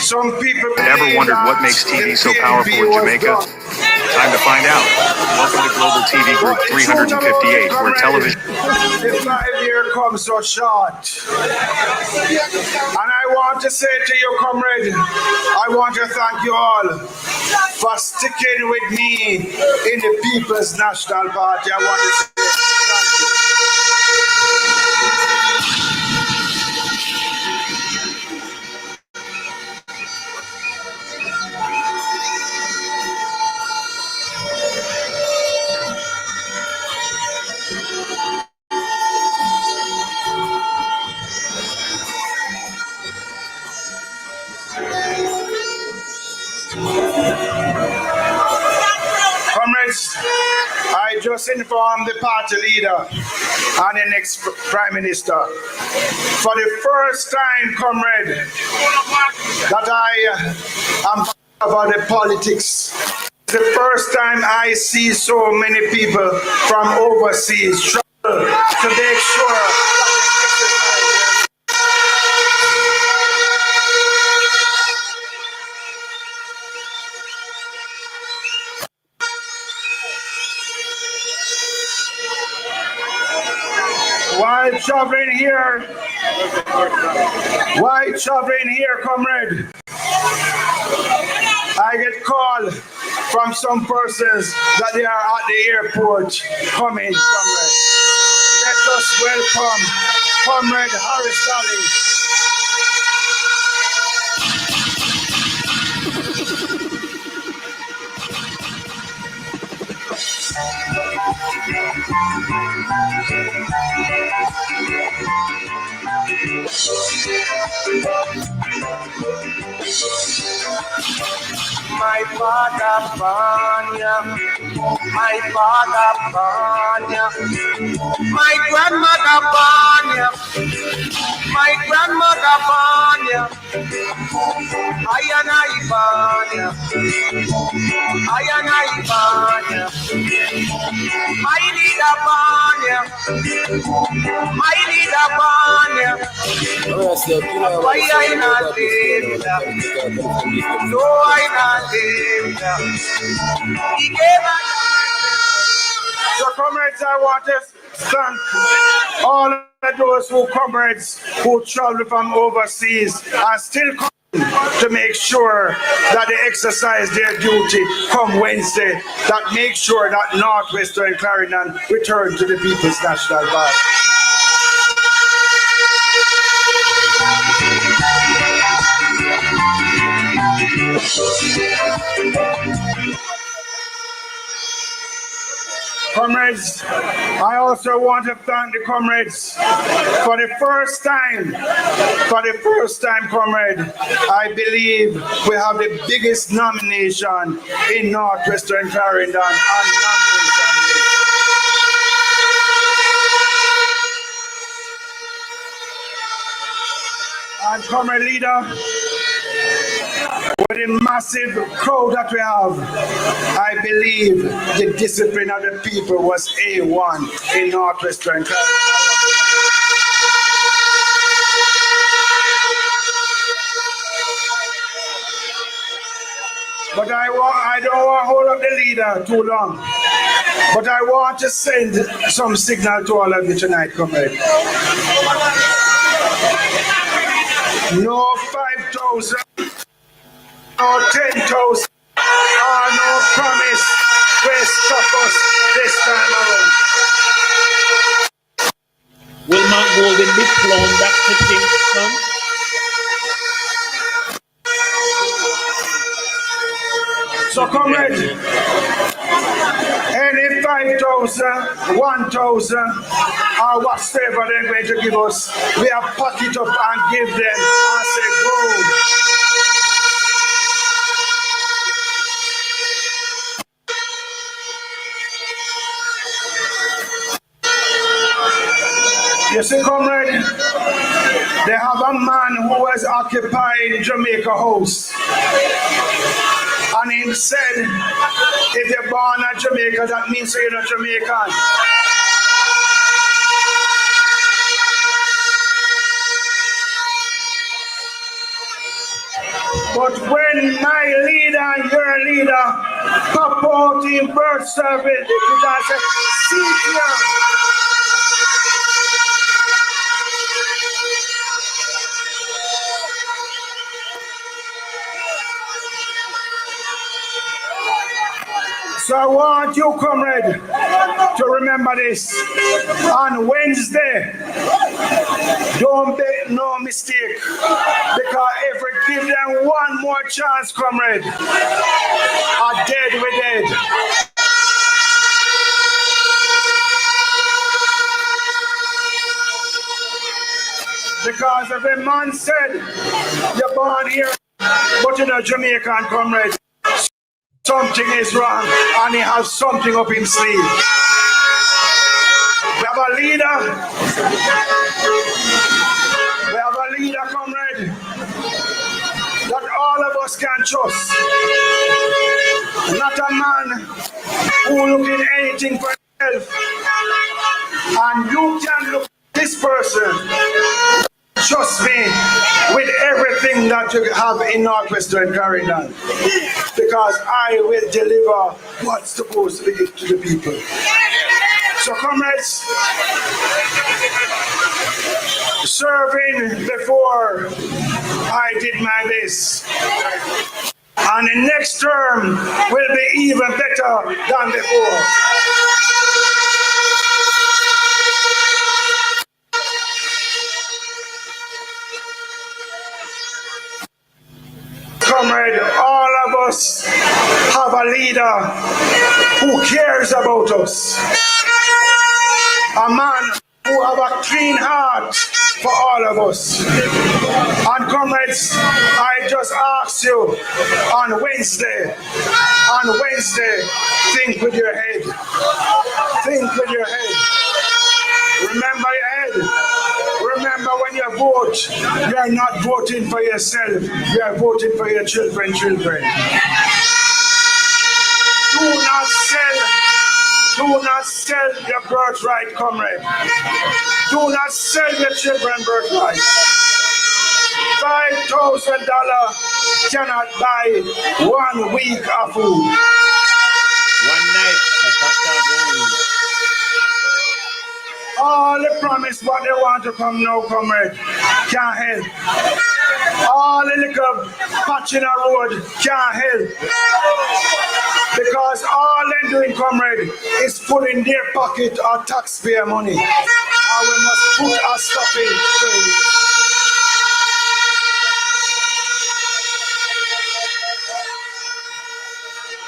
Some people Ever wondered what makes TV so powerful in Jamaica? Time to find out. Welcome to Global TV Group 358, where television... The 5 year comes so short. And I want to say to you, comrade, I want to thank you all for sticking with me in the People's National Party. I want to say thank you. Comrades, I just informed the party leader and the next Prime Minister for the first time, comrade, that I am about the politics. The first time I see so many people from overseas travel to make sure while traveling here, comrade, I get called from some persons that they are at the airport coming, comrade. Let us welcome Comrade Harris Daly. My father Banya, my father Banya, my grandmother Banya, my grandmother Banya, Ayana Ibanya, Ayana Ibanya, my leader Banya, my leader Banya. Why I not live? So I not live. He gave us. So, comrades, I want to thank all of those comrades who travel from overseas and still come to make sure that they exercise their duty come Wednesday, that make sure that Northwestern Clarendon return to the People's National Party. Comrades, I also want to thank the comrades for the first time, comrade, I believe we have the biggest nomination in Northwestern Clarendon on nomination day. And comrade leader, with the massive crowd that we have, I believe the discipline of the people was A1 in Northwestern Clarendon. But I don't want to hold up the leader too long. But I want to send some signal to all of you tonight, comrade. No 5,000. No 10,000 or no promise will stop us this time around. Will Mark Golden be flown back to Kingston? So comrade, any 5,000, 1,000 or whatever they're going to give us, we have packed it up and give them as a gold. You see, comrade, they have a man who was occupying Jamaica House. And he said, if you're born in Jamaica, that means you're not Jamaican. But when my leader and your leader pop out in birth service, you guys say, sit here. So I want you, comrade, to remember this. On Wednesday, don't make no mistake, because if we give them one more chance, comrade, are dead, we dead. Because if a man said, you're born here, but you're not Jamaican, comrade, something is wrong, and he has something up his sleeve. We have a leader. We have a leader, comrade, that all of us can trust. Not a man who looking anything for himself. And you can look at this person, trust me, with everything that you have in Northwestern Carolina. Because I will deliver what's supposed to be given to the people. So, comrades, serving before I did my best. And the next term will be even better than before. Comrade, all of us have a leader who cares about us. A man who have a clean heart for all of us. And comrades, I just ask you on Wednesday, think with your head. Think with your head. Remember your head. Remember, when you vote, you are not voting for yourself. You are voting for your children. Do not sell your birthright, comrade. Do not sell your children's birthright. $5,000 cannot buy 1 week of food. One night, all the promise what they want to come now, comrade, can't help. All the little patch in the road can't help. Because all they're doing, comrade, is putting their pocket our taxpayer money. And we must put a stop in.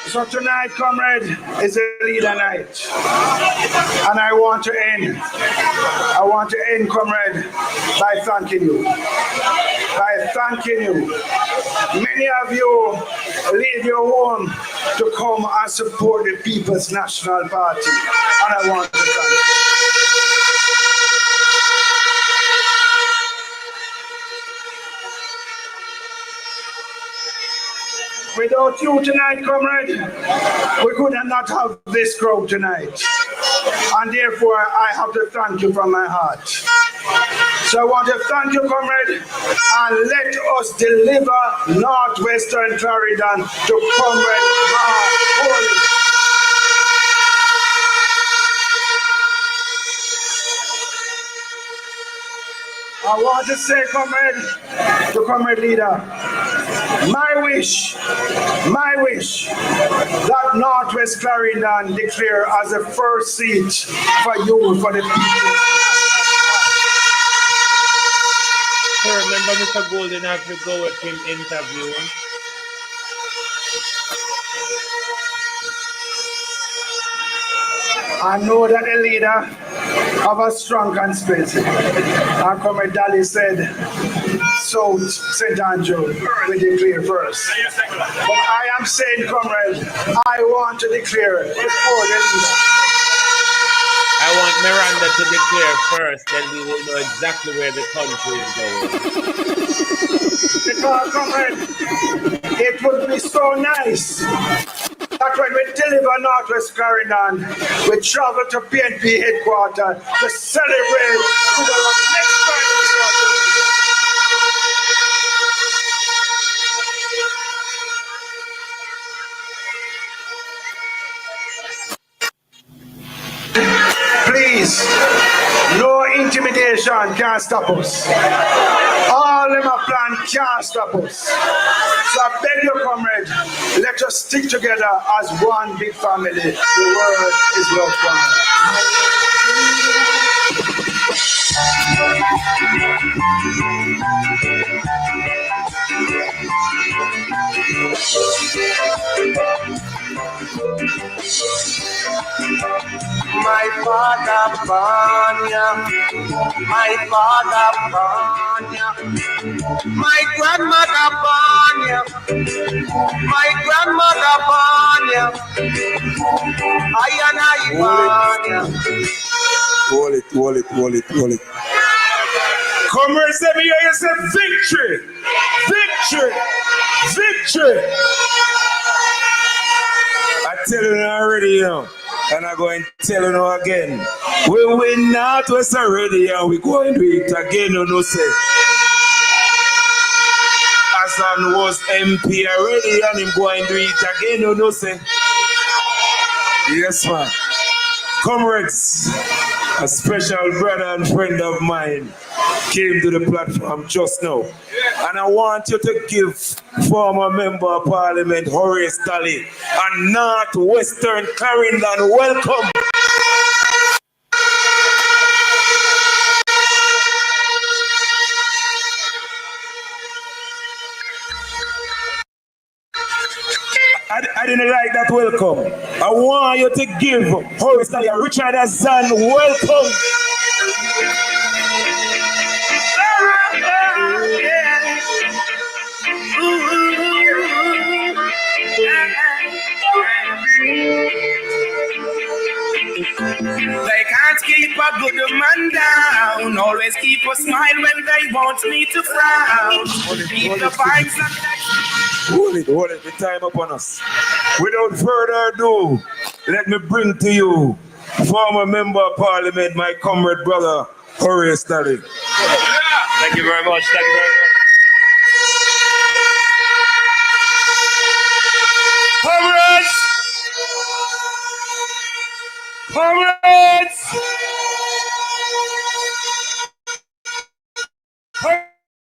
So tonight, comrade, is a leader night. And I want to end, comrade, by thanking you. Many of you leave your home to come and support the People's National Party. And I want to thank you. Without you tonight, comrade, we could not have this crowd tonight. And therefore, I have to thank you from my heart. So I want to thank you, comrade, and let us deliver Northwestern Clarendon to Comrade Holy. I want to say, comrade, to comrade leader, my wish that Northwest Clarendon declare as the first seat for you, for the people. I remember Mr. Golden had to go with him interviewing. I know that the leader have a strong conspiracy. And Comrade Daly said, South St. Andrew, we declare first. But I am saying, comrade, I want to declare before the leader. I want Miranda to declare first, then we will know exactly where the country is going. Because, comrade, it would be so nice that when we deliver Northwest Clarendon, we travel to PNP headquarters to celebrate with our next time. nation can't stop us. All them a plan can't stop us. So I beg you, comrade, let us stick together as one big family. The word is welcome. My father Banya, my father Banya, my grandmother Banya, my grandmother Banya, I Banya. Hold it. Comrades, let me hear you say victory, victory, victory. I tell you already, you know, and I'm going to tell you again. We win not West already, and we going to do it again, you know, say. Azan was MP already, and him going to do it again, you know, say. Yes, man. Comrades, a special brother and friend of mine came to the platform just now. And I want you to give former Member of Parliament Horace Daly and Northwestern Clarendon welcome. I didn't like that welcome. I want you to give Horace Daly and Richard Azan welcome. They can't keep a good man down. Always keep a smile when they want me to frown. Keep the vibes and Hold it, the time upon us. Without further ado, let me bring to you former Member of Parliament, my comrade brother, Horace Daly. Thank you very much. Comrades!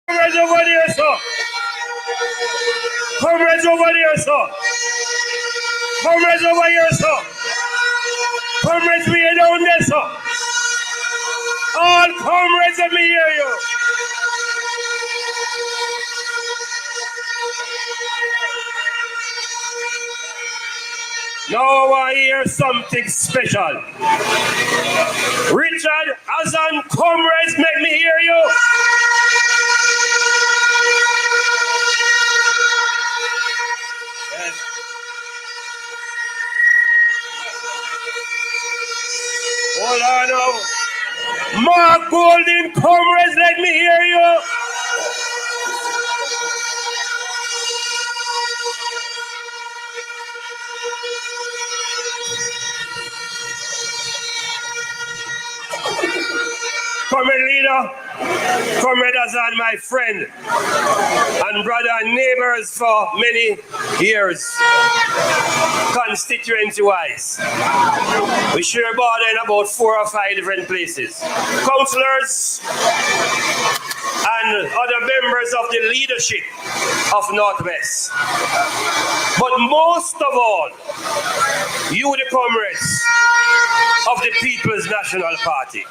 Comrades over there, sir! Comrades over here, sir! Comrades over here, sir! Comrades, we are down there, sir! All comrades, let me hear you! Now I hear something special. Richard, Azan, comrades, make me hear you! Yes. Hold on now. Mark Golden, comrades, let me hear you! Comrade leader, Comrade Azan, my friend and brother and neighbors for many years, constituency-wise. We share border in about 4 or 5 different places. Councillors and other members of the leadership of Northwest. But most of all, you the comrades of the People's National Party.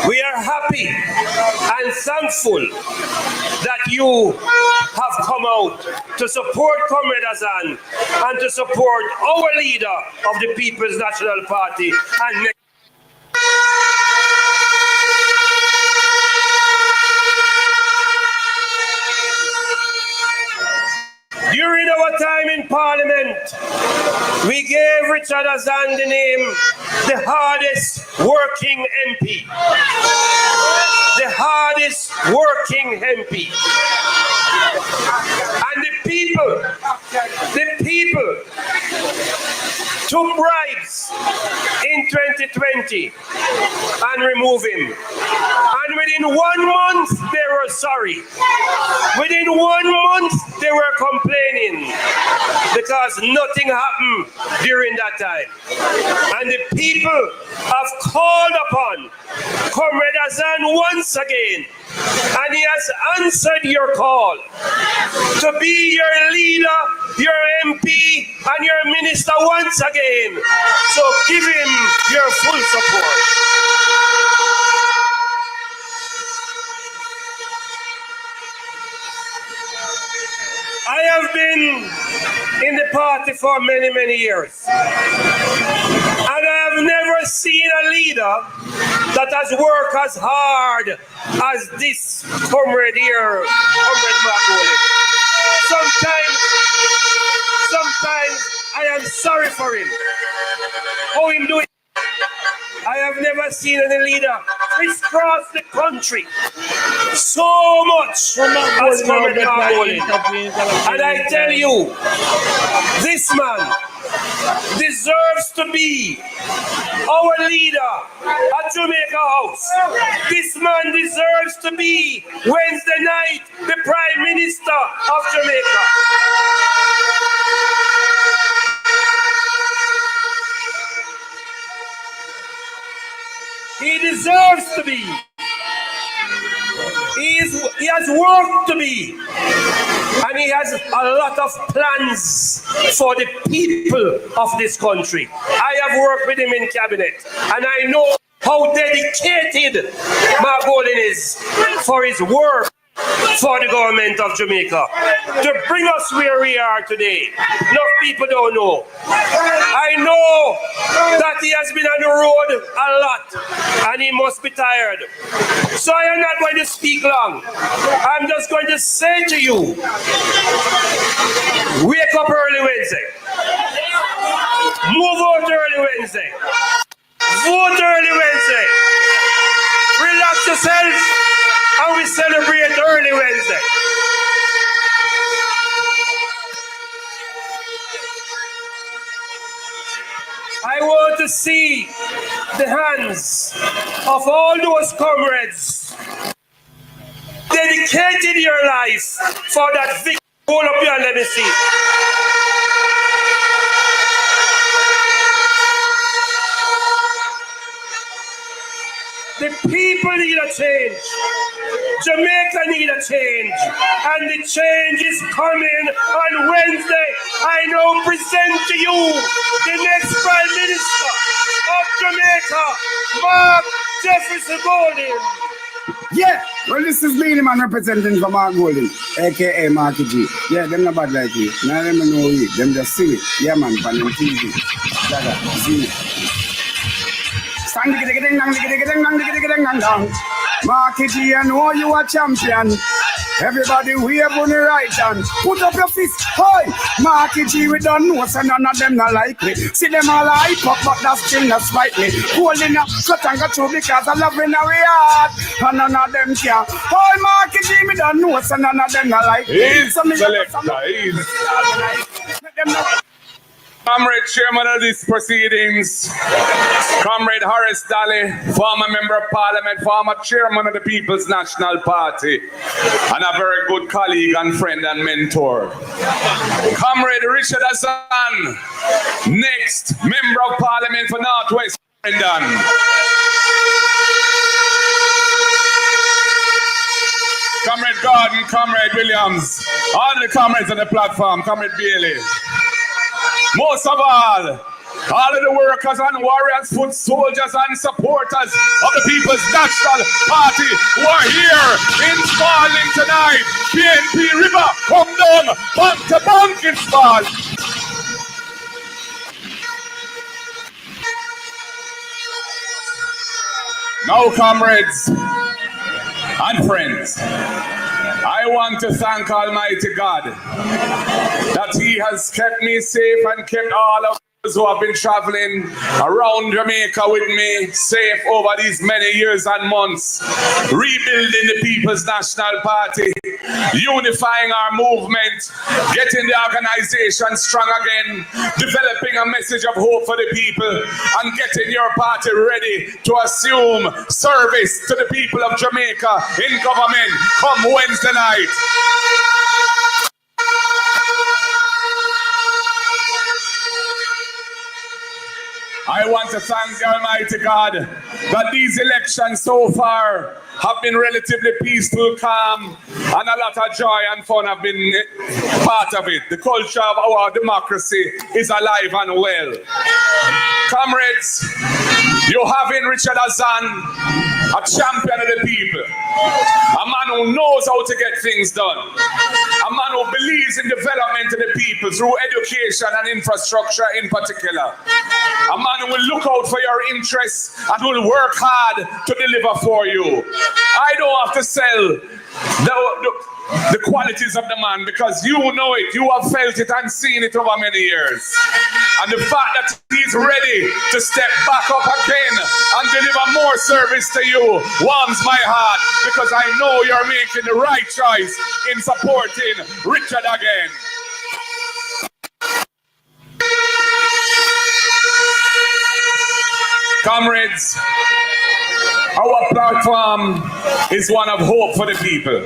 We are happy and thankful that you have come out to support Comrade Azan and to support our leader of the People's National Party and during our time in Parliament, we gave Richard Azan the name the hardest working MP. The hardest working MP. And the people took bribes in 2020 and removed him. And within 1 month, they were sorry. Within 1 month, they were complaining because nothing happened during that time. And the people have called upon Comrade Azan once again, and he has answered your call to be your leader, your MP, and your minister once again. So give him your full support. I have been in the party for many, many years. And I have never seen a leader that has worked as hard as this comrade here, Comrade Magoli. Sometimes I am sorry for him. How him do it? I have never seen any leader crisscross the country so much as Comrade Magoli. And I tell you, this man deserves to be our leader at Jamaica House. This man deserves to be Wednesday night the Prime Minister of Jamaica. He deserves to be. He has work to be. And he has a lot of plans for the people of this country. I have worked with him in cabinet, and I know how dedicated Magolin is for his work for the government of Jamaica to bring us where we are today. Enough people don't know. I know that he has been on the road a lot and he must be tired. So I am not going to speak long. I'm just going to say to you, wake up early Wednesday. Move out early Wednesday. Vote early Wednesday. Relax yourself. And we celebrate early Wednesday. I want to see the hands of all those comrades dedicated your life for that victory. Hold up here and let me see. The people need a change. Jamaica need a change. And the change is coming on Wednesday. I now present to you the next Prime Minister of Jamaica, Mark Jefferson Golden. Yeah, well, this is me, the man representing for Mark Golden, aka Marky G. Yeah, them not bad like you. Now them know you. Them just see it. Yeah, man, on them TV. See it. Marky G, I know you are champion. Everybody wave on the right hand. Put up your fist high. Marky G, we don't know, so none of them not like me. See them all hype up, but that's still not spite me. Holding up, cut and got through because I love in our heart. And none of them care. Oh, Marky G, we don't know, so none of them not like me. Comrade Chairman of these proceedings, Comrade Horace Daly, former Member of Parliament, former Chairman of the People's National Party, and a very good colleague and friend and mentor. Comrade Richard Azan, next Member of Parliament for Northwest Brendan. Comrade Gordon, Comrade Williams, all the comrades on the platform, Comrade Bailey. Most of all of the workers and warriors, foot soldiers and supporters of the People's National Party who are here installing tonight. PNP River, come down, bank to bank install. Now, comrades and friends, I want to thank Almighty God that He has kept me safe and kept all of those who have been traveling around Jamaica with me safe over these many years and months, rebuilding the People's National Party, unifying our movement, getting the organization strong again, developing a message of hope for the people, and getting your party ready to assume service to the people of Jamaica in government come Wednesday night. I want to thank the Almighty God that these elections so far have been relatively peaceful, calm, and a lot of joy and fun have been part of it. The culture of our democracy is alive and well. Comrades, you have in Richard Azan a champion of the people, a man who knows how to get things done, a man who believes in development of the people through education and infrastructure in particular, a man who will look out for your interests and will work hard to deliver for you. I don't have to sell the qualities of the man because you know it, you have felt it and seen it over many years. And the fact that he's ready to step back up again and deliver more service to you warms my heart because I know you're making the right choice in supporting Richard again. Comrades, our platform is one of hope for the people.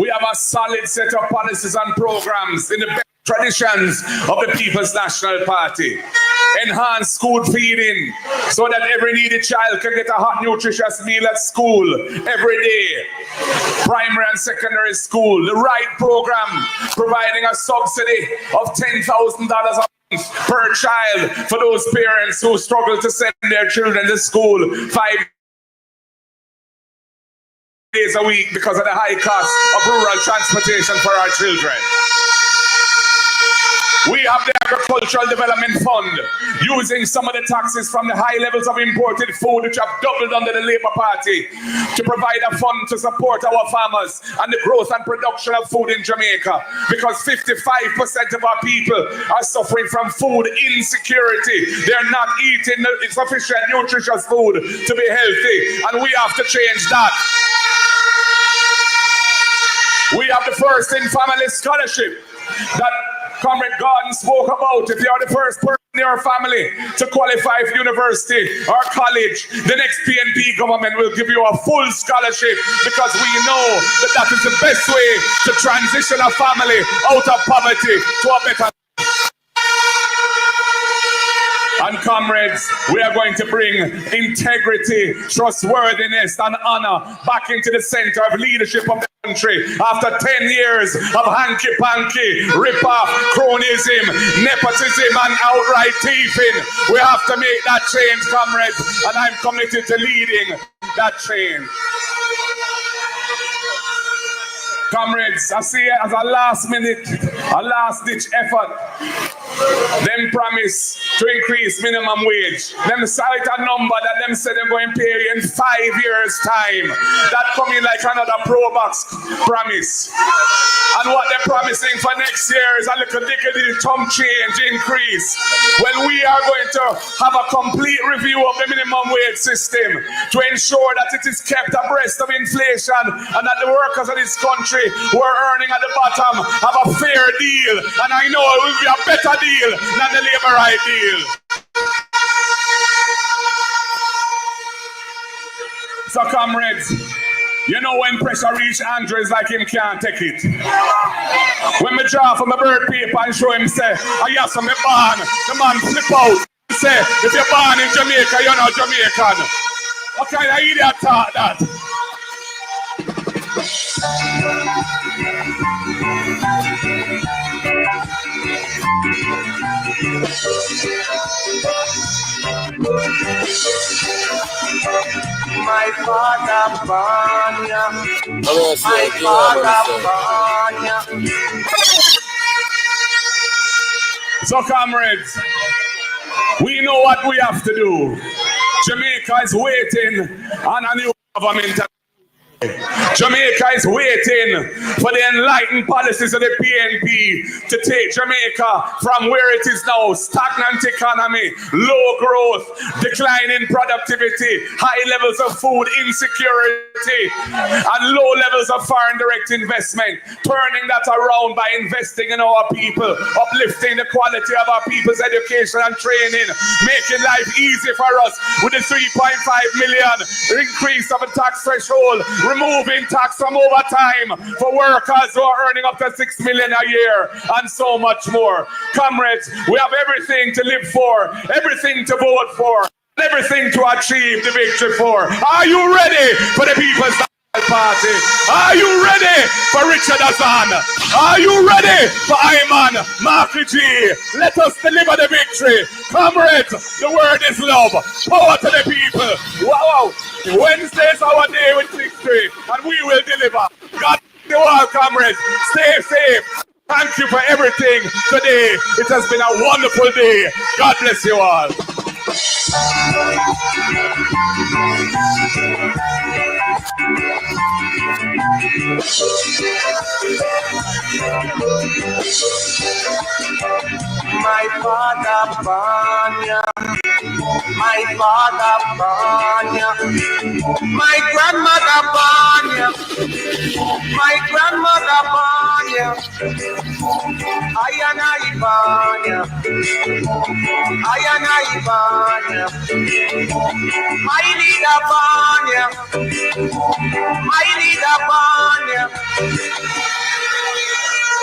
We have a solid set of policies and programs in the best traditions of the People's National Party. Enhanced school feeding so that every needy child can get a hot, nutritious meal at school every day. Primary and secondary school, the right program, providing a subsidy of $10,000 a month per child for those parents who struggle to send their children to school 5 days a week because of the high cost of rural transportation for our children. We have the Agricultural Development Fund, using some of the taxes from the high levels of imported food, which have doubled under the Labour Party, to provide a fund to support our farmers and the growth and production of food in Jamaica. Because 55% of our people are suffering from food insecurity. They're not eating sufficient nutritious food to be healthy, and we have to change that. We have the first in-family scholarship that Comrade Gordon spoke about. If you're the first person in your family to qualify for university or college, the next PNP government will give you a full scholarship because we know that that is the best way to transition a family out of poverty to a better. And comrades, we are going to bring integrity, trustworthiness, and honor back into the center of leadership of the country. After 10 years of hanky-panky, rip-off, cronyism, nepotism, and outright thieving, we have to make that change, comrades, and I'm committed to leading that change. Comrades, I see it as a last-ditch effort. Them promise to increase minimum wage. Them cite a number that them say they're going to pay in 5 years' time. That coming like another pro-box promise. And what they're promising for next year is a little diggity thumb change increase. When we are going to have a complete review of the minimum wage system to ensure that it is kept abreast of inflation and that the workers of this country who are earning at the bottom have a fair deal. And I know it will be a better deal than the Labour right deal. So comrades, you know when pressure reach Andrew, it's like him can't take it. When me draw from my bird paper and show him say, oh yes, I'm born, the man flip out. He say, if you're born in Jamaica, you're not Jamaican. What kind of idiot thought that? My father born ya. My father born ya. So comrades, we know what we have to do. Jamaica is waiting on a new government. Jamaica is waiting for the enlightened policies of the PNP to take Jamaica from where it is now, stagnant economy, low growth, decline in productivity, high levels of food insecurity, and low levels of foreign direct investment, turning that around by investing in our people, uplifting the quality of our people's education and training, making life easy for us with the 3.5 million increase of a tax threshold, removing tax from overtime for workers who are earning up to 6 million a year, and so much more. Comrades, we have everything to live for, everything to vote for, everything to achieve the victory for. Are you ready for the People's Party? Are you ready for Richard Azan? Are you ready for Ayman Marky G? Let us deliver the victory. Comrades, the word is love. Power to the people. Wow. Wednesday is our day with victory, and we will deliver. God bless you all, comrades. Stay safe. Thank you for everything today. It has been a wonderful day. God bless you all. My father Banya, my father Banya, my grandmother Banya, my grandmother Banya, Ayana Ibanya, Ayana Ibanya, my leader Banya, my leader Banya.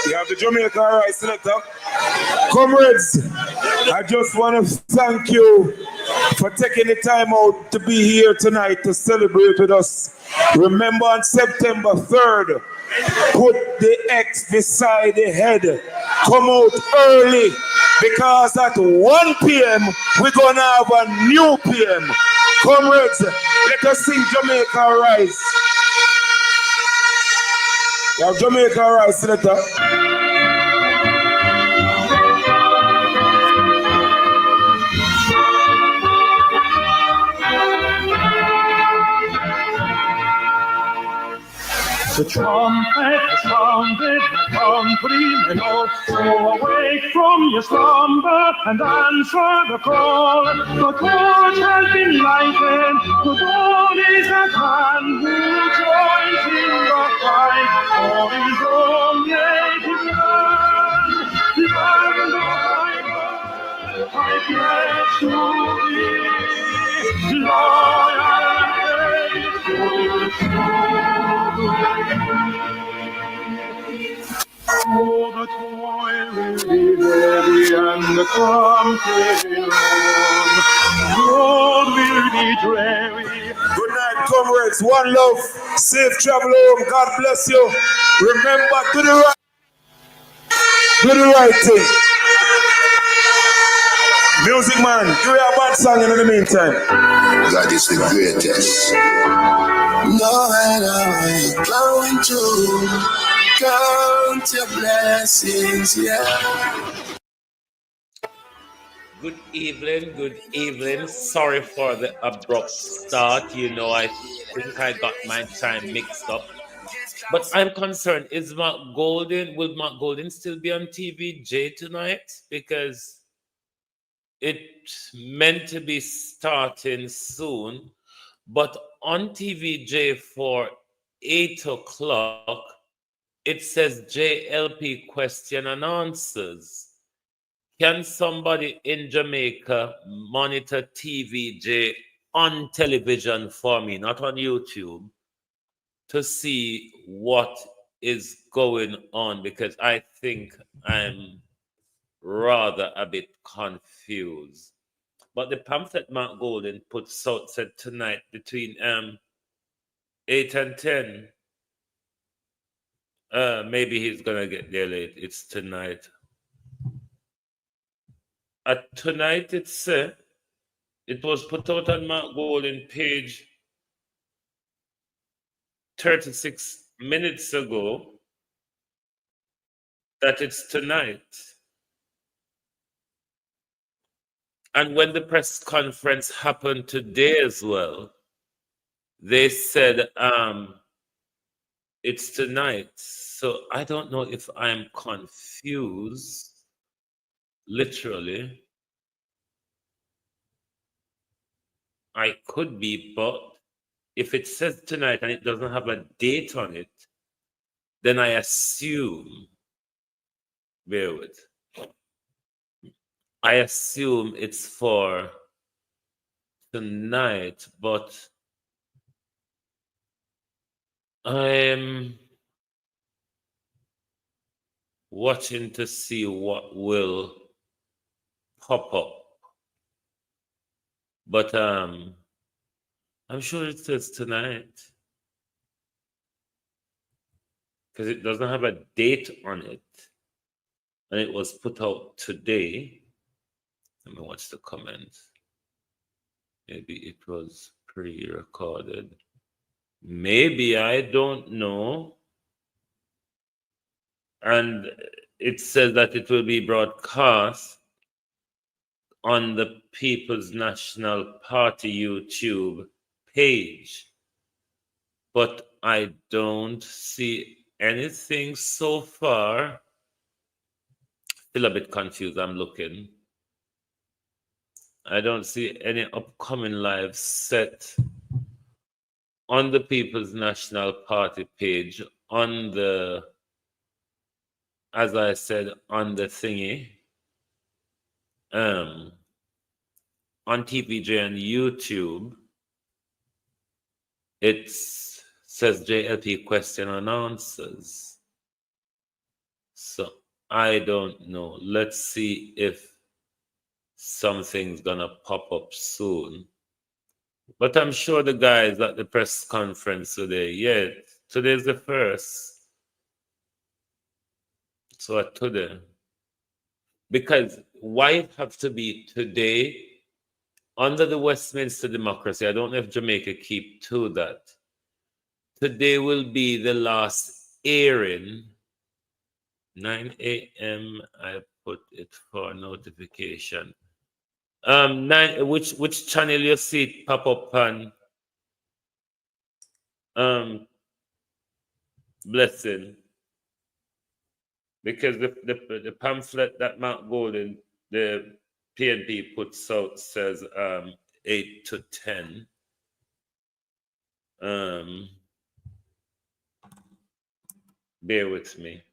You have the Jamaica Rice Selector. Comrades, I just want to thank you for taking the time out to be here tonight to celebrate with us. Remember on September 3rd, put the X beside the head. Come out early because at 1 p.m. we're going to have a new PM. Comrades, let us sing Jamaica Rise. You have Jamaica Rise, Senator. The trumpet has sounded, my countrymen all, so awake from your slumber and answer the call. The torch has been lighted, the dawn is at hand. Who joins in the fight for his own native land? Land of my birth, I pledge to be loyal and faithful. Oh, the toil will be heavy and the campaign long. Road will be dreary. Good night, comrades. One love. Safe travel home. God bless you. Remember, do the right thing. Music man, do your bad song in the meantime. God is the greatest. No matter what you're going through, count your blessings, yeah. Good evening, good evening. Sorry for the abrupt start. You know, I think I got my time mixed up. But I'm concerned, will Mark Golden still be on TVJ tonight? Because it's meant to be starting soon. But on TVJ for 8 o'clock, it says JLP question and answers. Can somebody in Jamaica monitor TVJ on television for me, not on YouTube, to see what is going on? Because I think I'm rather a bit confused. But the pamphlet Mark Golden puts out said tonight between 8 and 10. Maybe he's gonna get there late. It's tonight. Tonight it was put out on Mark Golden page 36 minutes ago that it's tonight. And when the press conference happened today as well, they said it's tonight. So I don't know if I'm confused, literally. I could be, but if it says tonight and it doesn't have a date on it, then I assume, bear with, I assume it's for tonight, but I'm watching to see what will pop up. But I'm sure it says tonight. Because it doesn't have a date on it. And it was put out today. Let me watch the comments. Maybe it was pre-recorded. Maybe, I don't know. And it says that it will be broadcast on the People's National Party YouTube page. But I don't see anything so far. Still a bit confused, I'm looking. I don't see any upcoming live set on the People's National Party page, on the, as I said, on the thingy, on TVJ and YouTube. It says JLP question and answers. So I don't know. Let's see if something's gonna pop up soon. But I'm sure the guys at the press conference today, today's the first. So today. Because why it have to be today under the Westminster democracy? I don't know if Jamaica keep to that. Today will be the last airing. 9 a.m. I put it for notification. 9. Which channel you see it pop up on? Blessing. Because the pamphlet that Mark Golden, the PNP puts out, says 8 to 10. Bear with me.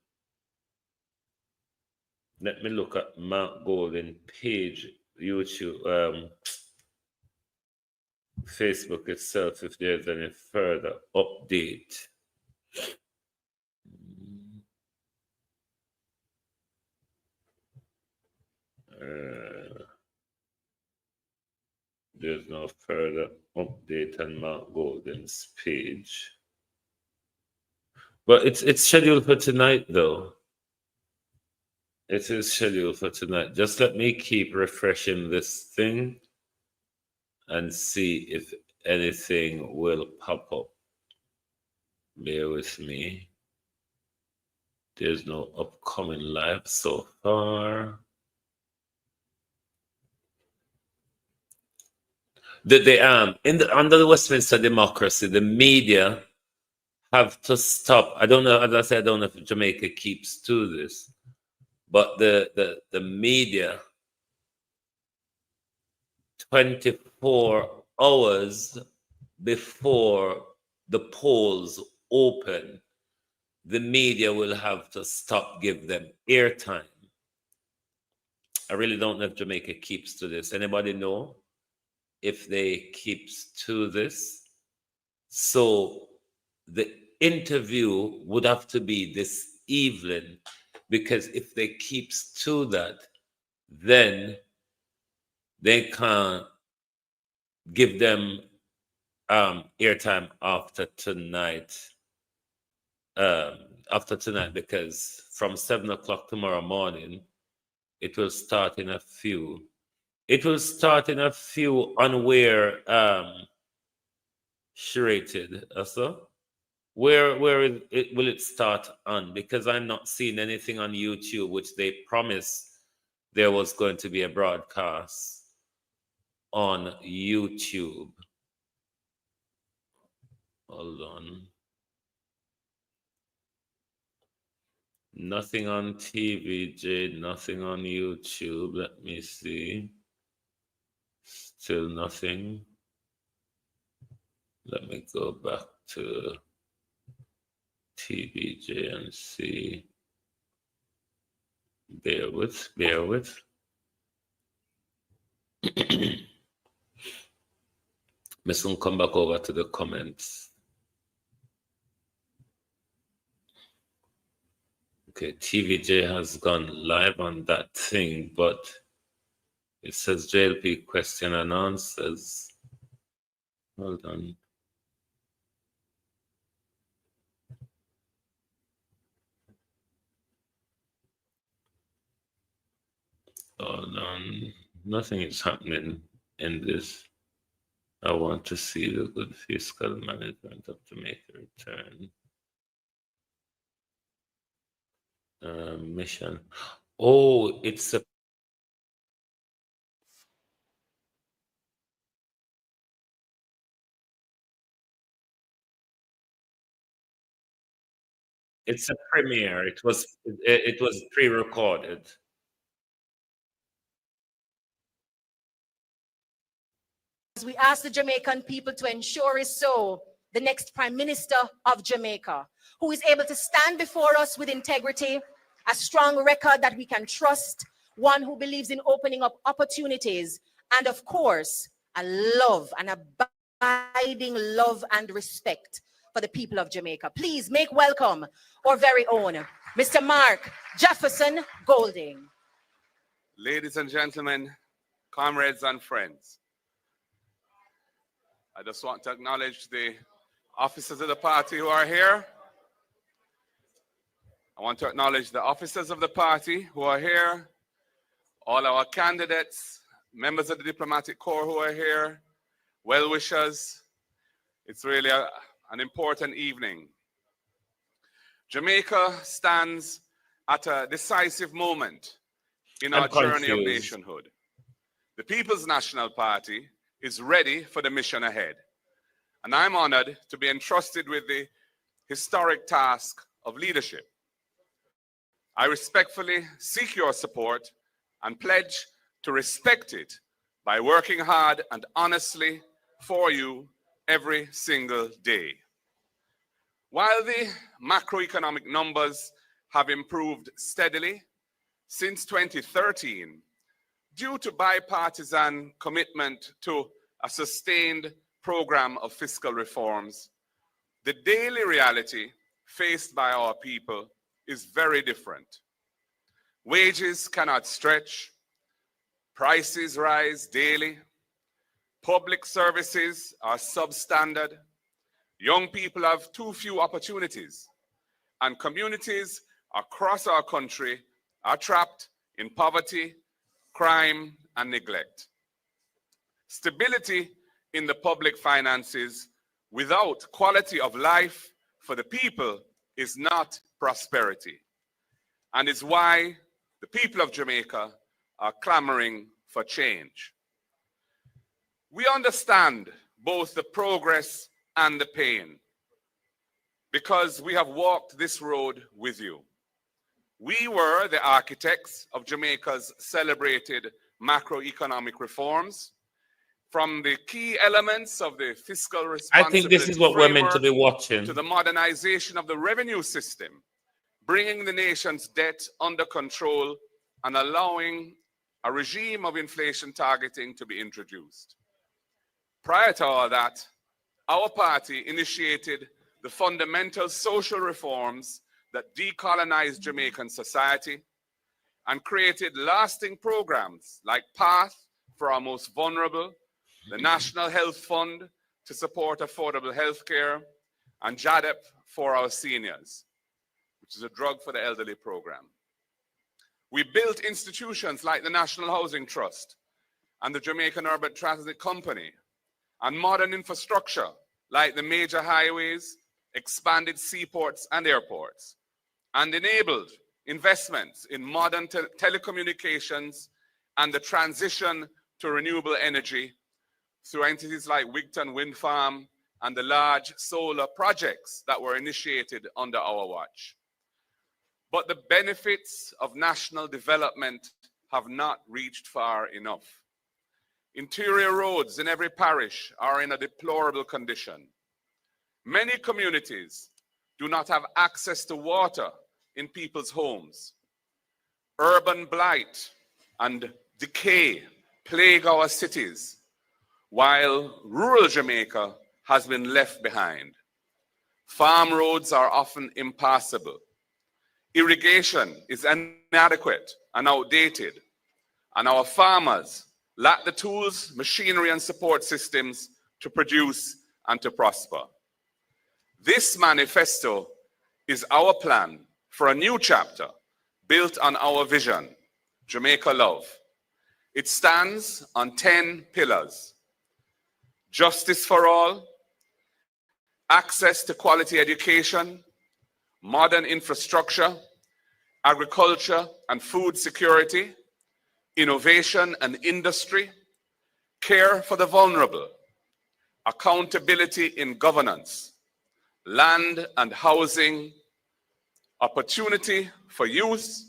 Let me look at Mark Golden page, YouTube, Facebook itself, if there's any further update. There's no further update on Mark Golden's page. But it's scheduled for tonight, though. It is scheduled for tonight. Just let me keep refreshing this thing and see if anything will pop up. Bear with me. There's no upcoming live so far. Under the Westminster democracy, the media have to stop. I don't know, as I said, I don't know if Jamaica keeps to this, but the media 24 hours before the polls open, the media will have to stop, give them airtime. I really don't know if Jamaica keeps to this. Anybody know if they keeps to this? So the interview would have to be this evening, because if they keeps to that, then they can't give them airtime after tonight. Because from 7 o'clock tomorrow morning, it will start in a few. It will start in a few on where Shrated. So where will it start on? Because I'm not seeing anything on YouTube, which they promised there was going to be a broadcast on YouTube. Hold on. Nothing on TVJ, nothing on YouTube. Let me see. Still nothing. Let me go back to TVJ and see. Bear with. Me soon come back over to the comments. Okay, TVJ has gone live on that thing, but it says JLP question and answers. Hold on. Hold on. Nothing is happening in this. I want to see the good fiscal management of Jamaica return. Mission. Oh, it's a premiere. It was pre-recorded. As we ask the Jamaican people to ensure is so, the next Prime Minister of Jamaica, who is able to stand before us with integrity, a strong record that we can trust, one who believes in opening up opportunities, and of course, an abiding love and respect for the people of Jamaica. Please make welcome our very own Mr. Mark Jefferson Golding. Ladies and gentlemen, comrades and friends, I just want to acknowledge the officers of the party who are here. I want to acknowledge the officers of the party who are here, all our candidates, members of the diplomatic corps who are here, well-wishers. It's really an important evening. Jamaica stands at a decisive moment in our journey of nationhood. The People's National Party is ready for the mission ahead. And I'm honored to be entrusted with the historic task of leadership. I respectfully seek your support and pledge to respect it by working hard and honestly for you every single day. While the macroeconomic numbers have improved steadily since 2013, due to bipartisan commitment to a sustained program of fiscal reforms, the daily reality faced by our people is very different. Wages cannot stretch, prices rise daily, public services are substandard, young people have too few opportunities, and communities across our country are trapped in poverty, crime, and neglect. Stability in the public finances without quality of life for the people is not prosperity, and is why the people of Jamaica are clamoring for change. We understand both the progress and the pain because we have walked this road with you. We were the architects of Jamaica's celebrated macroeconomic reforms, from the key elements of the fiscal responsibility I think this is what we're meant to be watching. to the modernization of the revenue system, bringing the nation's debt under control and allowing a regime of inflation targeting to be introduced. Prior to all that, our party initiated the fundamental social reforms that decolonized Jamaican society and created lasting programs like PATH for our most vulnerable, the National Health Fund to support affordable health care, and JADEP for our seniors, which is a drug for the elderly program. We built institutions like the National Housing Trust and the Jamaican Urban Transit Company, and modern infrastructure like the major highways, expanded seaports and airports, and enabled investments in modern telecommunications and the transition to renewable energy through entities like Wigton Wind Farm and the large solar projects that were initiated under our watch. But the benefits of national development have not reached far enough. Interior roads in every parish are in a deplorable condition. Many communities do not have access to water in people's homes. Urban blight and decay plague our cities, while rural Jamaica has been left behind. Farm roads are often impassable. Irrigation is inadequate and outdated, and our farmers lack the tools, machinery, and support systems to produce and to prosper. This manifesto is our plan for a new chapter built on our vision, Jamaica Love. It stands on 10 pillars: justice for all, access to quality education, modern infrastructure, agriculture and food security, innovation and industry, care for the vulnerable, accountability in governance, land and housing, opportunity for youth,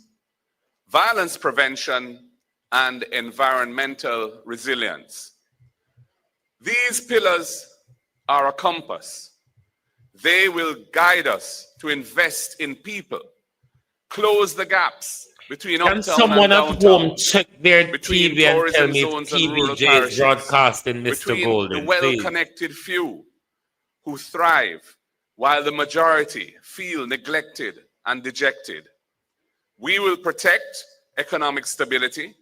violence prevention, and environmental resilience. These pillars are a compass. They will guide us to invest in people, close the gaps between Can uptown someone and at downtown, home check their between TV and tell tourism me if zones and rural TVJ is parishes, broadcasting Mr. between Golden, the please? well-connected few who thrive while the majority feel neglected and dejected. We will protect economic stability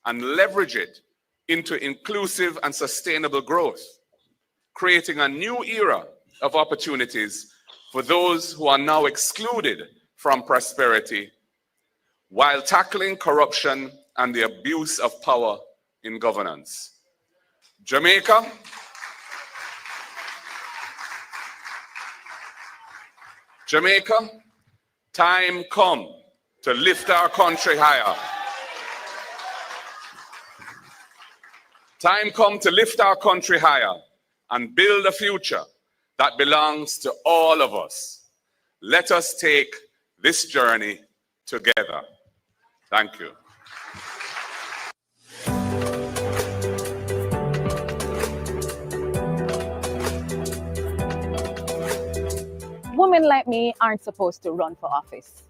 and leverage it into inclusive and sustainable growth, creating a new era of opportunities for those who are now excluded from prosperity, while tackling corruption and the abuse of power in governance. Jamaica, time come to lift our country higher. Time come to lift our country higher and build a future that belongs to all of us. Let us take this journey together. Thank you. Women like me aren't supposed to run for office.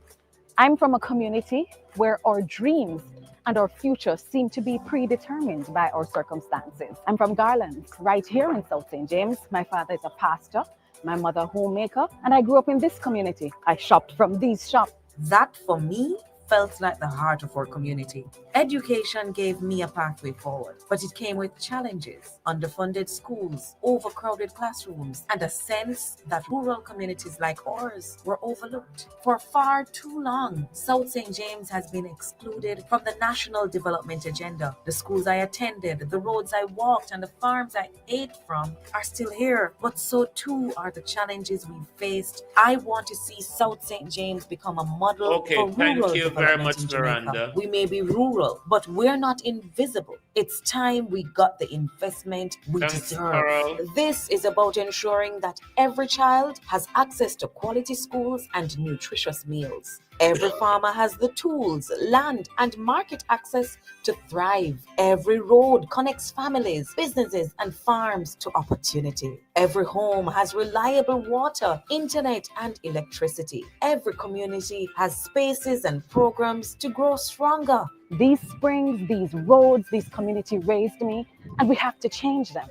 I'm from a community where our dreams and our future seem to be predetermined by our circumstances. I'm from Garland, right here in South St. James. My father is a pastor, my mother a homemaker, and I grew up in this community. I shopped from these shops. That, for me, felt like the heart of our community. Education gave me a pathway forward, but it came with challenges: underfunded schools, overcrowded classrooms, and a sense that rural communities like ours were overlooked. For far too long, South St. James has been excluded from the national development agenda. The schools I attended, the roads I walked, and the farms I ate from are still here, but so too are the challenges we faced. I want to see South St. James become a model for rural development. Very much, Miranda. We may be rural, but we're not invisible. It's time we got the investment we deserve. Carol. This is about ensuring that every child has access to quality schools and nutritious meals. Every farmer has the tools, land, and market access to thrive. Every road connects families, businesses, and farms to opportunity. Every home has reliable water, internet, and electricity. Every community has spaces and programs to grow stronger. These springs, these roads, these community raised me, and we have to change them,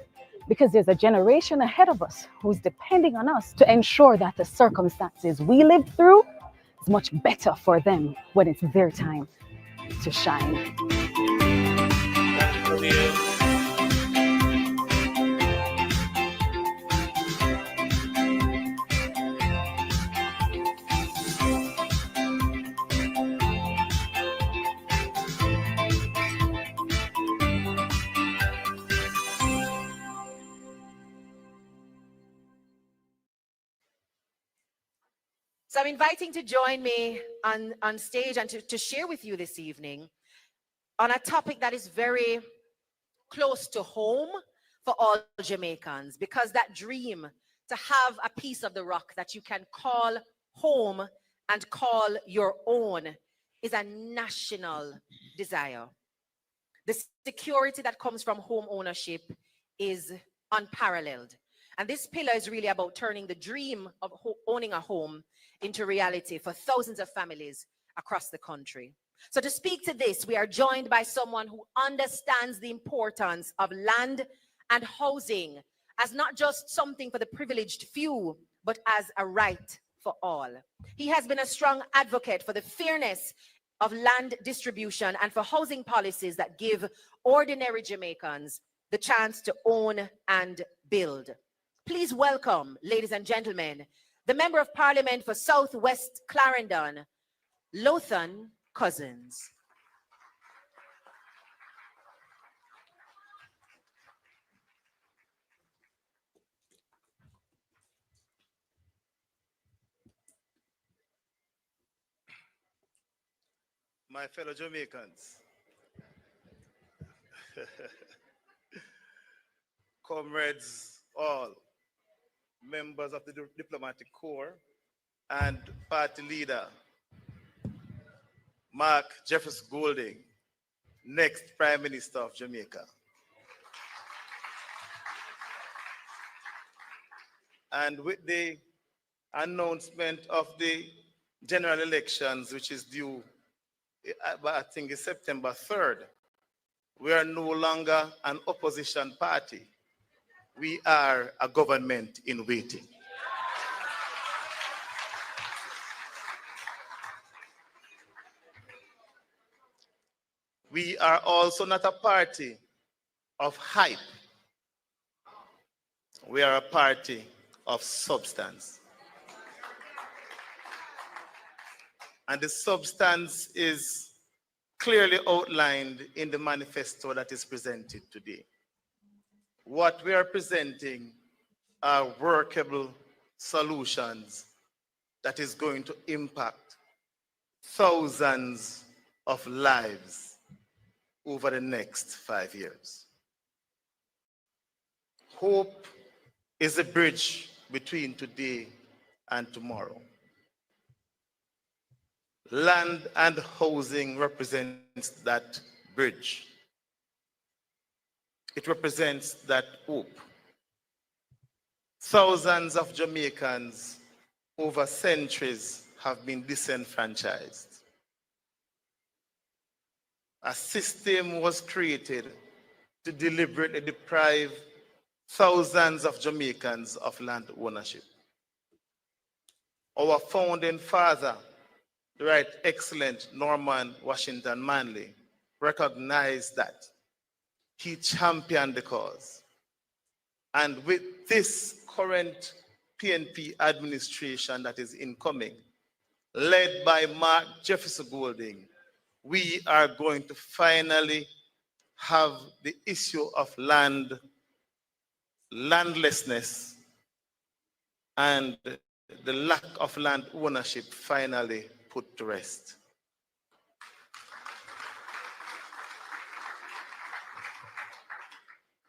because there's a generation ahead of us who's depending on us to ensure that the circumstances we lived through is much better for them when it's their time to shine. So I'm inviting to join me on stage and to share with you this evening on a topic that is very close to home for all Jamaicans, because that dream to have a piece of the rock that you can call home and call your own is a national desire. The security that comes from home ownership is unparalleled. And this pillar is really about turning the dream of owning a home into reality for thousands of families across the country. So to speak to this, we are joined by someone who understands the importance of land and housing as not just something for the privileged few, but as a right for all. He has been a strong advocate for the fairness of land distribution and for housing policies that give ordinary Jamaicans the chance to own and build. Please welcome, ladies and gentlemen, the Member of Parliament for Southwest Clarendon, Lothan Cousins. My fellow Jamaicans, comrades all, members of the diplomatic corps and party leader, Mark Jefferson Golding, next Prime Minister of Jamaica. And with the announcement of the general elections, which is due, I think it's September 3rd, we are no longer an opposition party. We are a government in waiting. We are also not a party of hype. We are a party of substance. And the substance is clearly outlined in the manifesto that is presented today. What we are presenting are workable solutions that is going to impact thousands of lives over the next 5 years. Hope is a bridge between today and tomorrow. Land and housing represents that bridge. It represents that hope. Thousands of Jamaicans over centuries have been disenfranchised. A system was created to deliberately deprive thousands of Jamaicans of land ownership. Our founding father, the Right Excellent Norman Washington Manley, recognized that. He championed the cause. And with this current PNP administration that is incoming, led by Mark Jefferson Golding, we are going to finally have the issue of landlessness, and the lack of land ownership finally put to rest.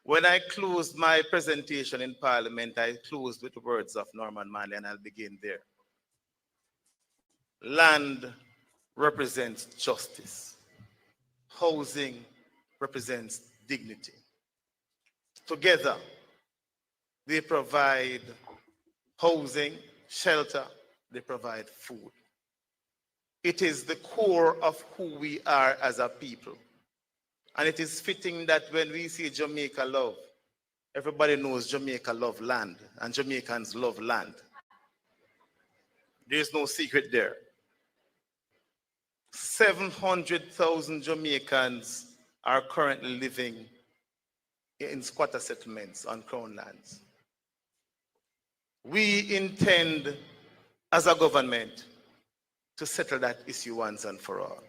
When I closed my presentation in Parliament, I closed with the words of Norman Manley, and I'll begin there. Land represents justice. Housing represents dignity. Together, they provide housing, shelter, they provide food. It is the core of who we are as a people. And it is fitting that when we say Jamaica love, everybody knows Jamaica love land, and Jamaicans love land. There's no secret there. 700,000 Jamaicans are currently living in squatter settlements on Crown lands. We intend, as a government, to settle that issue once and for all.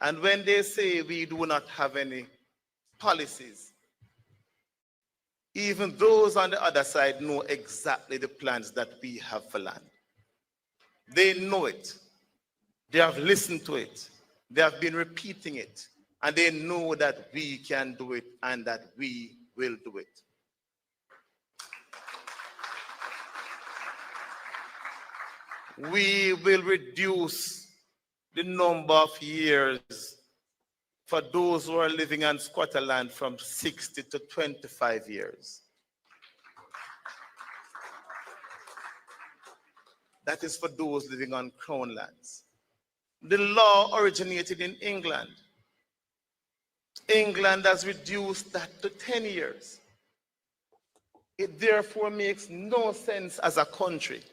And when they say we do not have any policies, even those on the other side know exactly the plans that we have for land. They know it. They have listened to it. They have been repeating it. And they know that we can do it and that we will do it. We will reduce the number of years for those who are living on squatter land from 60 to 25 years. That is for those living on Crown lands. The law originated in England. England has reduced that to 10 years. It therefore makes no sense as a country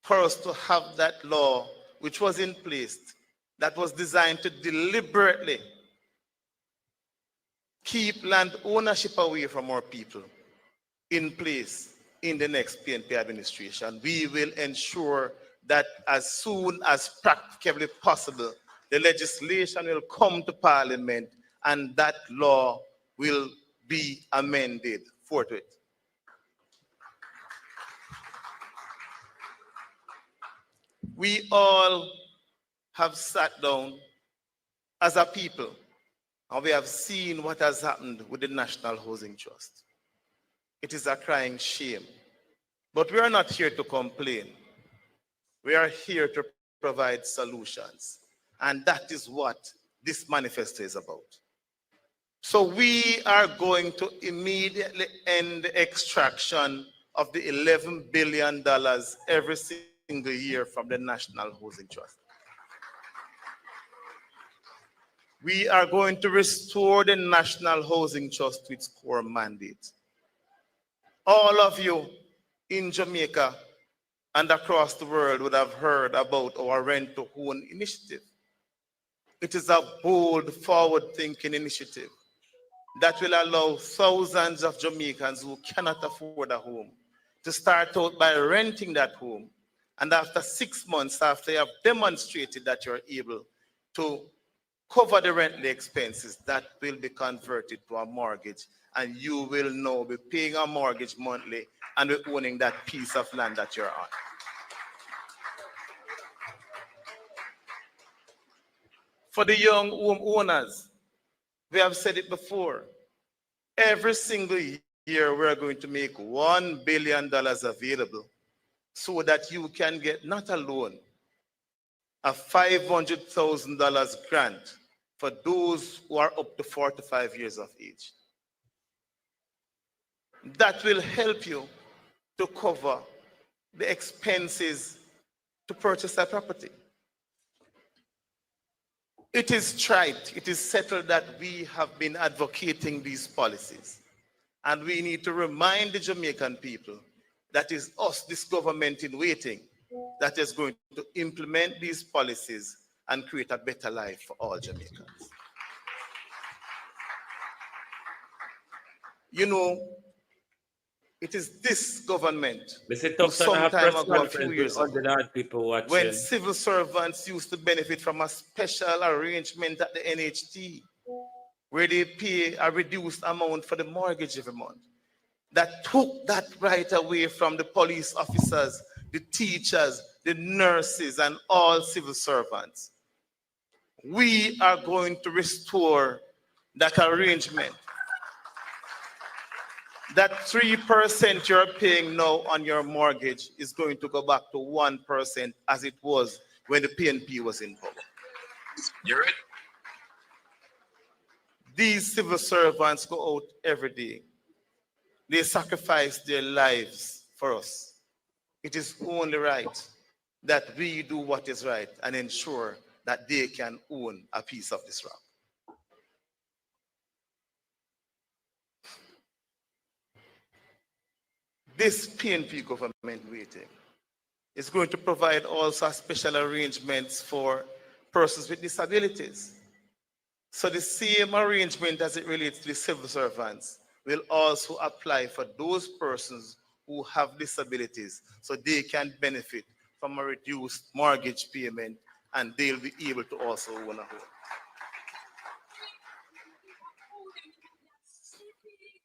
for us to have that law which was in place that was designed to deliberately keep land ownership away from our people in place in the next PNP administration. We will ensure that as soon as practicably possible, the legislation will come to Parliament and that law will be amended forthwith. We all have sat down as a people and we have seen what has happened with the National Housing Trust. It is a crying shame. But we are not here to complain. We are here to provide solutions. And that is what this manifesto is about. So we are going to immediately end the extraction of the $11 billion every single year from the National Housing Trust. We are going to restore the National Housing Trust to its core mandate. All of you in Jamaica and across the world would have heard about our Rent to Own initiative. It is a bold, forward-thinking initiative that will allow thousands of Jamaicans who cannot afford a home to start out by renting that home. And after 6 months, after you have demonstrated that you're able to cover the rental expenses, that will be converted to a mortgage, and you will now be paying a mortgage monthly and be owning that piece of land that you're on. For the young home owners, we have said it before, every single year we're going to make $1 billion available so that you can get not a loan, a $500,000 grant for those who are up to 45 years of age. That will help you to cover the expenses to purchase that property. It is trite, it is settled that we have been advocating these policies. And we need to remind the Jamaican people that is us, this government in waiting, that is going to implement these policies and create a better life for all Jamaicans. You know, it is this government who some time ago, a few years ago, when civil servants used to benefit from a special arrangement at the NHT, where they pay a reduced amount for the mortgage every month, that took that right away from the police officers, the teachers, the nurses, and all civil servants. We are going to restore that arrangement. That 3% you're paying now on your mortgage is going to go back to 1% as it was when the PNP was in power. You're right. These civil servants go out every day. They sacrifice their lives for us. It is only right that we do what is right and ensure that they can own a piece of this rock. This PNP government waiting is going to provide also special arrangements for persons with disabilities. So the same arrangement as it relates to the civil servants will also apply for those persons who have disabilities, so they can benefit from a reduced mortgage payment and they'll be able to also own a home.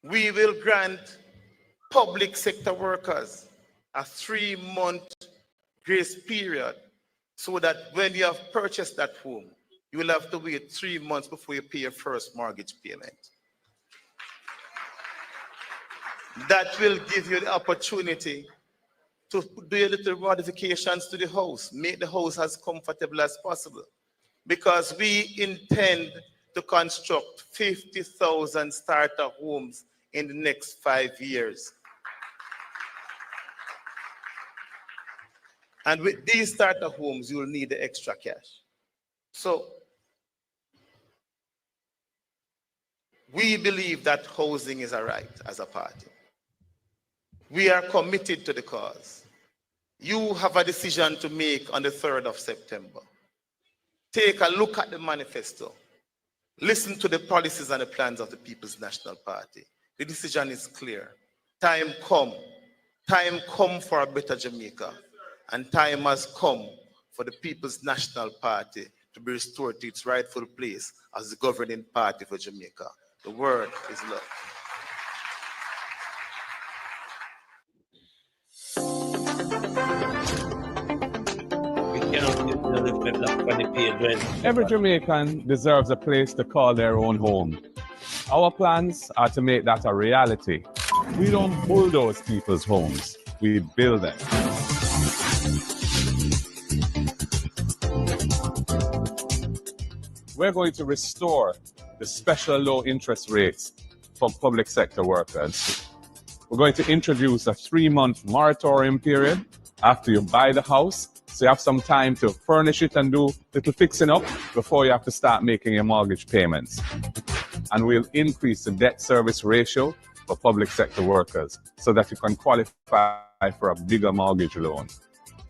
We will grant public sector workers a 3-month grace period so that when you have purchased that home, you will have to wait 3 months before you pay your first mortgage payment. That will give you the opportunity to do a little modifications to the house, make the house as comfortable as possible. Because we intend to construct 50,000 starter homes in the next 5 years. And with these starter homes, you will need the extra cash. So we believe that housing is a right as a party. We are committed to the cause. You have a decision to make on the 3rd of September. Take a look at the manifesto. Listen to the policies and the plans of the People's National Party. The decision is clear. Time come for a better Jamaica. And time has come for the People's National Party to be restored to its rightful place as the governing party for Jamaica. The word is love. Every Jamaican deserves a place to call their own home. Our plans are to make that a reality. We don't bulldoze people's homes, we build them. We're going to restore the special low interest rates for public sector workers. We're going to introduce a 3-month moratorium period after you buy the house, so you have some time to furnish it and do little fixing up before you have to start making your mortgage payments. And we'll increase the debt service ratio for public sector workers so that you can qualify for a bigger mortgage loan.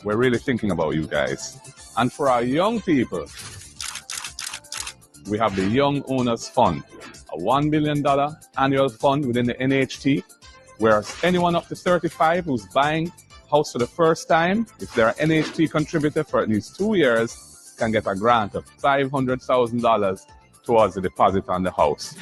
We're really thinking about you guys. And for our young people, we have the Young Owners Fund, a $1 billion annual fund within the NHT, where anyone up to 35 who's buying a house for the first time, if they're an NHT contributor for at least 2 years, can get a grant of $500,000 towards the deposit on the house.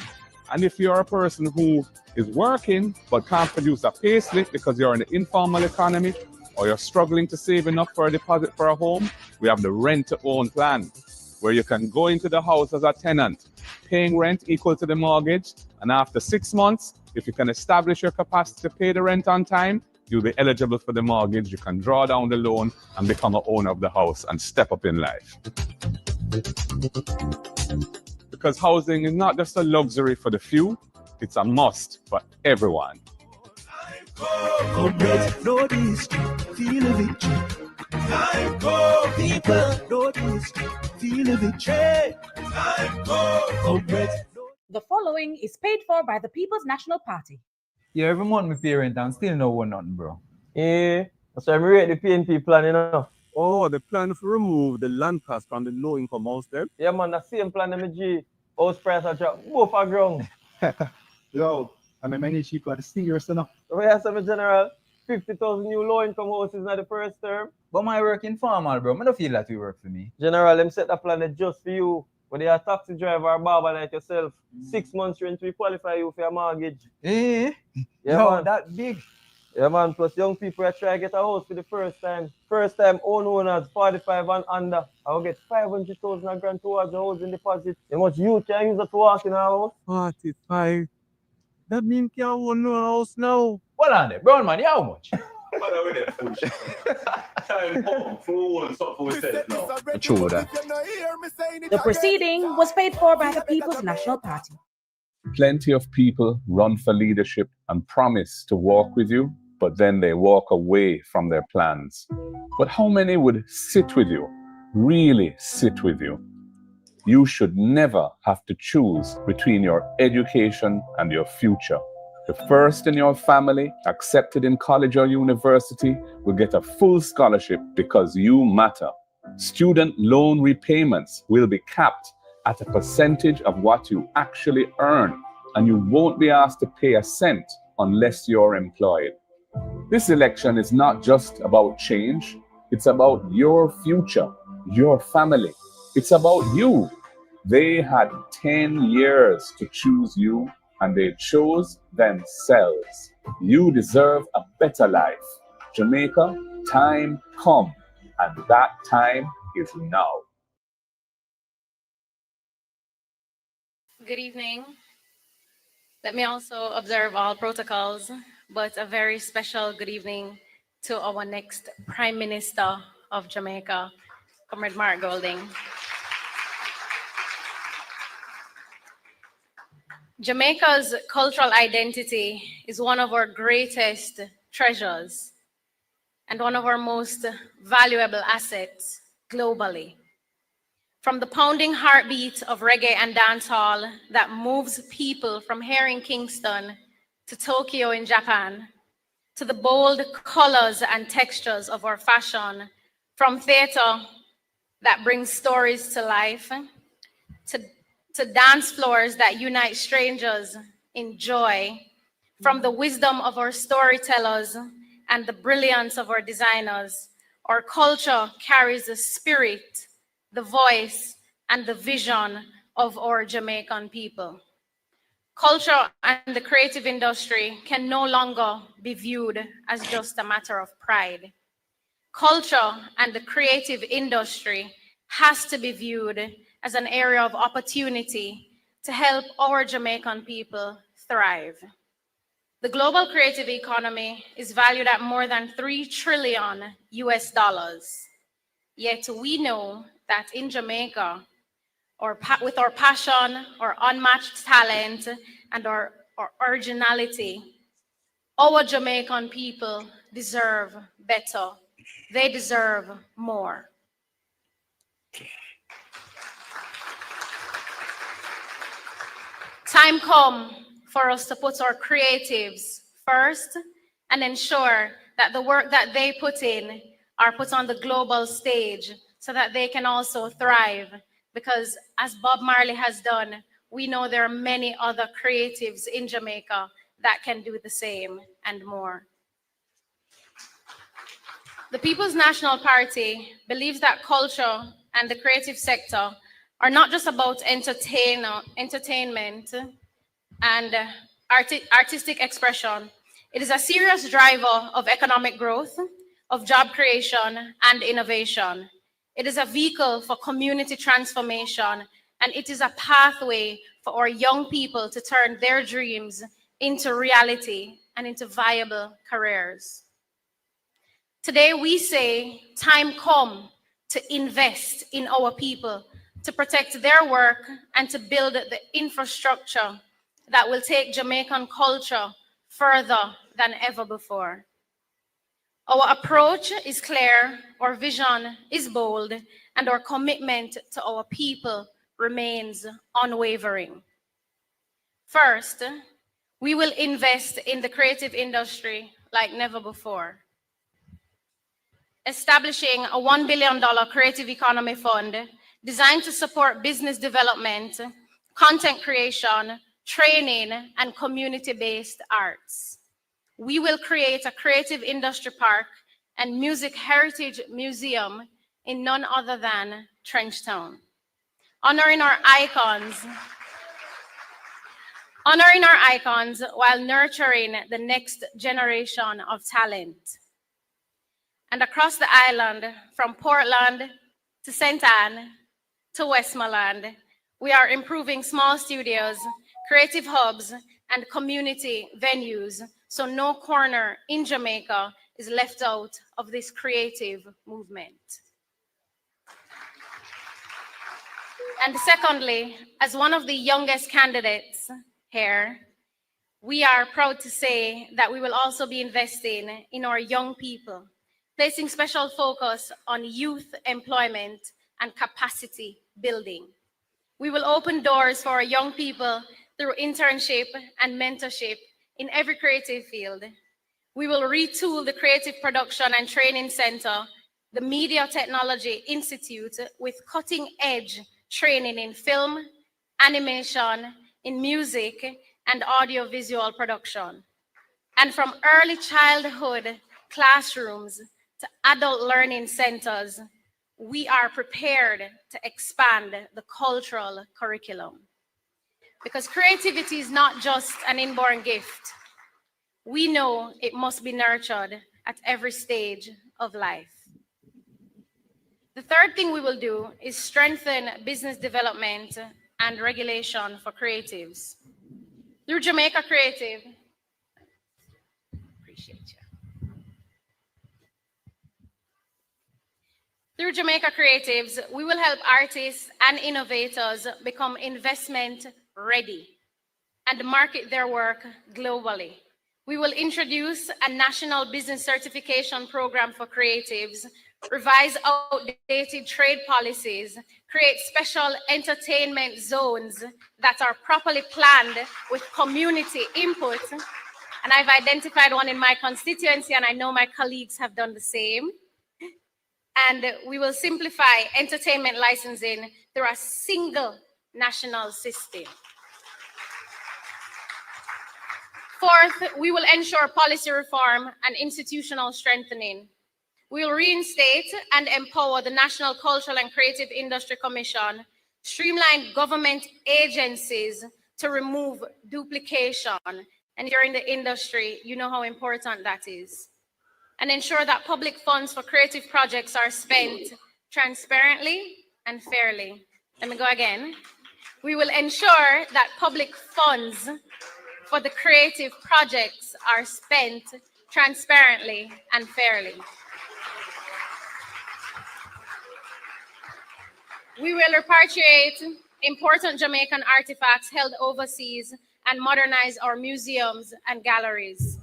And if you're a person who is working but can't produce a payslip because you're in the informal economy or you're struggling to save enough for a deposit for a home, we have the rent-to-own plan, where you can go into the house as a tenant, paying rent equal to the mortgage, and after 6 months, if you can establish your capacity to pay the rent on time, you'll be eligible for the mortgage. You can draw down the loan and become an owner of the house and step up in life. Because housing is not just a luxury for the few, it's a must for everyone. The following is paid for by the People's National Party. Yeah, every month my parent and still no one nothing, bro. Yeah, that's why I rate the PNP plan, you know. Oh, the plan to remove the land cost from the low-income house there? Yeah, man, the same plan that G. House price are drop both are ground. Yo, I mean, many cheaper the serious enough. Oh, yeah, so general, 50,000 new low-income houses in the first term. But my work informal, bro. I don't feel that we work for me. General, them set the plan just for you. When they are taxi driver or barber like yourself, 6 months rent will qualify you for your mortgage. Eh? Yeah, Yo, man. that big. Yeah, man. Plus, young people are trying to get a house for the first time. First time, owners, 45 and under. I will get 500,000 grand towards the housing deposit. How much you can use that to walk in our house? 45. That means you own no house now. What on it? Brown man, how much? The proceeding was paid for by the People's National Party. Plenty of people run for leadership and promise to walk with you, but then they walk away from their plans. But how many would sit with you, really sit with you? You should never have to choose between your education and your future. The first in your family accepted in college or university will get a full scholarship because you matter. Student loan repayments will be capped at a percentage of what you actually earn, and you won't be asked to pay a cent unless you're employed. This election is not just about change, it's about your future, your family. It's about you. They had 10 years to choose you, and they chose themselves. You deserve a better life. Jamaica, time come, and that time is now. Good evening. Let me also observe all protocols, but a very special good evening to our next Prime Minister of Jamaica, Comrade Mark Golding. Jamaica's cultural identity is one of our greatest treasures and one of our most valuable assets globally. From the pounding heartbeat of reggae and dancehall that moves people from here in Kingston to Tokyo in Japan, to the bold colors and textures of our fashion, from theater that brings stories to life, to dance floors that unite strangers in joy, from the wisdom of our storytellers and the brilliance of our designers. Our culture carries the spirit, the voice, and the vision of our Jamaican people. Culture and the creative industry can no longer be viewed as just a matter of pride. Culture and the creative industry has to be viewed as an area of opportunity to help our Jamaican people thrive. The global creative economy is valued at more than $3 trillion US. Yet we know that in Jamaica, with our passion, our unmatched talent, and our originality, our Jamaican people deserve better. They deserve more. Time come for us to put our creatives first and ensure that the work that they put in are put on the global stage so that they can also thrive. Because as Bob Marley has done, we know there are many other creatives in Jamaica that can do the same and more. The People's National Party believes that culture and the creative sector are not just about entertainment and artistic expression. It is a serious driver of economic growth, of job creation, and innovation. It is a vehicle for community transformation, and it is a pathway for our young people to turn their dreams into reality and into viable careers. Today, we say, time come to invest in our people, to protect their work, and to build the infrastructure that will take Jamaican culture further than ever before. Our approach is clear, our vision is bold, and our commitment to our people remains unwavering. First, we will invest in the creative industry like never before, establishing a $1 billion creative economy fund designed to support business development, content creation, training, and community-based arts. We will create a creative industry park and music heritage museum in none other than Trenchtown, honoring our icons while nurturing the next generation of talent. And across the island, from Portland to St. Anne to Westmoreland, we are improving small studios, creative hubs, and community venues, so no corner in Jamaica is left out of this creative movement. And secondly, as one of the youngest candidates here, we are proud to say that we will also be investing in our young people, placing special focus on youth employment and capacity building. We will open doors for our young people through internship and mentorship in every creative field. We will retool the Creative Production and Training Center, the Media Technology Institute, with cutting-edge training in film, animation, in music, and audiovisual production. And from early childhood classrooms to adult learning centers, we are prepared to expand the cultural curriculum. Because creativity is not just an inborn gift. We know it must be nurtured at every stage of life. The third thing we will do is strengthen business development and regulation for creatives. Through Jamaica Creative, Through Jamaica Creatives, we will help artists and innovators become investment ready and market their work globally. We will introduce a national business certification program for creatives, revise outdated trade policies, create special entertainment zones that are properly planned with community input, And I've identified one in my constituency, and I know my colleagues have done the same. And we will simplify entertainment licensing through a single national system. Fourth, we will ensure policy reform and institutional strengthening. We will reinstate and empower the National Cultural and Creative Industry Commission, streamline government agencies to remove duplication. And if you're in the industry, you know how important that is. And ensure that public funds for creative projects are spent transparently and fairly. Let me go again. We will ensure that public funds for the creative projects are spent transparently and fairly. We will repatriate important Jamaican artifacts held overseas and modernize our museums and galleries.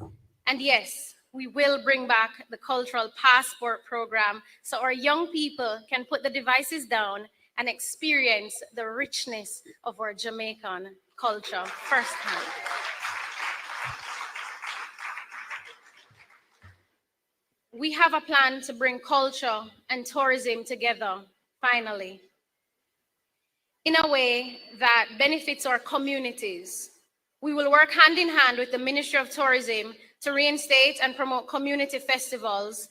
And yes, we will bring back the cultural passport program so our young people can put the devices down and experience the richness of our Jamaican culture firsthand. We have a plan to bring culture and tourism together, finally, in a way that benefits our communities. We will work hand in hand with the Ministry of Tourism to reinstate and promote community festivals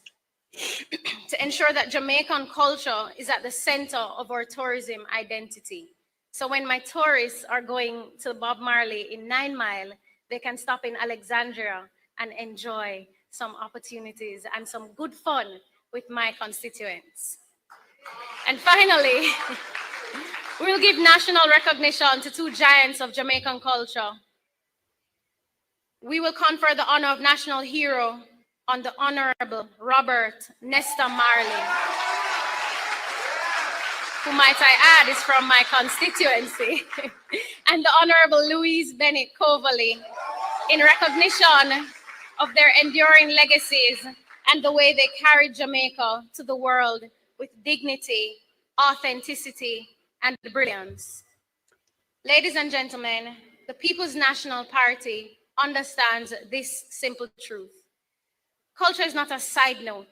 to ensure that Jamaican culture is at the center of our tourism identity. So when my tourists are going to Bob Marley in 9 Mile, they can stop in Alexandria and enjoy some opportunities and some good fun with my constituents. And finally, we'll give national recognition to 2 giants of Jamaican culture. We will confer the honor of National Hero on the Honorable Robert Nesta Marley, who, might I add, is from my constituency, and the Honorable Louise Bennett Coverley, in recognition of their enduring legacies and the way they carried Jamaica to the world with dignity, authenticity, and brilliance. Ladies and gentlemen, the People's National Party understands this simple truth. Culture is not a side note.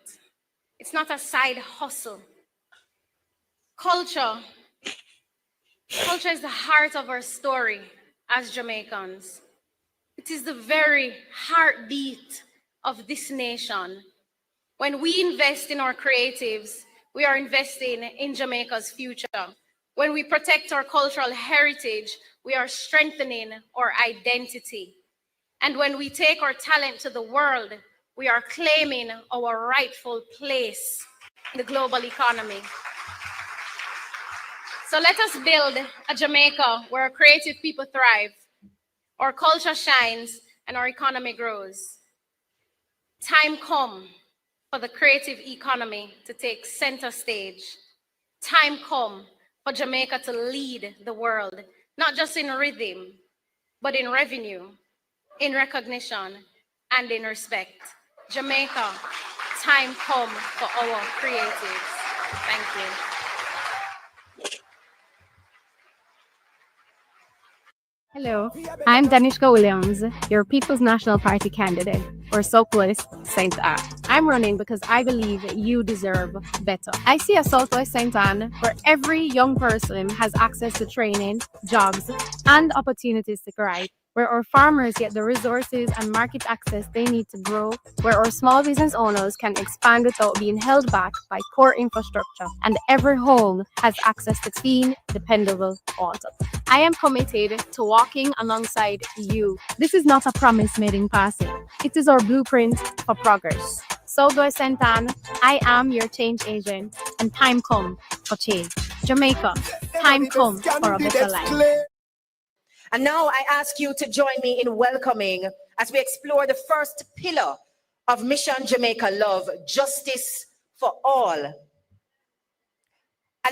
It's not a side hustle. Culture is the heart of our story as Jamaicans. It is the very heartbeat of this nation. When we invest in our creatives, we are investing in Jamaica's future. When we protect our cultural heritage, we are strengthening our identity. And when we take our talent to the world, we are claiming our rightful place in the global economy. So let us build a Jamaica where our creative people thrive, our culture shines, and our economy grows. Time come for the creative economy to take center stage. Time come for Jamaica to lead the world, not just in rhythm, but in revenue, in recognition, and in respect. Jamaica, time come for our creatives. Thank you. Hello, I'm Danishka Williams, your People's National Party candidate for Southwest St. Anne. I'm running because I believe you deserve better. I see a Southwest St. Anne where every young person has access to training, jobs, and opportunities to thrive, where our farmers get the resources and market access they need to grow, where our small business owners can expand without being held back by poor infrastructure, and every home has access to clean, dependable water. I am committed to walking alongside you. This is not a promise made in passing. It is our blueprint for progress. Southwest St. Anne, I am your change agent, and time come for change. Jamaica, time come for a better life. And now I ask you to join me in welcoming, as we explore the first pillar of Mission Jamaica Love, justice for all.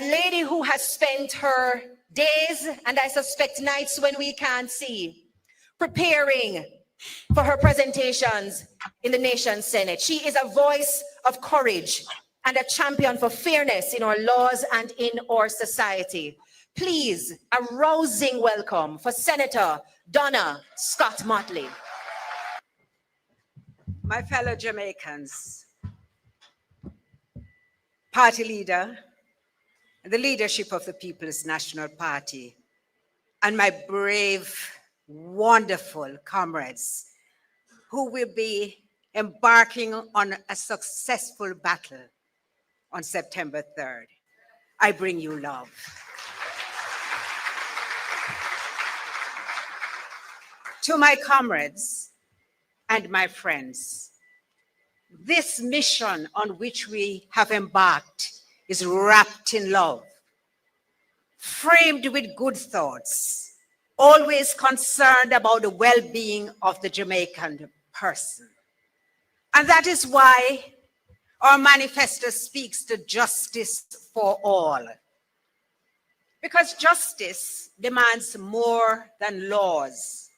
A lady who has spent her days, and I suspect nights when we can't see, preparing for her presentations in the nation's Senate. She is a voice of courage and a champion for fairness in our laws and in our society. Please, a rousing welcome for Senator Donna Scott Motley. My fellow Jamaicans, party leader, the leadership of the People's National Party, and my brave, wonderful comrades who will be embarking on a successful battle on September 3rd. I bring you love. To my comrades and my friends, this mission on which we have embarked is wrapped in love, framed with good thoughts, always concerned about the well-being of the Jamaican person. And that is why our manifesto speaks to justice for all. Because justice demands more than laws.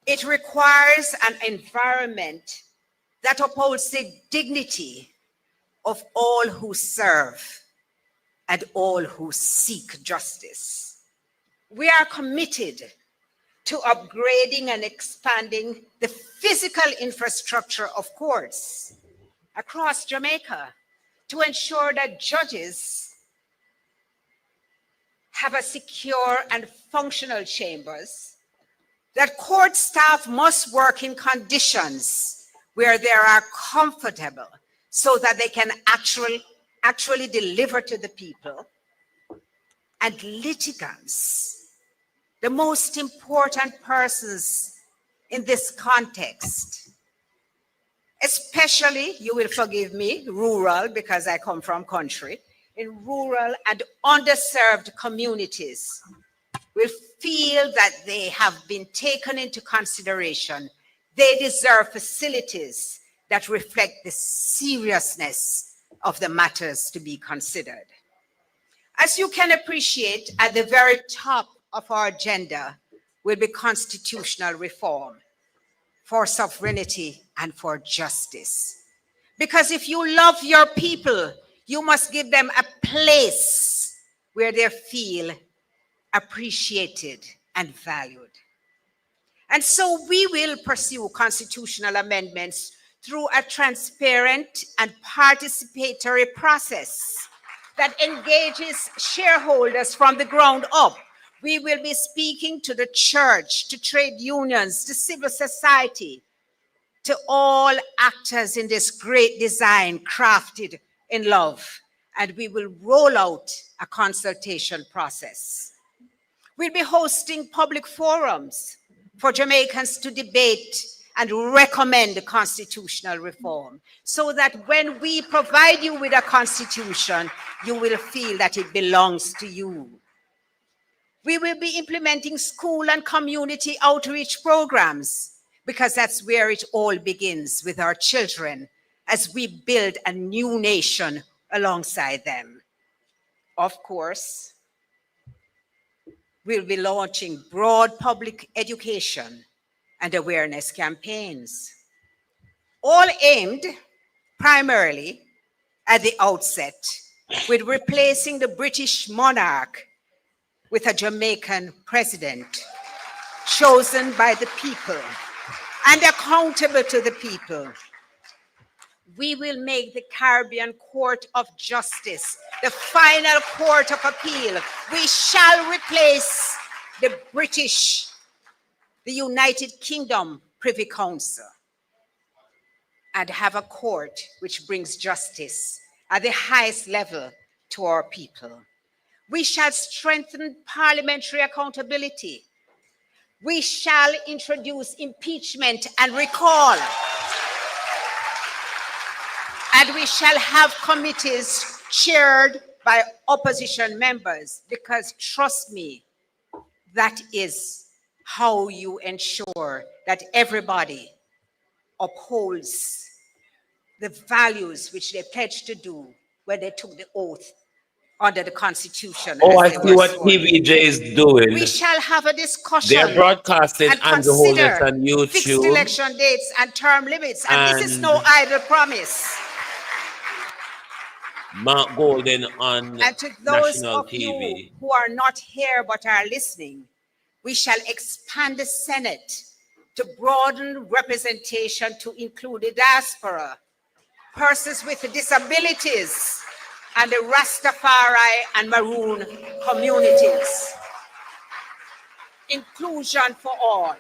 It requires an environment that upholds the dignity of all who serve and all who seek justice. We are committed to upgrading and expanding the physical infrastructure of courts across Jamaica to ensure that judges have a secure and functional chambers, that court staff must work in conditions where they are comfortable so that they can actually deliver to the people, and litigants, the most important persons in this context, especially, you will forgive me, rural, because I come from country, in rural and underserved communities, will feel that they have been taken into consideration. They deserve facilities that reflect the seriousness of the matters to be considered. As you can appreciate, at the very top of our agenda will be constitutional reform for sovereignty and for justice. Because if you love your people, you must give them a place where they feel appreciated and valued. And so we will pursue constitutional amendments through a transparent and participatory process that engages shareholders from the ground up. We will be speaking to the church, to trade unions, to civil society, to all actors in this great design crafted in love. And we will roll out a consultation process. We'll be hosting public forums for Jamaicans to debate and recommend constitutional reform, so that when we provide you with a constitution, you will feel that it belongs to you. We will be implementing school and community outreach programs, because that's where it all begins, with our children, as we build a new nation alongside them. Of course, we'll be launching broad public education and awareness campaigns, all aimed primarily at the outset with replacing the British monarch with a Jamaican president chosen by the people and accountable to the people. We will make the Caribbean Court of Justice the final court of appeal. We shall replace the British, the United Kingdom Privy Council, and have a court which brings justice at the highest level to our people. We shall strengthen parliamentary accountability. We shall introduce impeachment and recall. And we shall have committees chaired by opposition members, because trust me, that is how you ensure that everybody upholds the values which they pledged to do when they took the oath under the Constitution. Oh, I see what TVJ is doing. We shall have a discussion. They're broadcasting and Andrew Holness consider on YouTube. fixed election dates and term limits. And this is no idle promise. Mark Golden on And to those national of you TV. who are not here but are listening, we shall expand the Senate to broaden representation to include the diaspora, persons with disabilities, and the Rastafari and Maroon communities. Inclusion for all.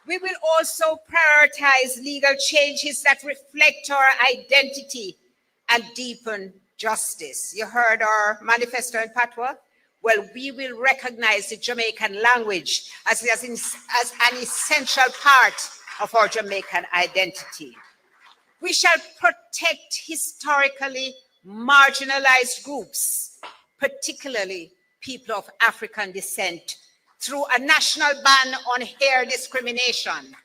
We will also prioritize legal changes that reflect our identity and deepen justice. You heard our manifesto in Patois? Well, we will recognize the Jamaican language as an essential part of our Jamaican identity. We shall protect historically marginalized groups, particularly people of African descent, through a national ban on hair discrimination,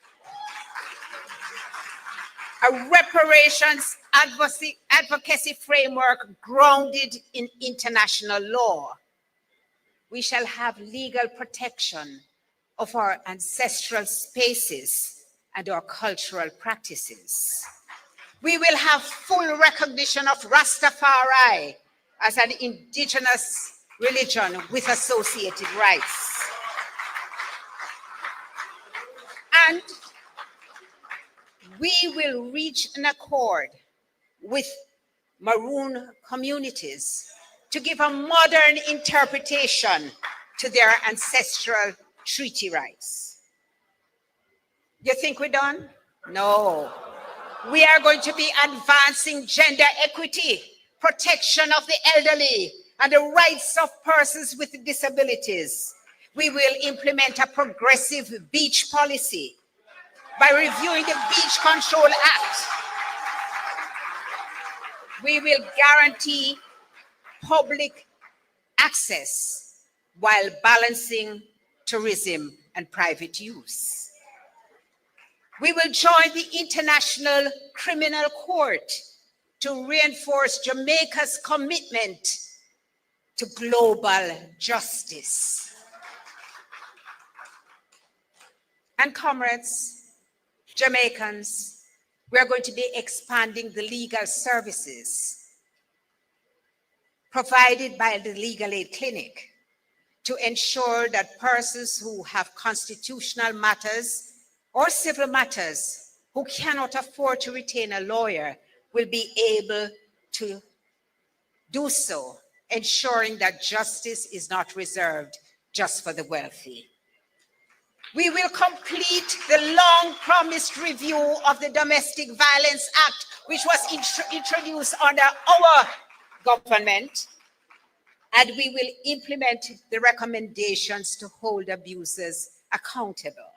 a reparations advocacy framework grounded in international law. We shall have legal protection of our ancestral spaces and our cultural practices. We will have full recognition of Rastafari as an indigenous religion with associated rights. And we will reach an accord with Maroon communities to give a modern interpretation to their ancestral treaty rights. You think we're done? No. We are going to be advancing gender equity, protection of the elderly, and the rights of persons with disabilities. We will implement a progressive beach policy by reviewing the Beach Control Act. We will guarantee public access while balancing tourism and private use. We will join the International Criminal Court to reinforce Jamaica's commitment to global justice. And comrades, Jamaicans, we are going to be expanding the legal services provided by the Legal Aid Clinic to ensure that persons who have constitutional matters or civil matters who cannot afford to retain a lawyer will be able to do so, ensuring that justice is not reserved just for the wealthy. We will complete the long-promised review of the Domestic Violence Act, which was introduced under our government, and we will implement the recommendations to hold abusers accountable.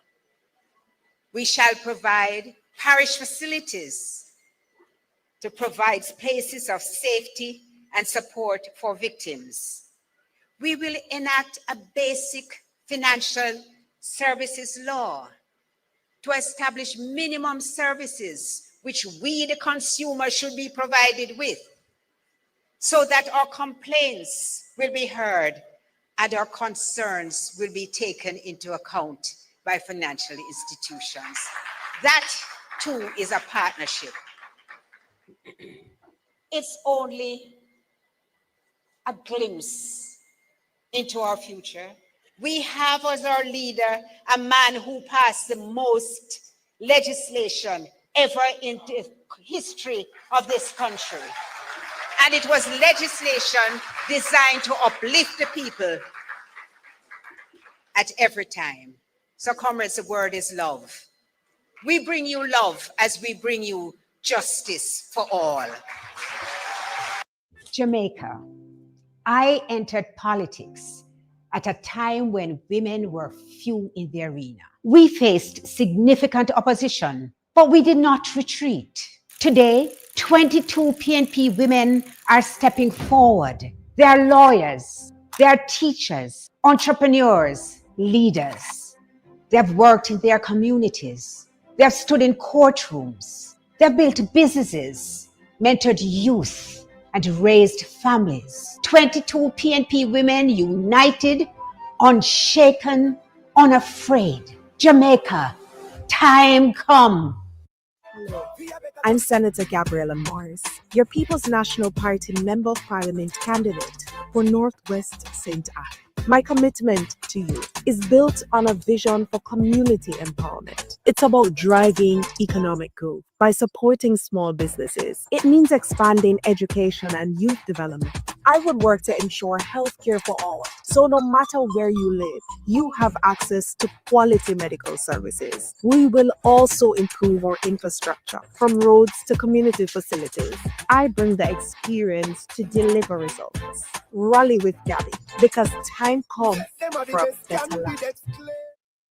We shall provide parish facilities to provide places of safety and support for victims. We will enact a basic financial services law to establish minimum services which we, the consumer, should be provided with, so that our complaints will be heard and our concerns will be taken into account by financial institutions. That too is a partnership. It's only a glimpse into our future. We have as our leader a man who passed the most legislation ever in the history of this country. And it was legislation designed to uplift the people at every time. So comrades, the word is love. We bring you love as we bring you justice for all. Jamaica. I entered politics at a time when women were few in the arena. We faced significant opposition, but we did not retreat. Today, 22 PNP women are stepping forward. They are lawyers, they are teachers, entrepreneurs, leaders. They have worked in their communities. They have stood in courtrooms. They have built businesses, mentored youth, and raised families. 22 PNP women united, unshaken, unafraid. Jamaica, time come. I'm Senator Gabriella Morris, your People's National Party Member of Parliament candidate for Northwest St. Anne. My commitment to you is built on a vision for community empowerment. It's about driving economic growth by supporting small businesses. It means expanding education and youth development. I would work to ensure healthcare for all, so no matter where you live, you have access to quality medical services. We will also improve our infrastructure, from roads to community facilities. I bring the experience to deliver results. Rally with Gabby, because time comes for a better life.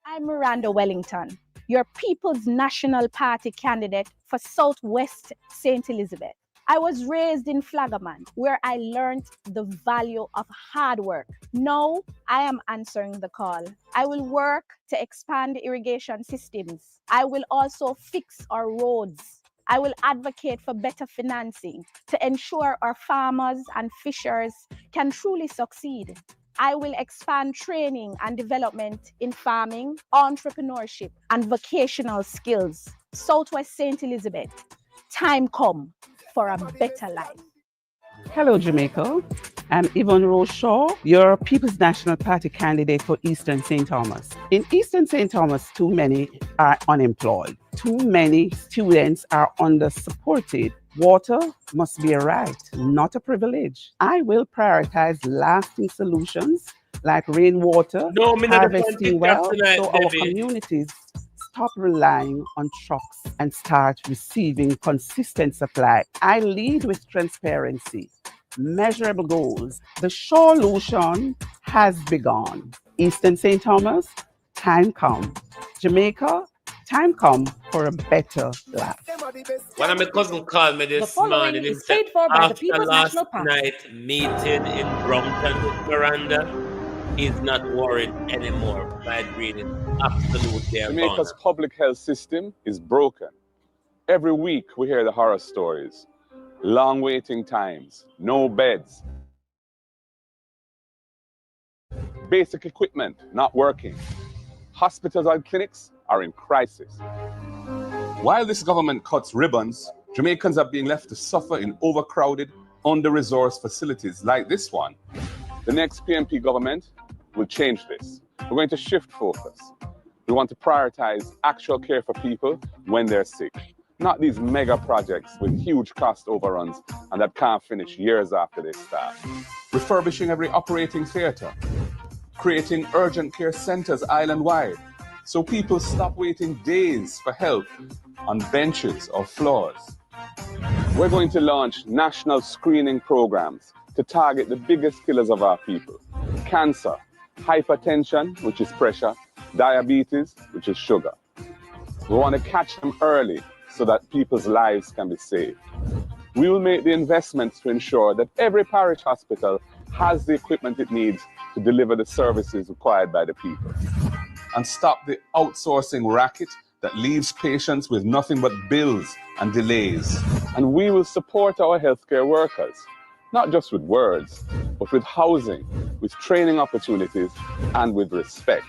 I'm Miranda Wellington, your People's National Party candidate for Southwest St. Elizabeth. I was raised in Flagaman, where I learned the value of hard work. Now I am answering the call. I will work to expand irrigation systems. I will also fix our roads. I will advocate for better financing to ensure our farmers and fishers can truly succeed. I will expand training and development in farming, entrepreneurship, and vocational skills. Southwest St. Elizabeth, time come for a better life. Hello, Jamaica. I'm Yvonne Rose Shaw, your People's National Party candidate for Eastern St. Thomas. In Eastern St. Thomas, too many are unemployed. Too many students are under-supported. Water must be a right, not a privilege. I will prioritize lasting solutions like rainwater, harvesting well, so our communities stop relying on trucks and start receiving consistent supply. I lead with transparency, measurable goals. The solution has begun. Eastern St. Thomas, time come. Jamaica, time come for a better life. One of my cousins called me this morning. He said, after last night meeting in Brompton with Miranda, he's not worried anymore. My dream is absolutely Jamaica's gone. public health system is broken. Every week we hear the horror stories. Long waiting times, no beds. Basic equipment not working. Hospitals and clinics are in crisis. While this government cuts ribbons, Jamaicans are being left to suffer in overcrowded, under-resourced facilities like this one. The next PMP government will change this. We're going to shift focus. We want to prioritize actual care for people when they're sick, not these mega projects with huge cost overruns and that can't finish years after they start. Refurbishing every operating theatre, creating urgent care centers island-wide so people stop waiting days for help on benches or floors. We're going to launch national screening programs to target the biggest killers of our people: cancer, hypertension, which is pressure, diabetes, which is sugar. We want to catch them early so that people's lives can be saved. We will make the investments to ensure that every parish hospital has the equipment it needs to deliver the services required by the people. And stop the outsourcing racket that leaves patients with nothing but bills and delays. And we will support our healthcare workers, not just with words, but with housing, with training opportunities, and with respect.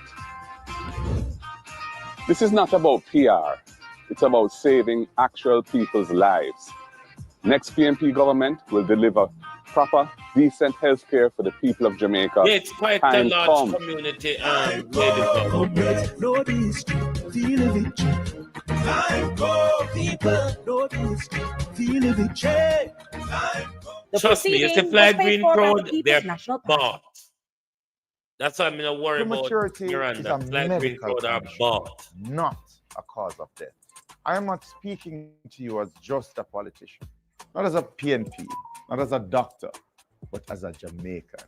This is not about PR. It's about saving actual people's lives. Next PMP government will deliver proper, decent health care for the people of Jamaica. Yeah, it's quite a large community. Trust me, if the flag green crowd, they're bought. That's why I'm not worried about Miranda. Flag green crowd are bought. Not a cause of death. I am not speaking to you as just a politician, not as a PNP, not as a doctor, but as a Jamaican.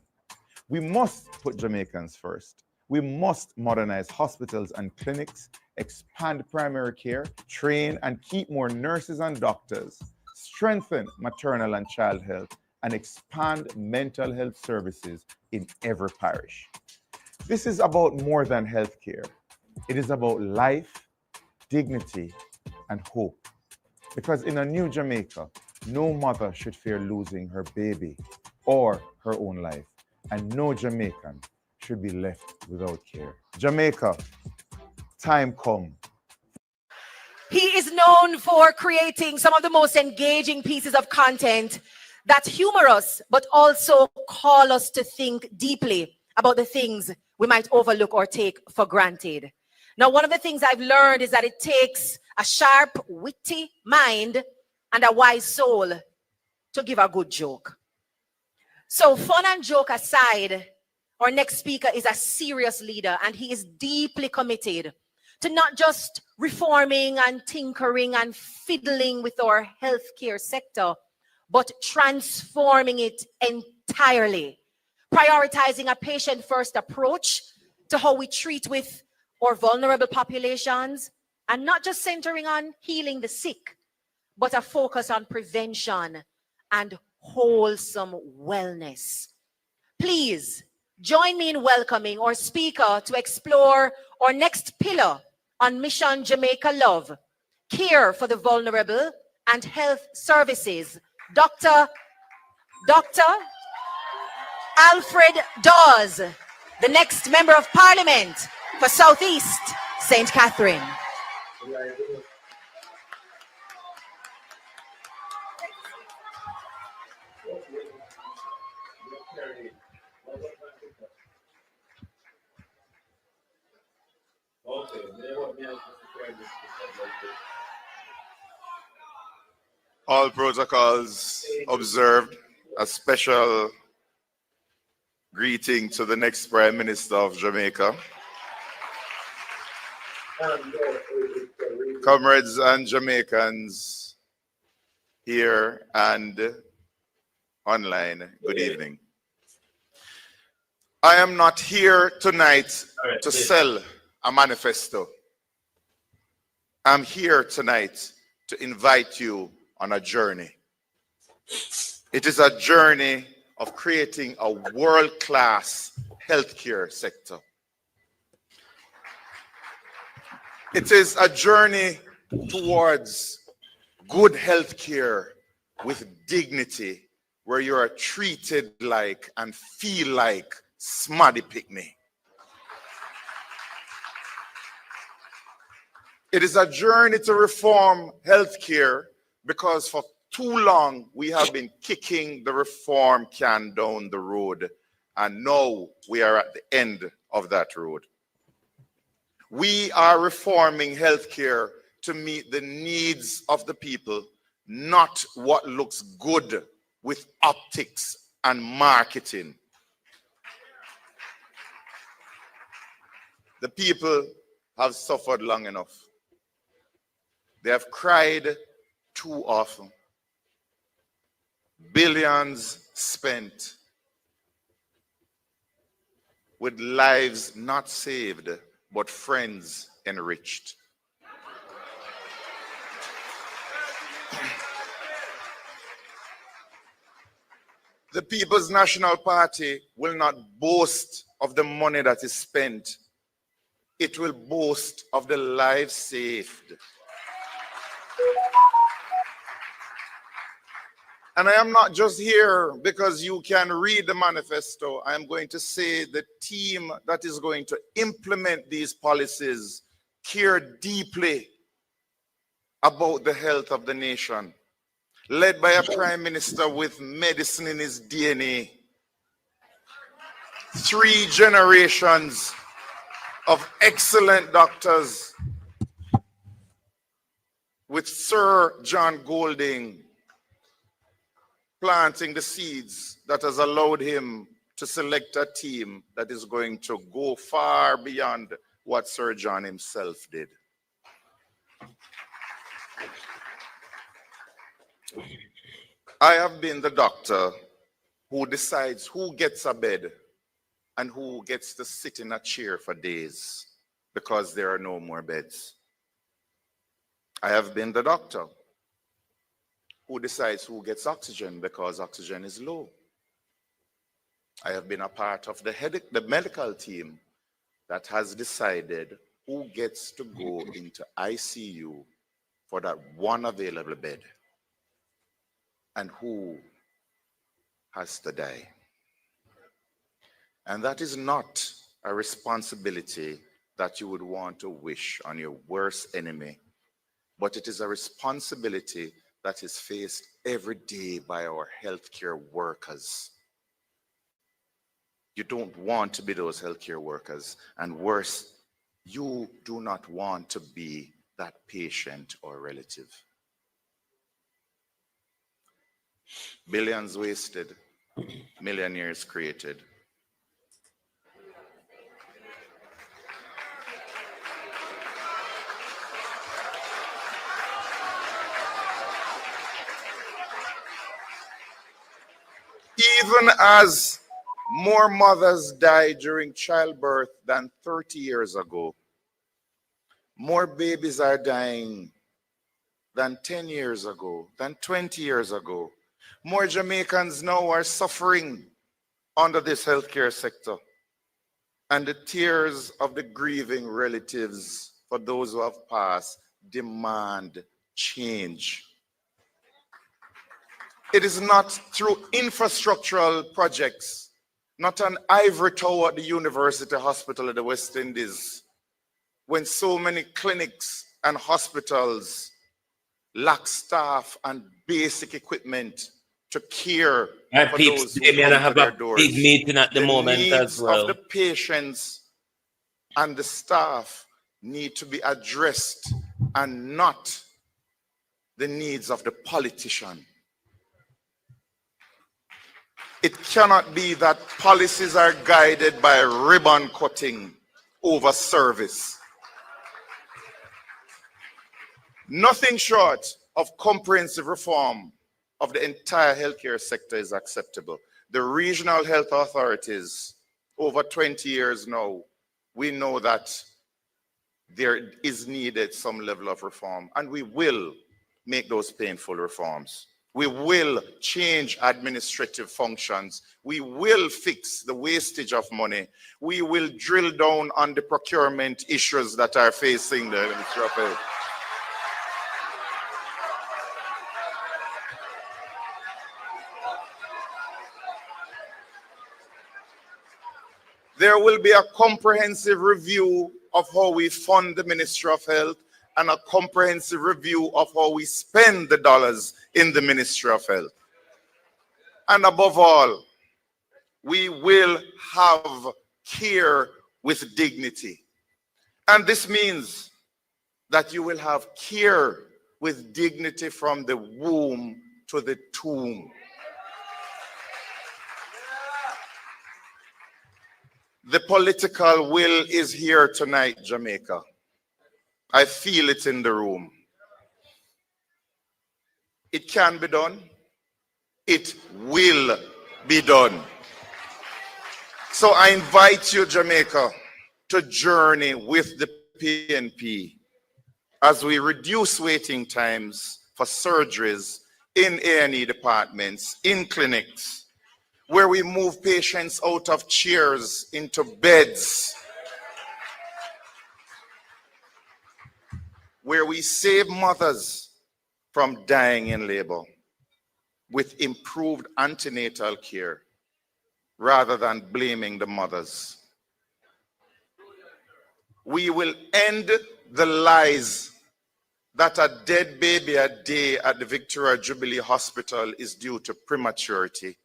We must put Jamaicans first. We must modernize hospitals and clinics, expand primary care, train and keep more nurses and doctors, strengthen maternal and child health, and expand mental health services in every parish. This is about more than healthcare. It is about life, dignity, and hope. Because in a new Jamaica, no mother should fear losing her baby or her own life, and no Jamaican should be left without care. Jamaica, time come. He is known for creating some of the most engaging pieces of content that humor us, but also call us to think deeply about the things we might overlook or take for granted. Now, one of the things I've learned is that it takes a sharp, witty mind and a wise soul to give a good joke. So, fun and joke aside, our next speaker is a serious leader, and he is deeply committed to not just reforming and tinkering and fiddling with our healthcare sector, but transforming it entirely, prioritizing a patient-first approach to how we treat with our vulnerable populations, and not just centering on healing the sick, but a focus on prevention and wholesome wellness. Please join me in welcoming our speaker to explore our next pillar on Mission Jamaica Love, care for the vulnerable and health services, Dr. Alfred Dawes, the next Member of Parliament for Southeast St. Catherine. All protocols observed. A special greeting to the next Prime Minister of Jamaica. Comrades and Jamaicans here and online, good evening. I am not here tonight to sell a manifesto. I'm here tonight to invite you on a journey. It is a journey of creating a world-class healthcare sector. It is a journey towards good healthcare with dignity, where you are treated like and feel like Smaddy Picnic. It is a journey to reform healthcare, because for too long we have been kicking the reform can down the road, and now we are at the end of that road. We are reforming healthcare to meet the needs of the people, not what looks good with optics and marketing. The people have suffered long enough. They have cried too often. Billions spent with lives not saved, but friends enriched. The People's National Party will not boast of the money that is spent. It will boast of the lives saved. And I am not just here because you can read the manifesto. I am going to say the team that is going to implement these policies care deeply about the health of the nation, led by a prime minister with medicine in his DNA. 3 generations of excellent doctors, with Sir John Golding planting the seeds that has allowed him to select a team that is going to go far beyond what Sir John himself did. I have been the doctor who decides who gets a bed and who gets to sit in a chair for days because there are no more beds. I have been the doctor who decides who gets oxygen because oxygen is low. I have been a part of the medical team that has decided who gets to go into ICU for that one available bed and who has to die. And that is not a responsibility that you would want to wish on your worst enemy, but it is a responsibility that is faced every day by our healthcare workers. You don't want to be those healthcare workers. And worse, you do not want to be that patient or relative. Billions wasted, millionaires created. Even as more mothers die during childbirth than 30 years ago, more babies are dying than 10 years ago, than 20 years ago. More Jamaicans now are suffering under this healthcare sector. And the tears of the grieving relatives for those who have passed demand change. It is not through infrastructural projects, not an ivory tower at the University Hospital of the West Indies, when so many clinics and hospitals lack staff and basic equipment to care And for peeps, those who Damien, I come to have their a doors. big meeting at the moment needs as well. of the patients and the staff need to be addressed and not the needs of the politician. It cannot be that policies are guided by ribbon cutting over service. Nothing short of comprehensive reform of the entire healthcare sector is acceptable. The regional health authorities, over 20 years now, we know that there is needed some level of reform, and we will make those painful reforms. We will change administrative functions. We will fix the wastage of money. We will drill down on the procurement issues that are facing the Ministry of Health. There will be a comprehensive review of how we fund the Ministry of Health and a comprehensive review of how we spend the dollars in the Ministry of Health. And above all, we will have care with dignity. And this means that you will have care with dignity from the womb to the tomb. The political will is here tonight, Jamaica. I feel it in the room. It can be done. It will be done. So I invite you, Jamaica, to journey with the PNP as we reduce waiting times for surgeries in A&E departments, in clinics, where we move patients out of chairs into beds, where we save mothers from dying in labor with improved antenatal care rather than blaming the mothers. We will end the lies that a dead baby a day at the Victoria Jubilee Hospital is due to prematurity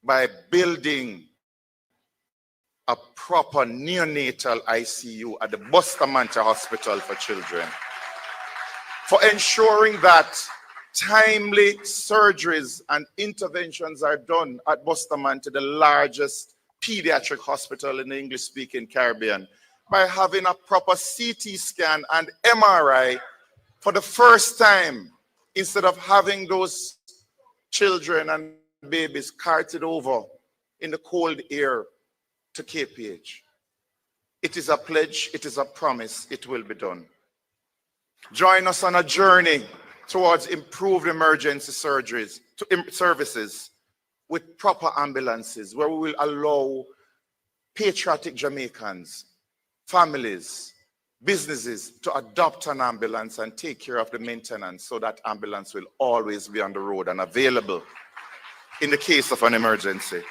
by building a proper neonatal ICU at the Bustamante Hospital for Children, for ensuring that timely surgeries and interventions are done at Bustamante, the largest pediatric hospital in the English-speaking Caribbean, by having a proper CT scan and MRI for the first time, instead of having those children and babies carted over in the cold air to KPH. It is a pledge, it is a promise, it will be done. Join us on a journey towards improved emergency services with proper ambulances, where we will allow patriotic Jamaicans, families, businesses to adopt an ambulance and take care of the maintenance, so that ambulance will always be on the road and available in the case of an emergency.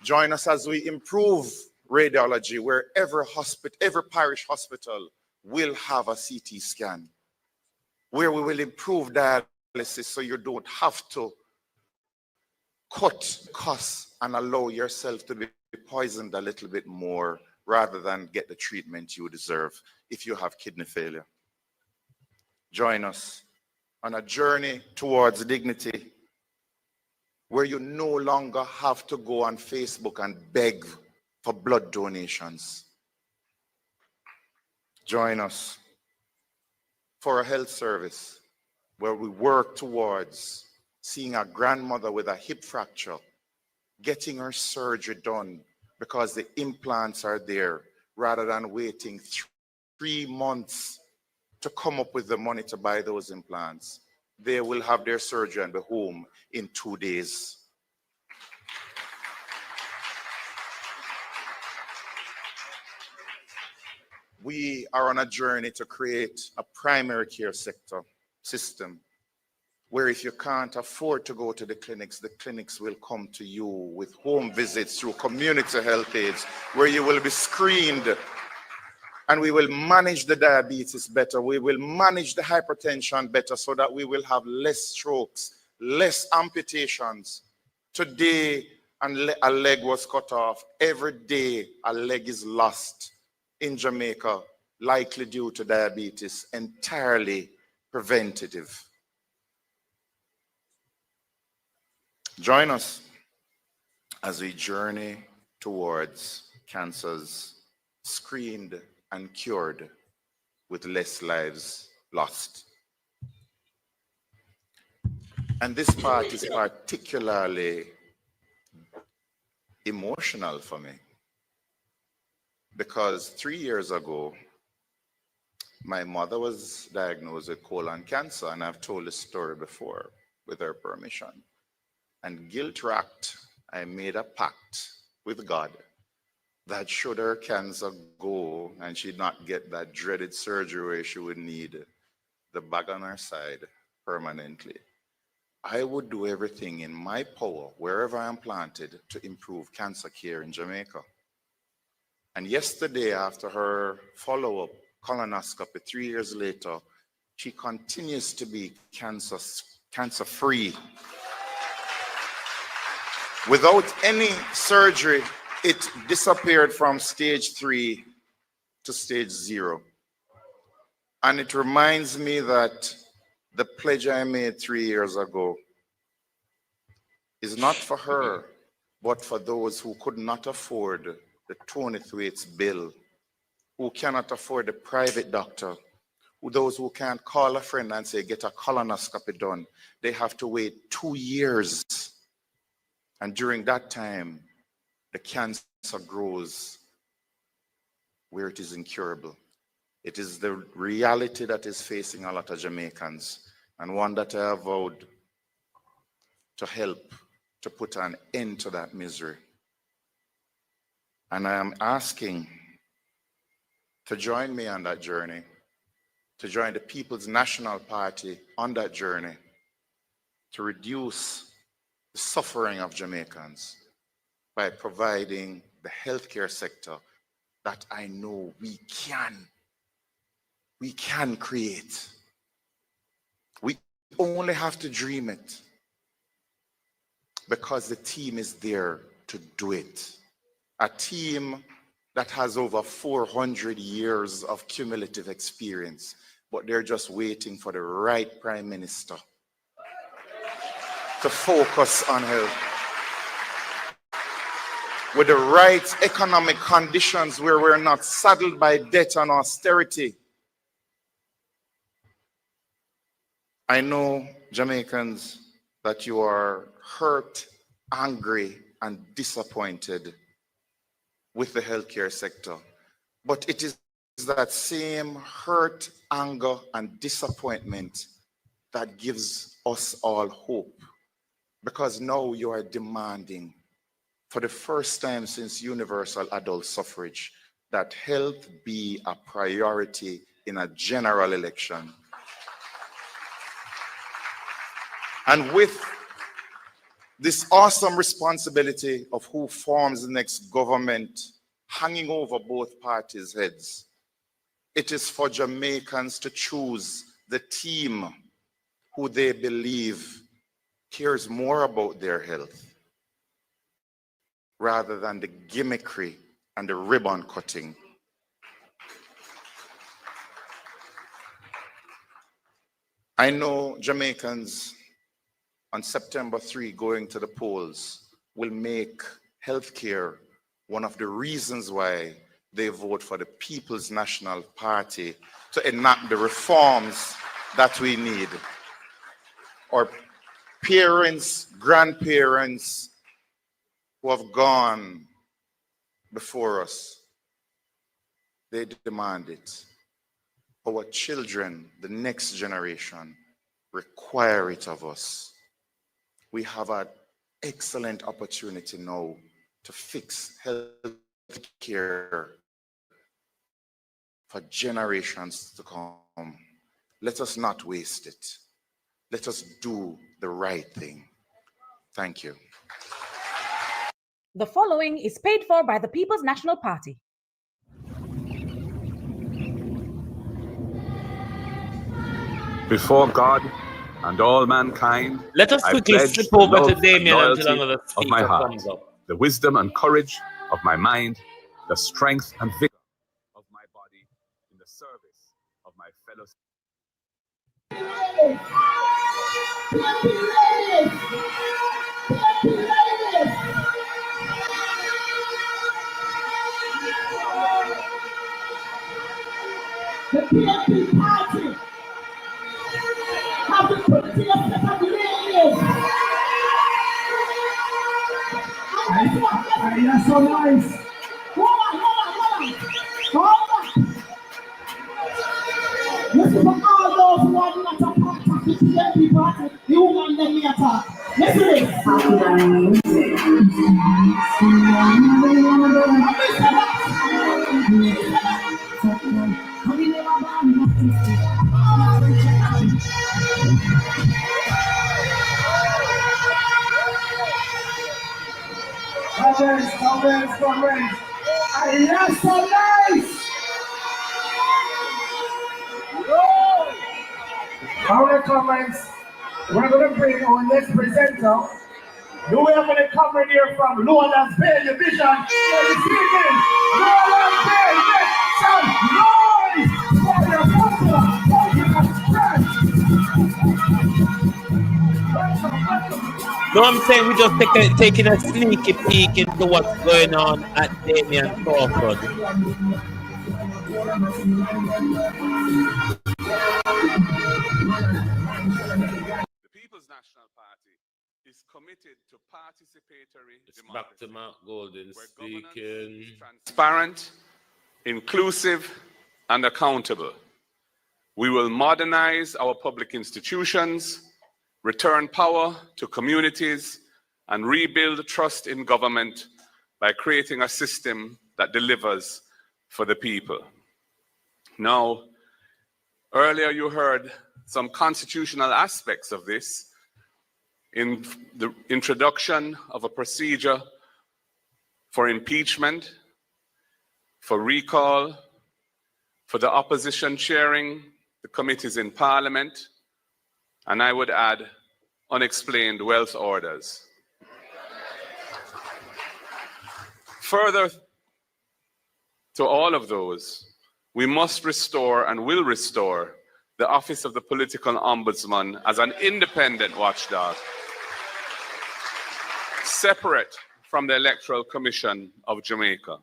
Join us as we improve radiology, where every parish hospital will have a CT scan, where we will improve dialysis so you don't have to cut costs and allow yourself to be poisoned a little bit more rather than get the treatment you deserve if you have kidney failure. Join us on a journey towards dignity where you no longer have to go on Facebook and beg for blood donations. Join us for a health service where we work towards seeing a grandmother with a hip fracture, getting her surgery done because the implants are there, rather than waiting 3 months to come up with the money to buy those implants. They will have their surgery and be home in 2 days. We are on a journey to create a primary care sector system where if you can't afford to go to the clinics will come to you with home visits through community health aides, where you will be screened, and we will manage the diabetes better. We will manage the hypertension better so that we will have less strokes, less amputations. Today, a leg was cut off. Every day, a leg is lost in Jamaica, likely due to diabetes, entirely preventative. Join us as we journey towards cancers screened and cured with less lives lost. And this part is particularly emotional for me because 3 years ago, my mother was diagnosed with colon cancer, and I've told this story before with her permission. And guilt-racked, I made a pact with God that should her cancer go and she'd not get that dreaded surgery where she would need the bag on her side permanently, I would do everything in my power, wherever I am planted, to improve cancer care in Jamaica. And yesterday, after her follow-up colonoscopy 3 years later, she continues to be cancer-free. Without any surgery, it disappeared from stage 3 to stage 0. And it reminds me that the pledge I made 3 years ago is not for her, but for those who could not afford the Tony Thwaites bill, who cannot afford the private doctor, those who can't call a friend and say, get a colonoscopy done. They have to wait 2 years. And during that time, the cancer grows where it is incurable. It is the reality that is facing a lot of Jamaicans, and one that I have vowed to help to put an end to that misery. And I am asking to join me on that journey, to join the People's National Party on that journey, to reduce the suffering of Jamaicans by providing the healthcare sector that I know we can create. We only have to dream it because the team is there to do it. A team that has over 400 years of cumulative experience, but they're just waiting for the right prime minister to focus on health. With the right economic conditions where we're not saddled by debt and austerity. I know, Jamaicans, that you are hurt, angry, and disappointed with the healthcare sector. But it is that same hurt, anger, and disappointment that gives us all hope. Because now you are demanding, for the first time since universal adult suffrage, that health be a priority in a general election. And with this awesome responsibility of who forms the next government hanging over both parties' heads, it is for Jamaicans to choose the team who they believe cares more about their health rather than the gimmickry and the ribbon cutting. I know Jamaicans on September 3 going to the polls will make healthcare one of the reasons why they vote for the People's National Party to enact the reforms that we need. Our parents, grandparents who have gone before us, they demand it. Our children, the next generation, require it of us. We have an excellent opportunity now to fix health care for generations to come. Let us not waste it. Let us do the right thing. Thank you. The following is paid for by the People's National Party. Before God and all mankind, Let us I quickly pledge slip the over to love and Damien until loyalty another of my speaker heart, comes up. the wisdom and courage of my mind, the strength and vigor of my body in the service of my fellow. The PNP party have been put to your set of ladies. And you're so nice. Hold on. This is for all those who are not a part of the PNP party. You won't let me attack. Listen to this. Comrades. And you're so nice. All right, comrades. We're going to bring our next presenter. You are going to come in here from Lowlands Bay Division. Lowlands Bay, make some noise for your popular No, I'm saying we just taking a sneaky peek into what's going on at Damien Crawford. The People's National Party is committed to participatory democracy. Back to Mark Golden speaking. Transparent, inclusive, and accountable. We will modernize our public institutions, return power to communities, and rebuild trust in government by creating a system that delivers for the people. Now, earlier you heard some constitutional aspects of this in the introduction of a procedure for impeachment, for recall, for the opposition chairing the committees in Parliament, and I would add unexplained wealth orders. Further to all of those, we must restore and will restore the office of the political ombudsman as an independent watchdog, separate from the Electoral Commission of Jamaica.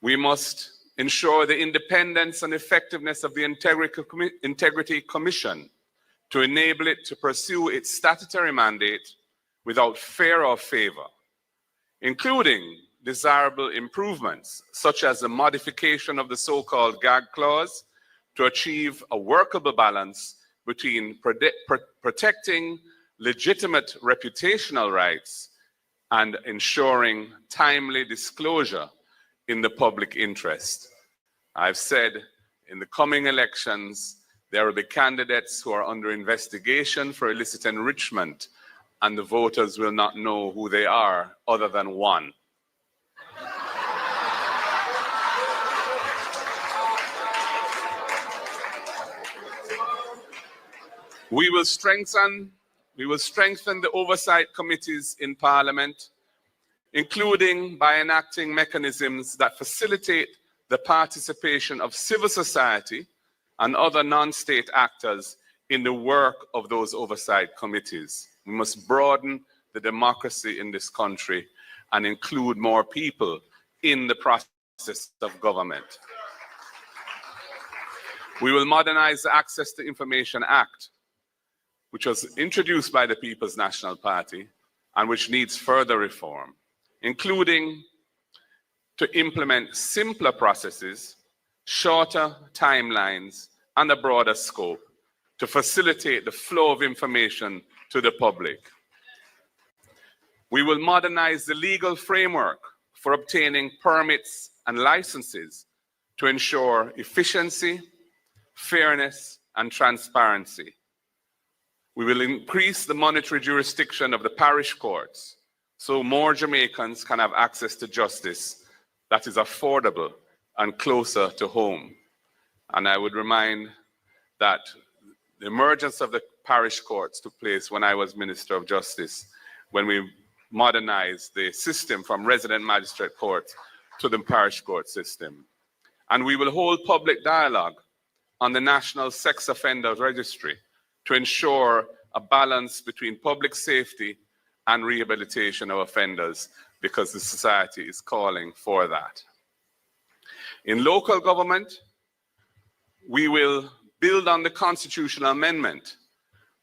We must ensure the independence and effectiveness of the Integrity Commission to enable it to pursue its statutory mandate without fear or favor, including desirable improvements, such as the modification of the so-called gag clause to achieve a workable balance between protecting legitimate reputational rights and ensuring timely disclosure in the public interest. I've said in the coming elections, there will be candidates who are under investigation for illicit enrichment, and the voters will not know who they are other than one. We will strengthen the oversight committees in Parliament, including by enacting mechanisms that facilitate the participation of civil society and other non-state actors in the work of those oversight committees. We must broaden the democracy in this country and include more people in the process of government. We will modernize the Access to Information Act, which was introduced by the People's National Party and which needs further reform, including to implement simpler processes, shorter timelines, and a broader scope to facilitate the flow of information to the public. We will modernize the legal framework for obtaining permits and licenses to ensure efficiency, fairness, and transparency. We will increase the monetary jurisdiction of the parish courts so more Jamaicans can have access to justice that is affordable and closer to home. And I would remind that the emergence of the parish courts took place when I was Minister of Justice, when we modernized the system from resident magistrate courts to the parish court system. And we will hold public dialogue on the National Sex Offender Registry to ensure a balance between public safety and rehabilitation of offenders, because the society is calling for that. In local government, we will build on the constitutional amendment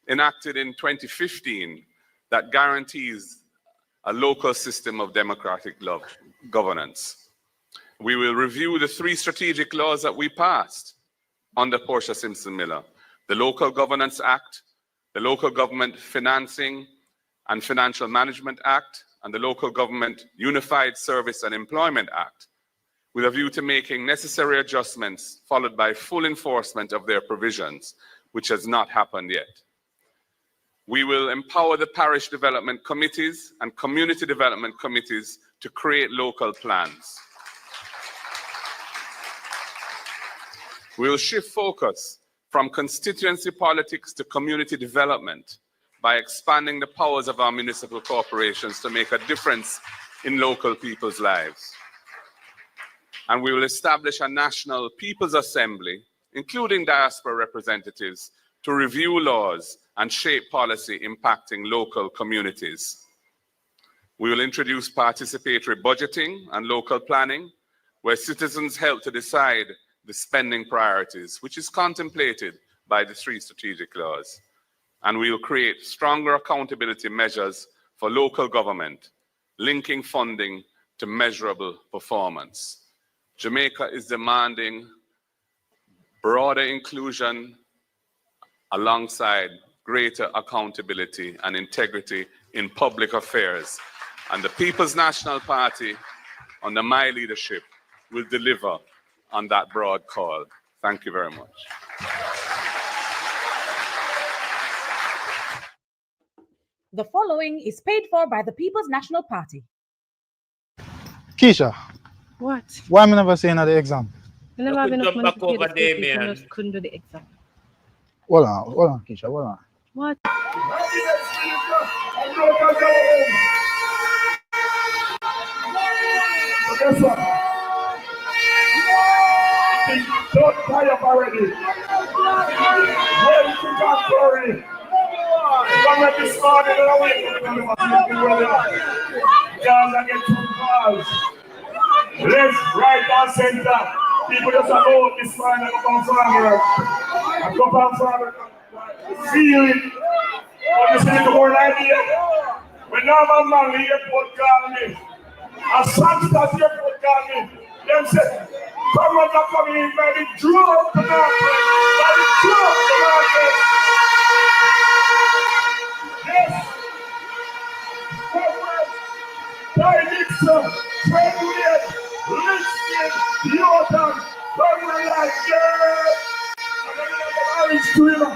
enacted in 2015 that guarantees a local system of democratic governance. We will review the 3 strategic laws that we passed under Portia Simpson Miller: the Local Governance Act, the Local Government Financing and Financial Management Act, and the Local Government Unified Service and Employment Act, with a view to making necessary adjustments followed by full enforcement of their provisions, which has not happened yet. We will empower the parish development committees and community development committees to create local plans. We will shift focus from constituency politics to community development by expanding the powers of our municipal corporations to make a difference in local people's lives. And we will establish a national People's Assembly, including diaspora representatives, to review laws and shape policy impacting local communities. We will introduce participatory budgeting and local planning, where citizens help to decide the spending priorities, which is contemplated by the 3 strategic laws. And we will create stronger accountability measures for local government, linking funding to measurable performance. Jamaica is demanding broader inclusion alongside greater accountability and integrity in public affairs. And the People's National Party, under my leadership, will deliver on that broad call. Thank you very much. The following is paid for by the People's National Party. Keisha, What? why am I never saying at the exam? You never have could enough jump money back to pay over the school fees, Damien. you just couldn't do the exam. Hold on, Keisha, hold on. What? Guess what? Don't tie up already. Well, you got glory. Come at this morning and away. Y'all are getting 2 calls. Left, right, and center. People just about this morning and come from here. And come from feel it. But you see the word idea. When Norman Manley airport called me, a Santa's airport called me, them said, come on, they're coming in by the drug to market. By the drug to market. Yes. Ty Nixon, Fred Wade, Liston, Yorton, Governor like, yeah. And then they marriage to him.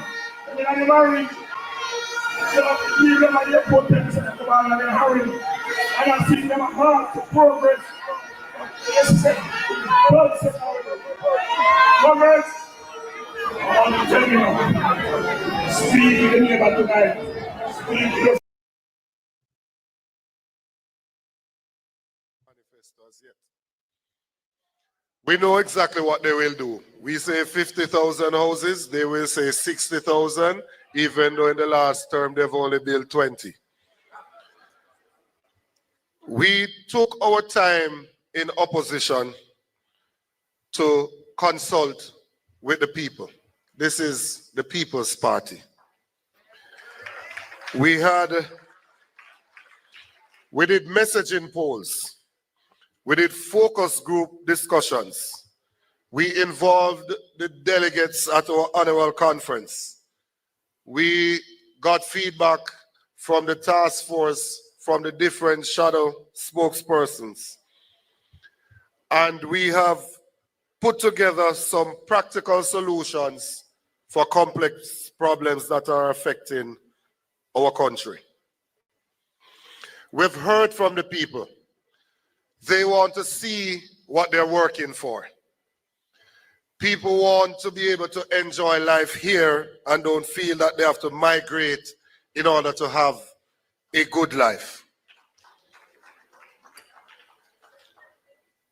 And then they marriage. Leave them at the airport and they're hurrying. And I see them hard to progress. Yes, sir. Congress, I want to tell you now, speak to the neighbor tonight. Speak to the We know exactly what they will do. We say 50,000 houses, they will say 60,000, even though in the last term they've only built 20. We took our time in opposition to consult with the people. This is the People's Party. We did messaging polls. We did focus group discussions. We involved the delegates at our annual conference. We got feedback from the task force, from the different shadow spokespersons. And we have put together some practical solutions for complex problems that are affecting our country. We've heard from the people. They want to see what they're working for. People want to be able to enjoy life here and don't feel that they have to migrate in order to have a good life.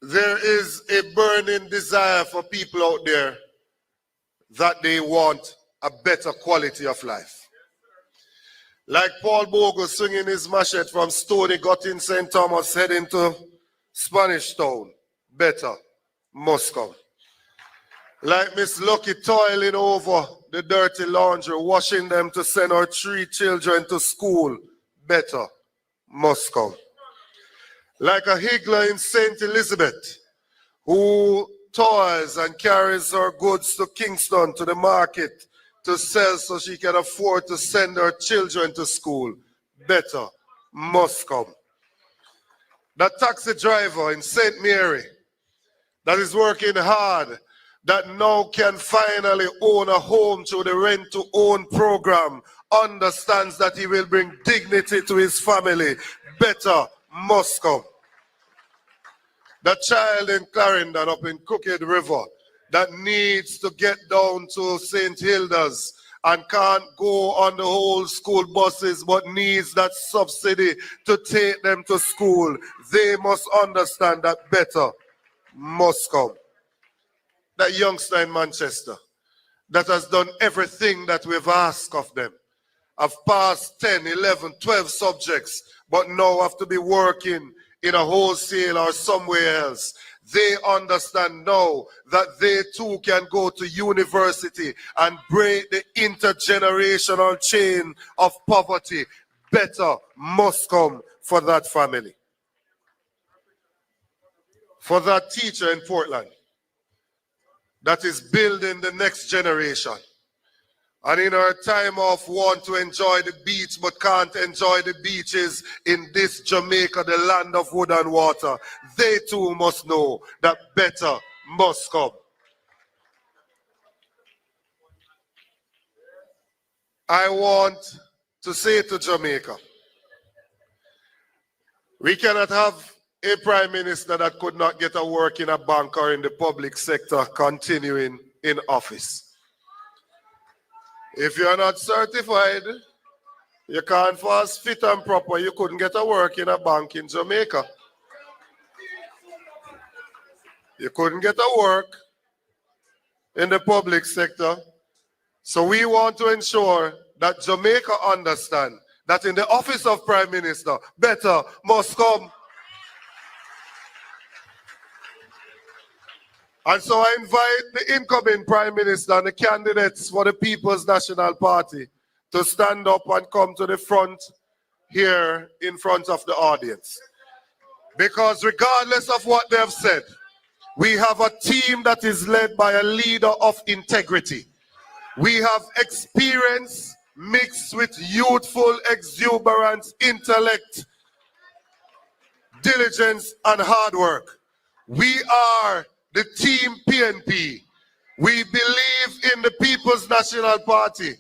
There is a burning desire for people out there that they want a better quality of life. Like Paul Bogle swinging his machete from Stony got in St. Thomas heading to Spanish Town. Better must come. Like Miss Lucky toiling over the dirty laundry, washing them to send her 3 children to school. Better must come. Like a higgler in St. Elizabeth who toils and carries her goods to Kingston to the market to sell so she can afford to send her children to school. Better must come. That taxi driver in St. Mary that is working hard, that now can finally own a home through the rent-to-own program, understands that he will bring dignity to his family. Better must come. The child in Clarendon up in Crooked River that needs to get down to St. Hilda's and can't go on the whole school buses but needs that subsidy to take them to school. They must understand that better must come. That youngster in Manchester that has done everything that we've asked of them, have passed 10, 11, 12 subjects, but now have to be working in a wholesale or somewhere else. They understand now that they too can go to university and break the intergenerational chain of poverty. Better must come for that family. For that teacher in Portland that is building the next generation. And in our time off, want to enjoy the beach but can't enjoy the beaches in this Jamaica, the land of wood and water. They too must know that better must come. I want to say to Jamaica, we cannot have a prime minister that could not get a work in a bank or in the public sector continuing in office. If you're not certified, you can't fast fit and proper, you couldn't get a work in a bank in Jamaica. You couldn't get a work in the public sector. So we want to ensure that Jamaica understand that in the office of Prime Minister, better must come. And so I invite the incoming Prime Minister and the candidates for the People's National Party to stand up and come to the front here in front of the audience. Because regardless of what they have said, we have a team that is led by a leader of integrity. We have experience mixed with youthful exuberance, intellect, diligence, and hard work. We are the team PNP. We believe in the People's National Party.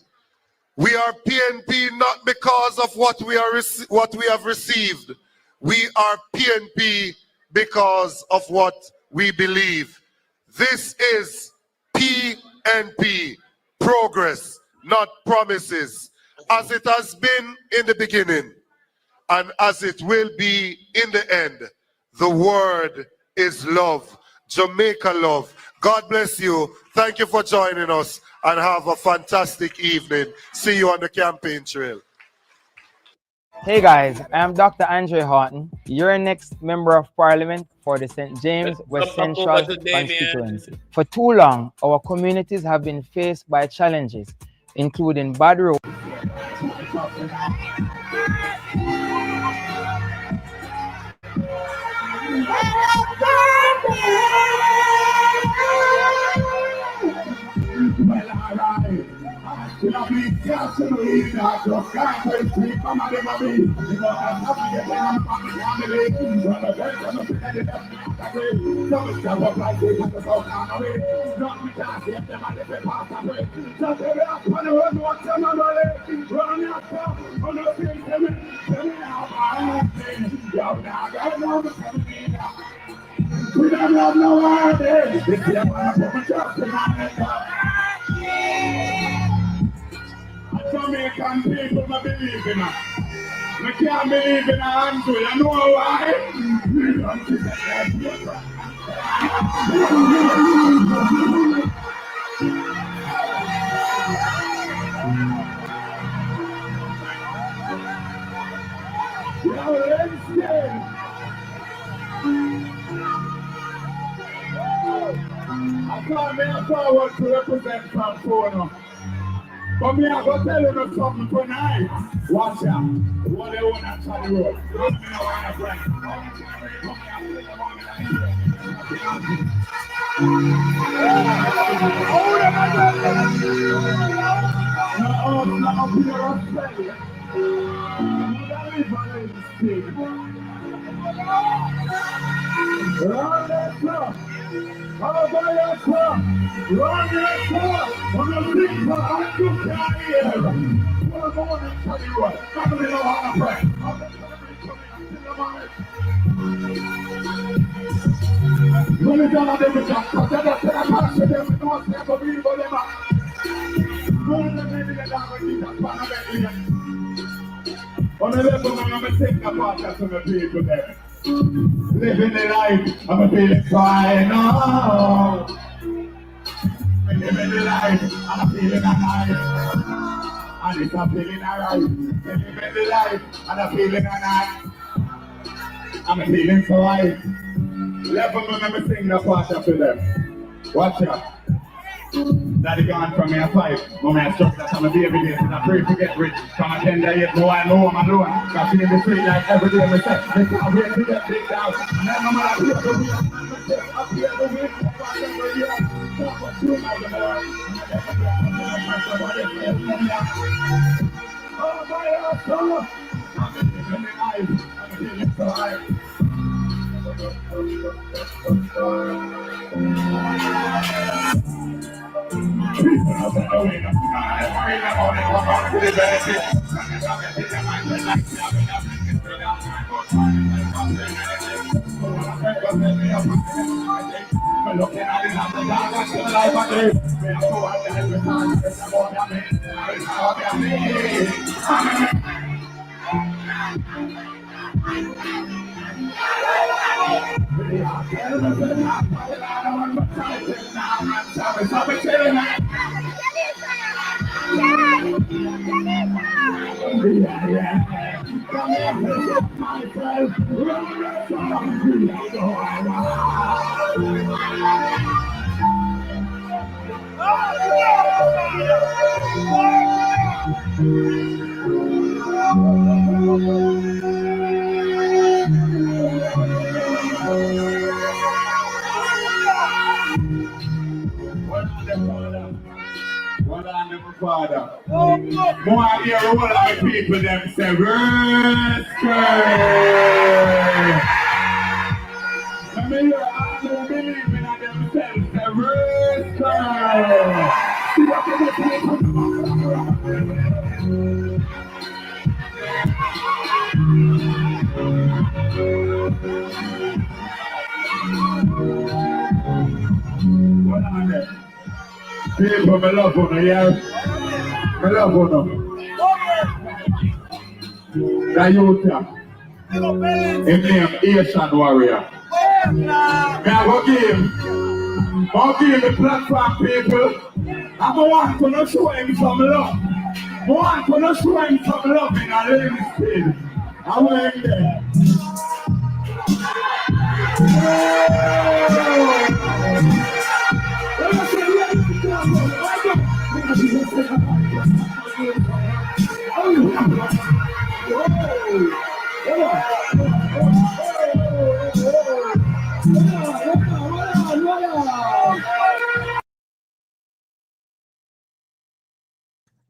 We are PNP not because of what we have received. We are PNP because of what we believe. This is PNP, progress, not promises, as it has been in the beginning and as it will be in the end. The word is love. Jamaica love. God bless you. Thank you for joining us and have a fantastic evening. See you on the campaign trail. Hey guys, I am Dr. Andre Horton, your next Member of Parliament for the St. James West Come over Central to Damien. constituency. For too long, our communities have been faced by challenges, including bad roads. We don't have no idea. Jamaican people don't believe in us. We can't believe in our Andrew. You know why? I can't make forward to represent Pamplona. But me, I'm going to tell you something tonight. Watch out. What they want to tell you. Living the life, I'm feeling fine now. Living the life, I'm feeling alive. And it's a feeling alright. Living the life, and I'm feeling alright. I'm feeling so right. Let me sing the part after them. Watch out. Daddy gone from me a fight. Mama I struck that I'm a baby days and I pray to get rich. Come a tender yet, no I know I'm alone. Cause she in the street like every day me say, they can't wait to get big down. And then mama I feel the wheel. I feel the wheel. Oh my God, I'm living the life. I'm feeling so high. Father. More here, all of the people them say, rescue. Let me hear all who believe in themselves say, rescue. People, me love you, yes. I love you. The youth, his name Asian Warrior. I'll give the platform people. I don't want to not show him some love. I want to not show him some love in a ladies' field. I want him there.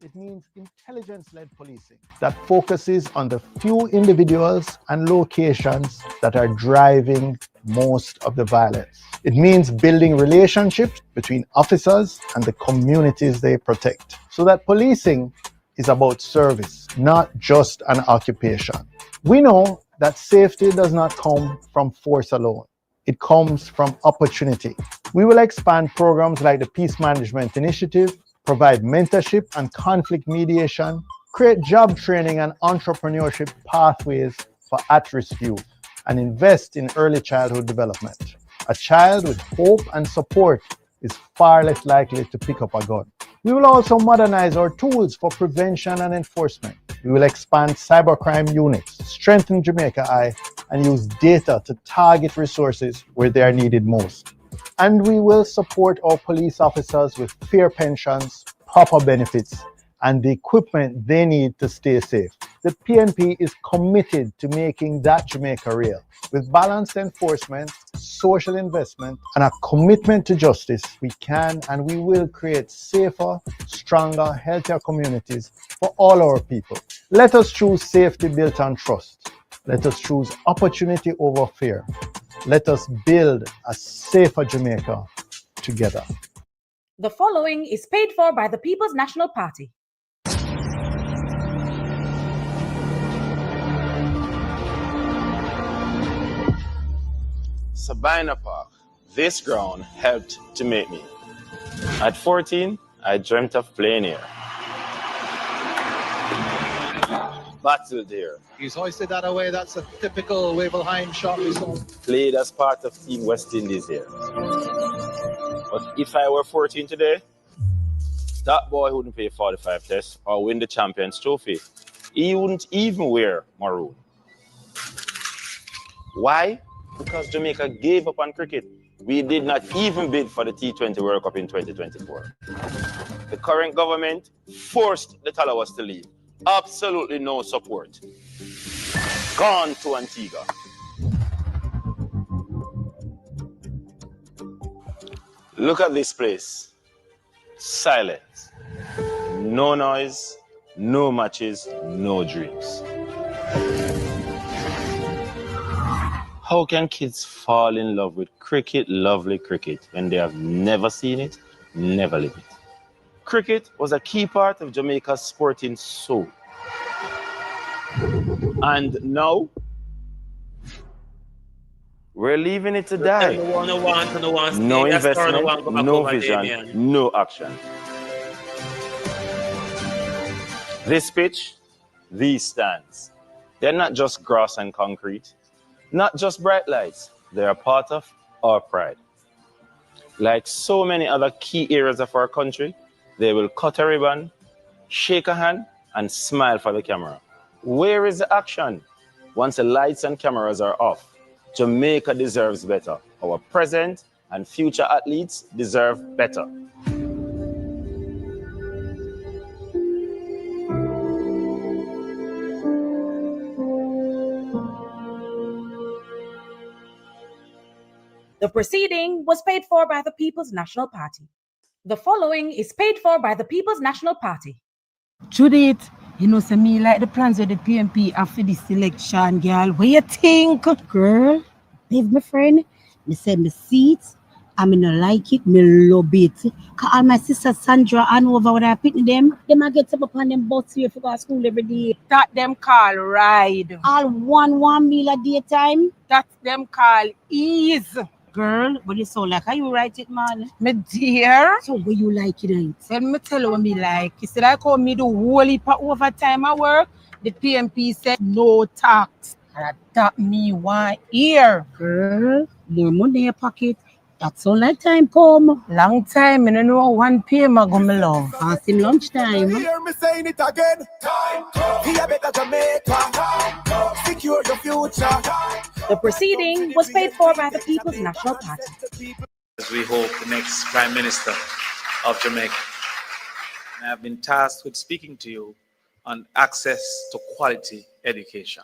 It means intelligence-led policing that focuses on the few individuals and locations that are driving most of the violence. It means building relationships between officers and the communities they protect, so that policing is about service, not just an occupation. We know that safety does not come from force alone. It comes from opportunity. We will expand programs like the Peace Management Initiative, provide mentorship and conflict mediation, create job training and entrepreneurship pathways for at-risk youth, and invest in early childhood development. A child with hope and support is far less likely to pick up a gun. We will also modernize our tools for prevention and enforcement. We will expand cybercrime units, strengthen Jamaica Eye, and use data to target resources where they are needed most. And we will support our police officers with fair pensions, proper benefits, and the equipment they need to stay safe. The PNP is committed to making that Jamaica real. With balanced enforcement, social investment, and a commitment to justice, we can and we will create safer, stronger, healthier communities for all our people. Let us choose safety built on trust. Let us choose opportunity over fear. Let us build a safer Jamaica together. The following is paid for by the People's National Party. Sabina Park. This ground helped to make me. At 14, I dreamt of playing here. Battled here. He's hoisted that away. That's a typical Wavelheim shot we saw. Played as part of Team West Indies here. But if I were 14 today, that boy wouldn't play 45 tests or win the Champions Trophy. He wouldn't even wear maroon. Why? Because Jamaica gave up on cricket. We did not even bid for the T20 World Cup in 2024. The current government forced the Talawas to leave. Absolutely no support. Gone to Antigua. Look at this place. Silent. No noise, no matches, no dreams. How can kids fall in love with cricket, lovely cricket, when they have never seen it, never lived it? Cricket was a key part of Jamaica's sporting soul. And now, we're leaving it to die. No investment, no vision, no action. This pitch, these stands, they're not just grass and concrete, not just bright lights, they are part of our pride. Like so many other key areas of our country, they will cut a ribbon, shake a hand, and smile for the camera. Where is the action? Once the lights and cameras are off, Jamaica deserves better. Our present and future athletes deserve better. The proceeding was paid for by the People's National Party. The following is paid for by the People's National Party. Judith, you know, say me like the plans of the PNP after this election, girl. What you think? Girl, leave my friend. Me say me see it. I mean, I like it. Me love it. Cause all my sister Sandra and over when I pick them I get up on them bus here for go to school every day. That them call ride. All one meal a day time. That them call ease. Girl, but you sound like how you write it, man. Me dear. So what you like it, right? Let me tell you what me like. You see, like how me do whole heap of overtime at work. The PMP said no tax. And that me one ear. Girl, more money in your pocket. That's all that time come. Long time, I don't know 1 p.m. I go, my love. Past him lunchtime. Hear me saying it again. Time come. Be a better Jamaica. Time come. Secure your future. The proceeding was paid for by the People's National Party. As we hope the next Prime Minister of Jamaica. And I have been tasked with speaking to you on access to quality education.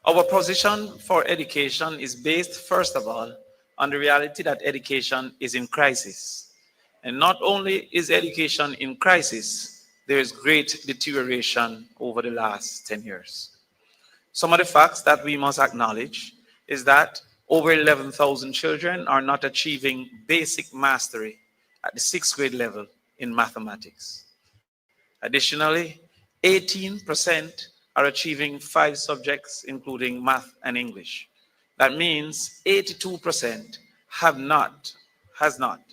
Our position for education is based, first of all, on the reality that education is in crisis. And not only is education in crisis, there is great deterioration over the last 10 years. Some of the facts that we must acknowledge is that over 11,000 children are not achieving basic mastery at the 6th grade level in mathematics. Additionally, 18% are achieving 5 subjects, including math and English. That means 82% has not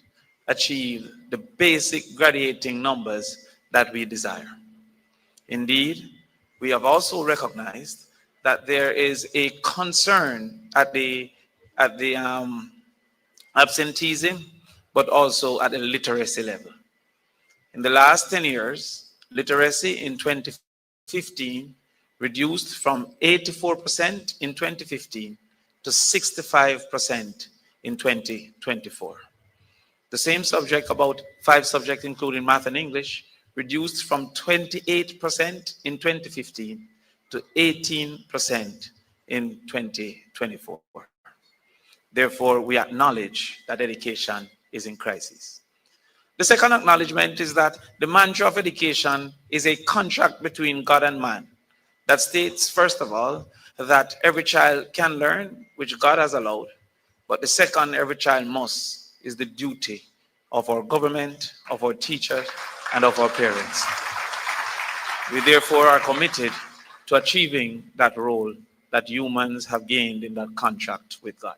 achieved the basic graduating numbers that we desire. Indeed, we have also recognized that there is a concern at the absenteeism, but also at the literacy level. In the last 10 years, literacy in 2015 reduced from 84% in 2015 to 65% in 2024. The same subject, about 5 subjects, including math and English, reduced from 28% in 2015 to 18% in 2024. Therefore, we acknowledge that education is in crisis. The second acknowledgement is that the mantra of education is a contract between God and man that states, first of all, that every child can learn, which God has allowed, but the second, every child must, is the duty of our government, of our teachers, and of our parents. We therefore are committed to achieving that role that humans have gained in that contract with God.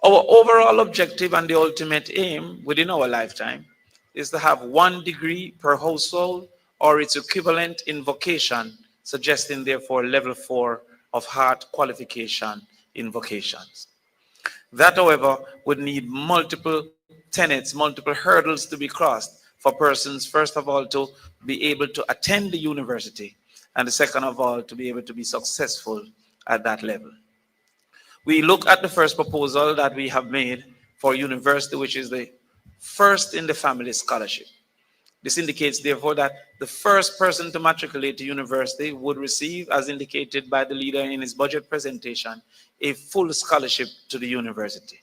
Our overall objective and the ultimate aim within our lifetime is to have 1 degree per household or its equivalent in vocation, suggesting therefore level 4 of heart qualification in vocations. That, however, would need multiple tenets, multiple hurdles to be crossed for persons, first of all, to be able to attend the university, and the second of all, to be able to be successful at that level. We look at the first proposal that we have made for university, which is the first in the family scholarship. This indicates, therefore, that the first person to matriculate to university would receive, as indicated by the leader in his budget presentation, a full scholarship to the university.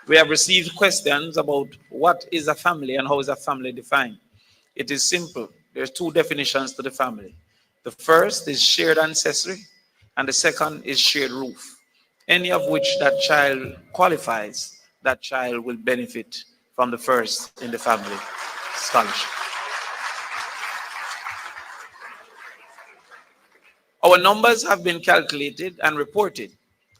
We have received questions about what is a family and how is a family defined. It is simple. There's 2 definitions to the family. The first is shared ancestry, and the second is shared roof. Any of which that child qualifies, that child will benefit from the first in the family scholarship. Our numbers have been calculated and reported,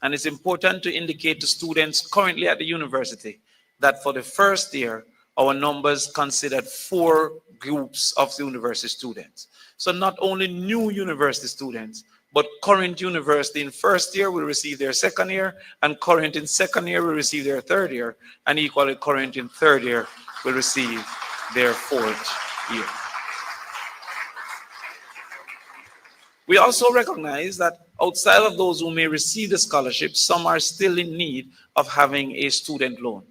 and it's important to indicate to students currently at the university that for the first year, our numbers considered 4 groups of university students. So not only new university students, but current university in first year will receive their second year, and current in second year will receive their third year, and equally current in third year will receive their 4th year. We also recognize that outside of those who may receive the scholarship, some are still in need of having a student loan.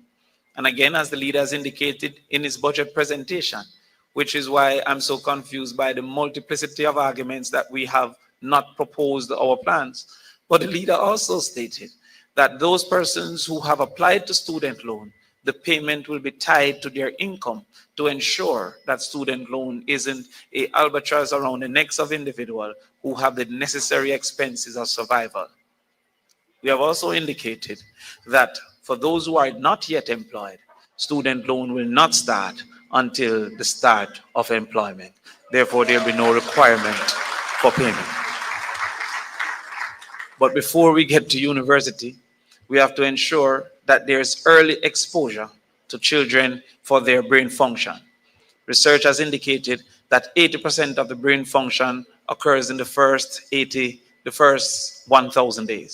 And again, as the leader has indicated in his budget presentation, which is why I'm so confused by the multiplicity of arguments that we have not proposed our plans. But the leader also stated that those persons who have applied to student loan, the payment will be tied to their income to ensure that student loan isn't an albatross around the necks of individuals who have the necessary expenses of survival. We have also indicated that for those who are not yet employed, student loan will not start until the start of employment. Therefore, there will be no requirement for payment. But before we get to university, we have to ensure that there's early exposure to children for their brain function. Research has indicated that 80% of the brain function occurs in the first 1,000 days.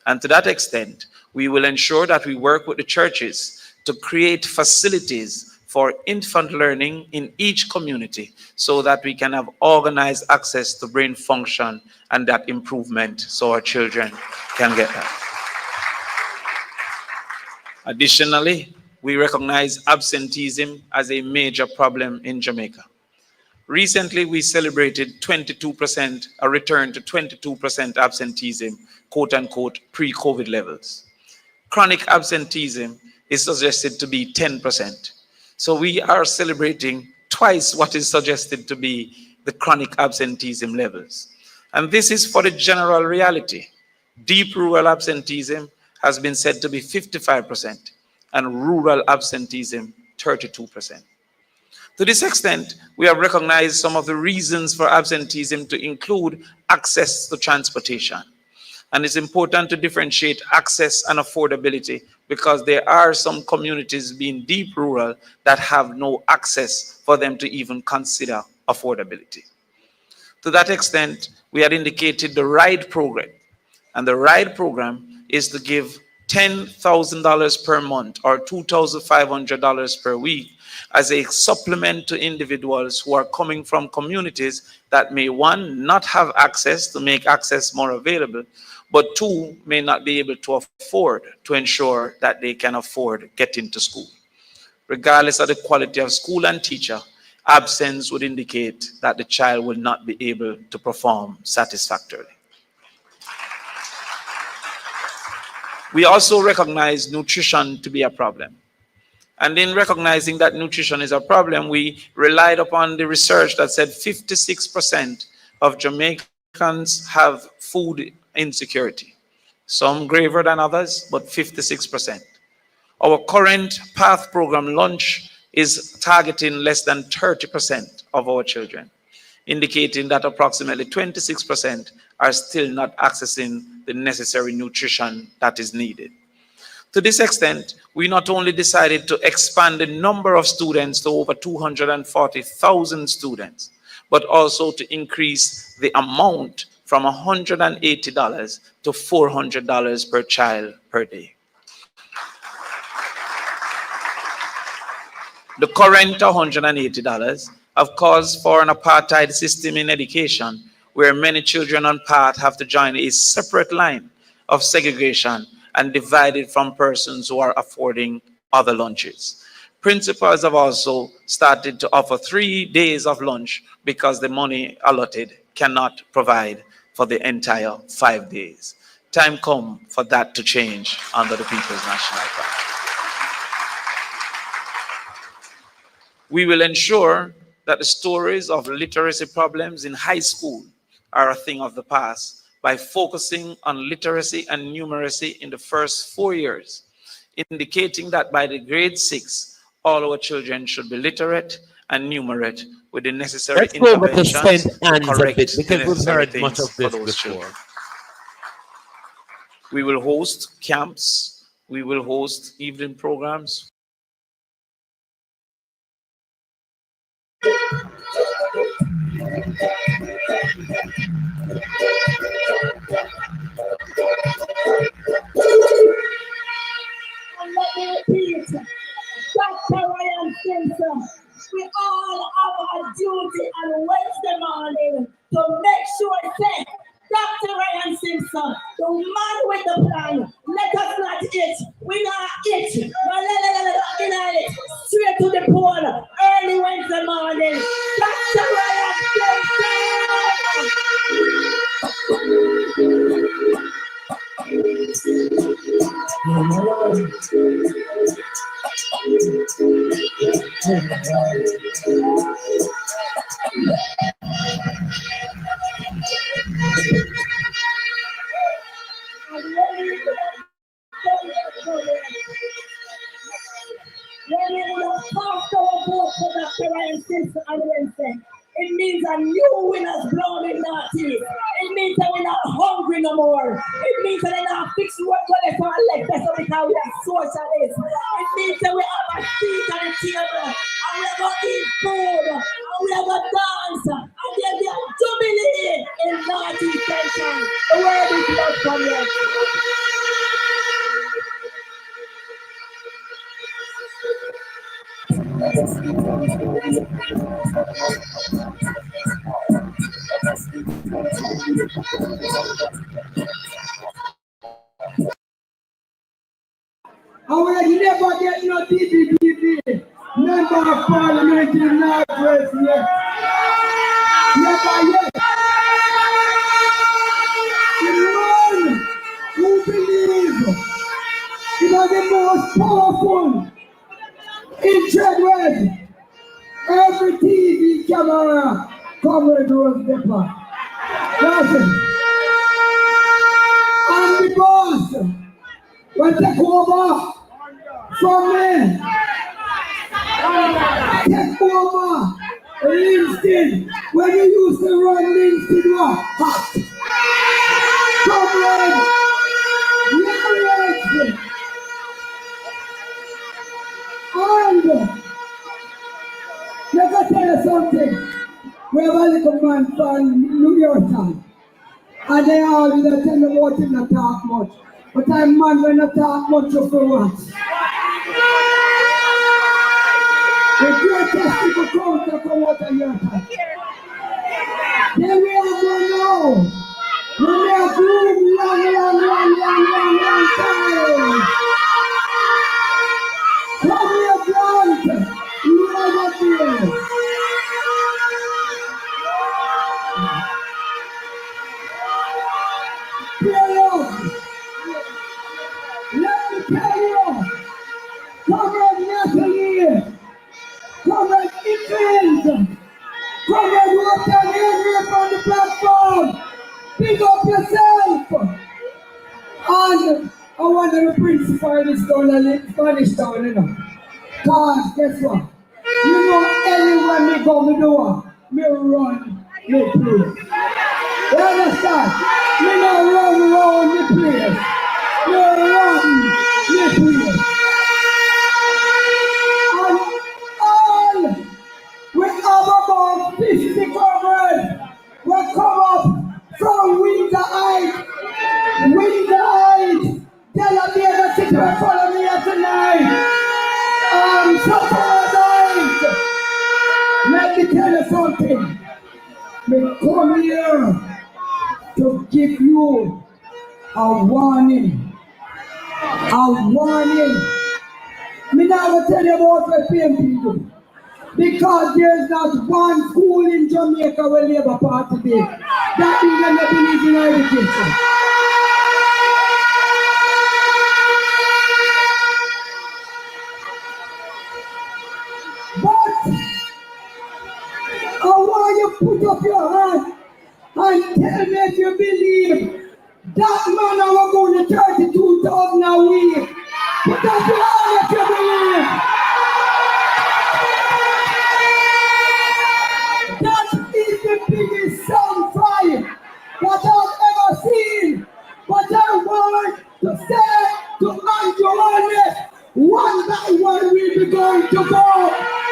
And to that extent, we will ensure that we work with the churches to create facilities for infant learning in each community so that we can have organized access to brain function and that improvement so our children can get that. Additionally, we recognize absenteeism as a major problem in Jamaica. Recently, we celebrated 22%, a return to 22% absenteeism, quote unquote, pre-COVID levels. Chronic absenteeism is suggested to be 10%. So we are celebrating twice what is suggested to be the chronic absenteeism levels. And this is for the general reality. Deep rural absenteeism has been said to be 55% and rural absenteeism 32%. To this extent, we have recognized some of the reasons for absenteeism to include access to transportation. And it's important to differentiate access and affordability because there are some communities being deep rural that have no access for them to even consider affordability. To that extent, we had indicated the RIDE program. And the RIDE program is to give $10,000 per month or $2,500 per week as a supplement to individuals who are coming from communities that may, one, not have access to make access more available, but two, may not be able to afford to ensure that they can afford getting to school. Regardless of the quality of school and teacher, absence would indicate that the child will not be able to perform satisfactorily. We also recognize nutrition to be a problem. And in recognizing that nutrition is a problem, we relied upon the research that said 56% of Jamaicans have food insecurity. Some graver than others, but 56%. Our current PATH program launch is targeting less than 30% of our children, indicating that approximately 26% are still not accessing the necessary nutrition that is needed. To this extent, we not only decided to expand the number of students to over 240,000 students, but also to increase the amount from $180 to $400 per child per day. The current $180 have caused for an apartheid system in education where many children on PATH have to join a separate line of segregation and divided from persons who are affording other lunches. Principals have also started to offer 3 days of lunch because the money allotted cannot provide for the entire 5 days. Time come for that to change under the People's National Party. We will ensure that the stories of literacy problems in high school are a thing of the past by focusing on literacy and numeracy in the first 4 years, indicating that by the grade 6, all our children should be literate and numerate with the necessary Let's go over to interventions St. to Anne's a correct bit the because we've necessary heard much things of for this those before. children. We will host camps. We will host evening programs. And let me repeat, Dr. Ryan Simpson, we all have a duty on Wednesday morning to make sure that Dr. Ryan Simpson, the man with the plan, let us not it. We not it. It. Straight to the pole, early Wednesday morning. Dr. Ryan It means a new winner's blown in that teeth. It means that we're not hungry no more. It means that we're not fixed work for our leg better because we are socialists. It means that we have a seat at the table and we have a eat food, and we have a dance, and there'll be a jubilee in North East Station. The word is not from yet. And we never get no TVJ member of Parliament in Northwest yet. Never yet. The man who believes in the most powerful in Treadwell, every TV camera covered was Depper. That's it. And the boss will take over from me. Take over Livingston. When you used to run Livingston, you are hot. Come on. And let me tell you something. We have a little man from New York Town. And they always tell me about him not talk much. But I'm man when I talk much of the once. The greatest people come to come out of your time. Then we are going now. When we are doing long time. Come here, Grant. You are not here. Let me tell you, Comrade Natalie, Comrade Ickles, Comrade Walter Henry on the platform, pick up yourself. And I want the principal in this town and Spanish town, you know. Cause guess what? You know, anywhere me go, me do, me run, me play. You understand? Me not run around the place. Me run the place. And all we have about 50 comrades will come up from Winter Heights. Winter Heights. Tell them they're going to follow me here tonight. Support Heights. Let me tell you something. Me come here to give you a warning. A warning. Me not going to tell you about the PMP do. Because there's not one school in Jamaica where Labour Party did. That even they believe in education. But I want you to put up your hand and tell me if you believe that man I going to 32,000 a week. Put up your hand if you believe. That is the biggest sound fire that I've ever seen. But I want to say to Andrew, one by one we'll be going to go.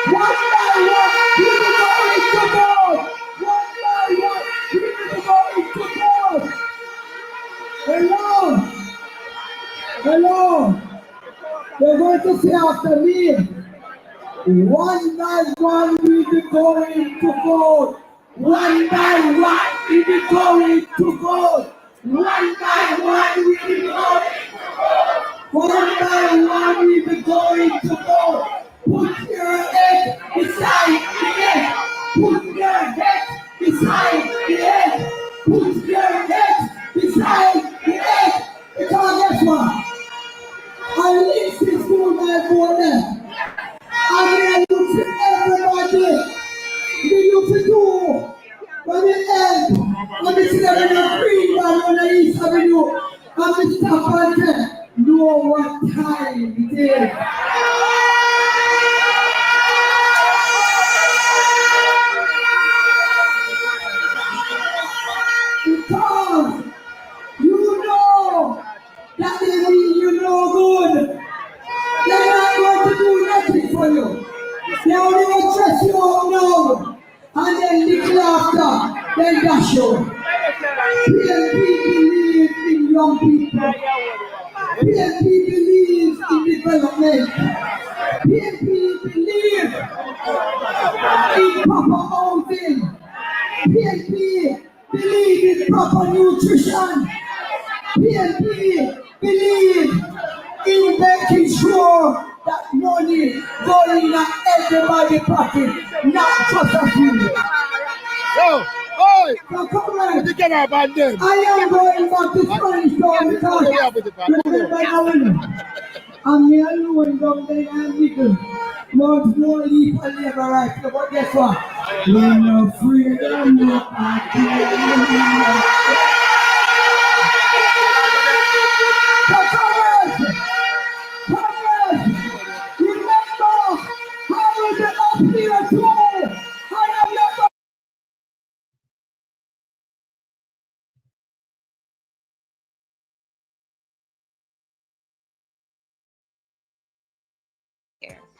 One by one we'll be going to go. One by one we'll be going to go. Hello. Hello. They're going to say after me. One by one we'll be going to go. One by one we'll be going to go. One by one we'll be going to go. One by one we'll be going to go. Put your head beside the head. Put your head beside the head. Put your head beside the head. Because guess what? I listen to my phone. I look to everybody. We used to do when we end. When we see them in the green man on the East Avenue. And we stop and say, know what time it is. Because you know that they mean you no good. They're not going to do nothing for you. They only want PNP believes in development. PNP believes in proper housing. PNP believes in proper nutrition. PNP believes in making sure that money going in everybody's pocket, not just a few. Yo, oi! So come on. I am going back to Spanish Town because remember now, I'm here alone down there and nickel. Much more leap and never right. So but guess what? We're not afraid of nobody.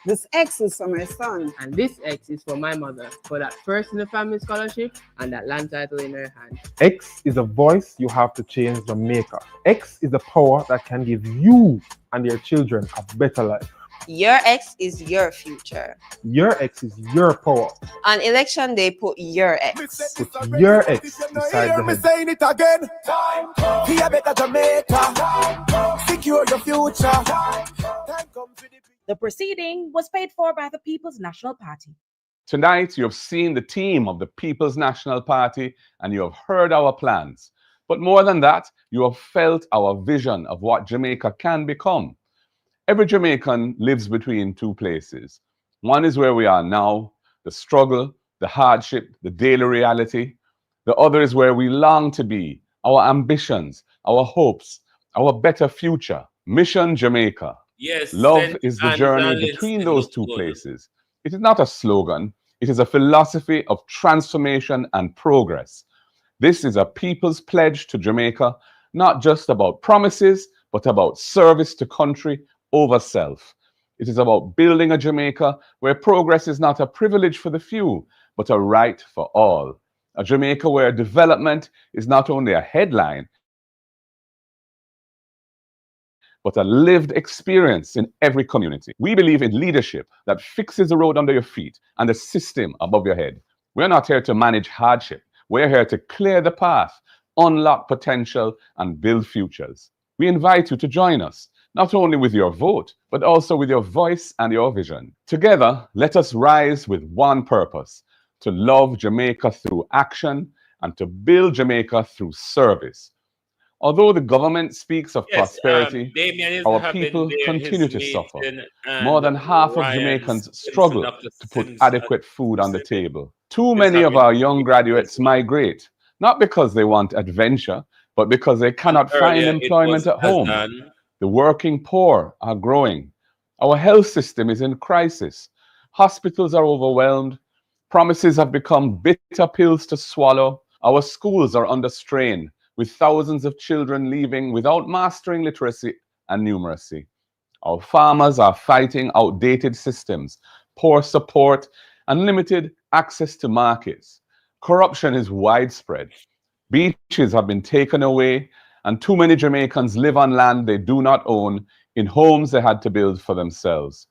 This X is for my son. And this X is for my mother, for that first in the family scholarship and that land title in her hand. X is a voice you have to change Jamaica. X is the power that can give you and your children a better life. Your X is your future. Your X is your power. On election day, put your X. Put your X beside the head. Saying it again. Be a better Jamaica. Secure your future. The proceeding was paid for by the People's National Party. Tonight, you have seen the team of the People's National Party and you have heard our plans. But more than that, you have felt our vision of what Jamaica can become. Every Jamaican lives between two places. One is where we are now, the struggle, the hardship, the daily reality. The other is where we long to be, our ambitions, our hopes, our better future. Mission Jamaica. Yes, Love is the journey between those two places. It is not a slogan. It is a philosophy of transformation and progress. This is a people's pledge to Jamaica, not just about promises, but about service to country over self. It is about building a Jamaica where progress is not a privilege for the few, but a right for all. A Jamaica where development is not only a headline, but a lived experience in every community. We believe in leadership that fixes the road under your feet and the system above your head. We're not here to manage hardship. We're here to clear the path, unlock potential, and build futures. We invite you to join us, not only with your vote, but also with your voice and your vision. Together, let us rise with one purpose: to love Jamaica through action and to build Jamaica through service. Although the government speaks of prosperity, our people continue to suffer. More than half of Jamaicans struggle to put adequate food on the table. Too many of our young graduates migrate, not because they want adventure, but because they cannot find employment at home. The working poor are growing. Our health system is in crisis. Hospitals are overwhelmed. Promises have become bitter pills to swallow. Our schools are under strain, with thousands of children leaving without mastering literacy and numeracy. Our farmers are fighting outdated systems, poor support, and limited access to markets. Corruption is widespread. Beaches have been taken away, and too many Jamaicans live on land they do not own, in homes they had to build for themselves.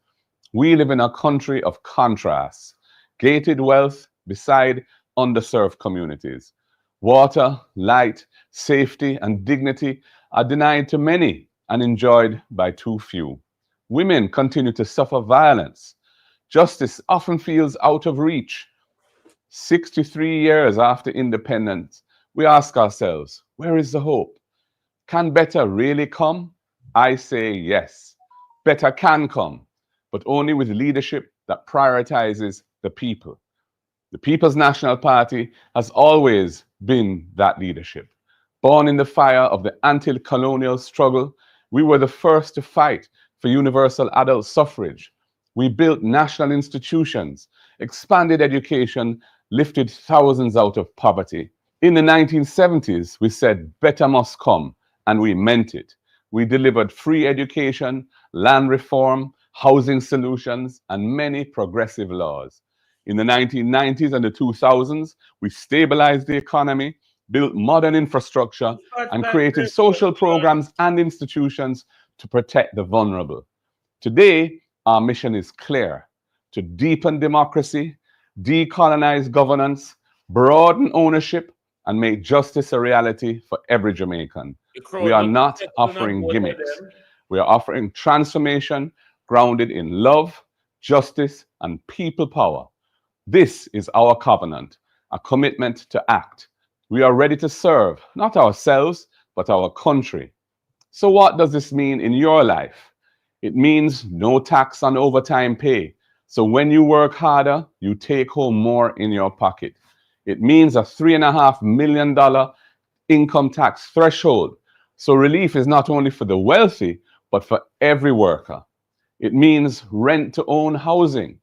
We live in a country of contrasts, gated wealth beside underserved communities. Water, light, safety, and dignity are denied to many and enjoyed by too few. Women continue to suffer violence. Justice often feels out of reach. 63 years after independence, we ask ourselves, where is the hope? Can better really come? I say yes. Better can come, but only with leadership that prioritizes the people. The People's National Party has always been that leadership. Born in the fire of the anti-colonial struggle, we were the first to fight for universal adult suffrage. We built national institutions, expanded education, lifted thousands out of poverty. In the 1970s, we said better must come, and we meant it. We delivered free education, land reform, housing solutions, and many progressive laws. In the 1990s and the 2000s, we stabilized the economy, built modern infrastructure, and created social programs and institutions to protect the vulnerable. Today, our mission is clear: to deepen democracy, decolonize governance, broaden ownership, and make justice a reality for every Jamaican. We are not offering gimmicks. We are offering transformation grounded in love, justice, and people power. This is our covenant, a commitment to act. We are ready to serve, not ourselves, but our country. So what does this mean in your life? It means no tax on overtime pay. So when you work harder, you take home more in your pocket. It means a $3.5 million income tax threshold. So relief is not only for the wealthy, but for every worker. It means rent-to-own housing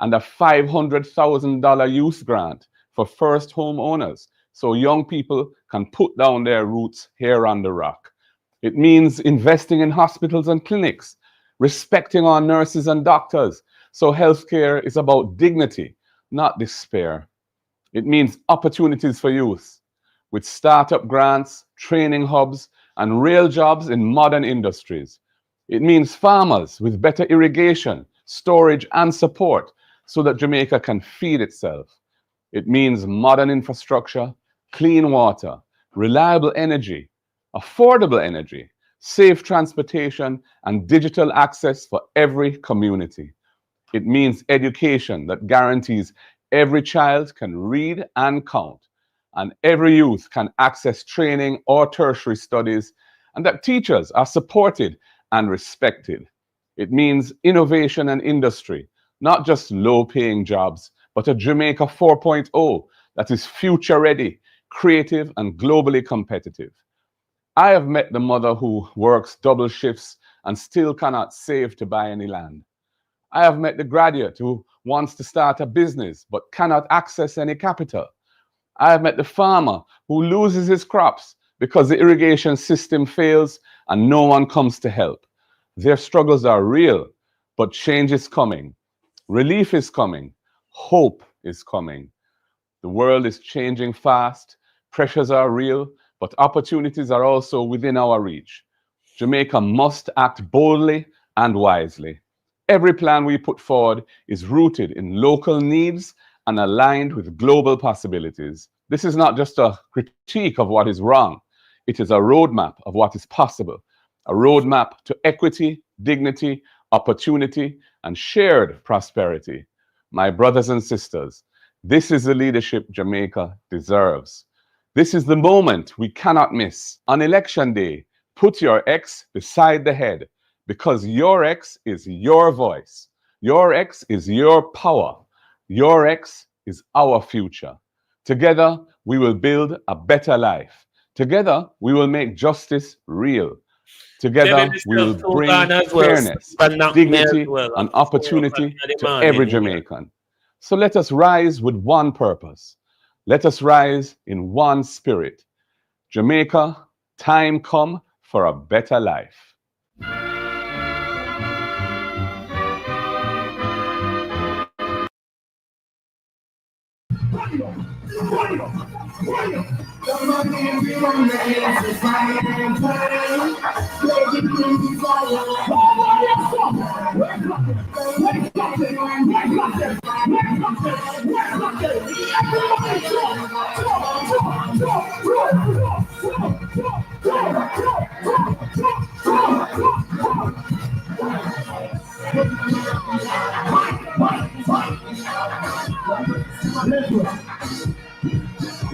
and a $500,000 youth grant for first homeowners, so young people can put down their roots here on the rock. It means investing in hospitals and clinics, respecting our nurses and doctors, so healthcare is about dignity, not despair. It means opportunities for youth, with startup grants, training hubs, and real jobs in modern industries. It means farmers with better irrigation, storage, and support so that Jamaica can feed itself. It means modern infrastructure, clean water, reliable energy, affordable energy, safe transportation, and digital access for every community. It means education that guarantees every child can read and count, and every youth can access training or tertiary studies, and that teachers are supported and respected. It means innovation and industry, not just low-paying jobs, but a Jamaica 4.0 that is future-ready, creative, and globally competitive. I have met the mother who works double shifts and still cannot save to buy any land. I have met the graduate who wants to start a business but cannot access any capital. I have met the farmer who loses his crops because the irrigation system fails and no one comes to help. Their struggles are real, but change is coming. Relief is coming. Hope is coming. The world is changing fast. Pressures are real, but opportunities are also within our reach. Jamaica must act boldly and wisely. Every plan we put forward is rooted in local needs and aligned with global possibilities. This is not just a critique of what is wrong. It is a roadmap of what is possible, a roadmap to equity, dignity, opportunity, and shared prosperity. My brothers and sisters, this is the leadership Jamaica deserves. This is the moment we cannot miss. On election day, put your X beside the head, because your X is your voice. Your X is your power. Your X is our future. Together, we will build a better life. Together, we will make justice real. Together, we will bring fairness, dignity, and opportunity to every Jamaican. So let us rise with one purpose. Let us rise in one spirit. Jamaica, time come for a better life.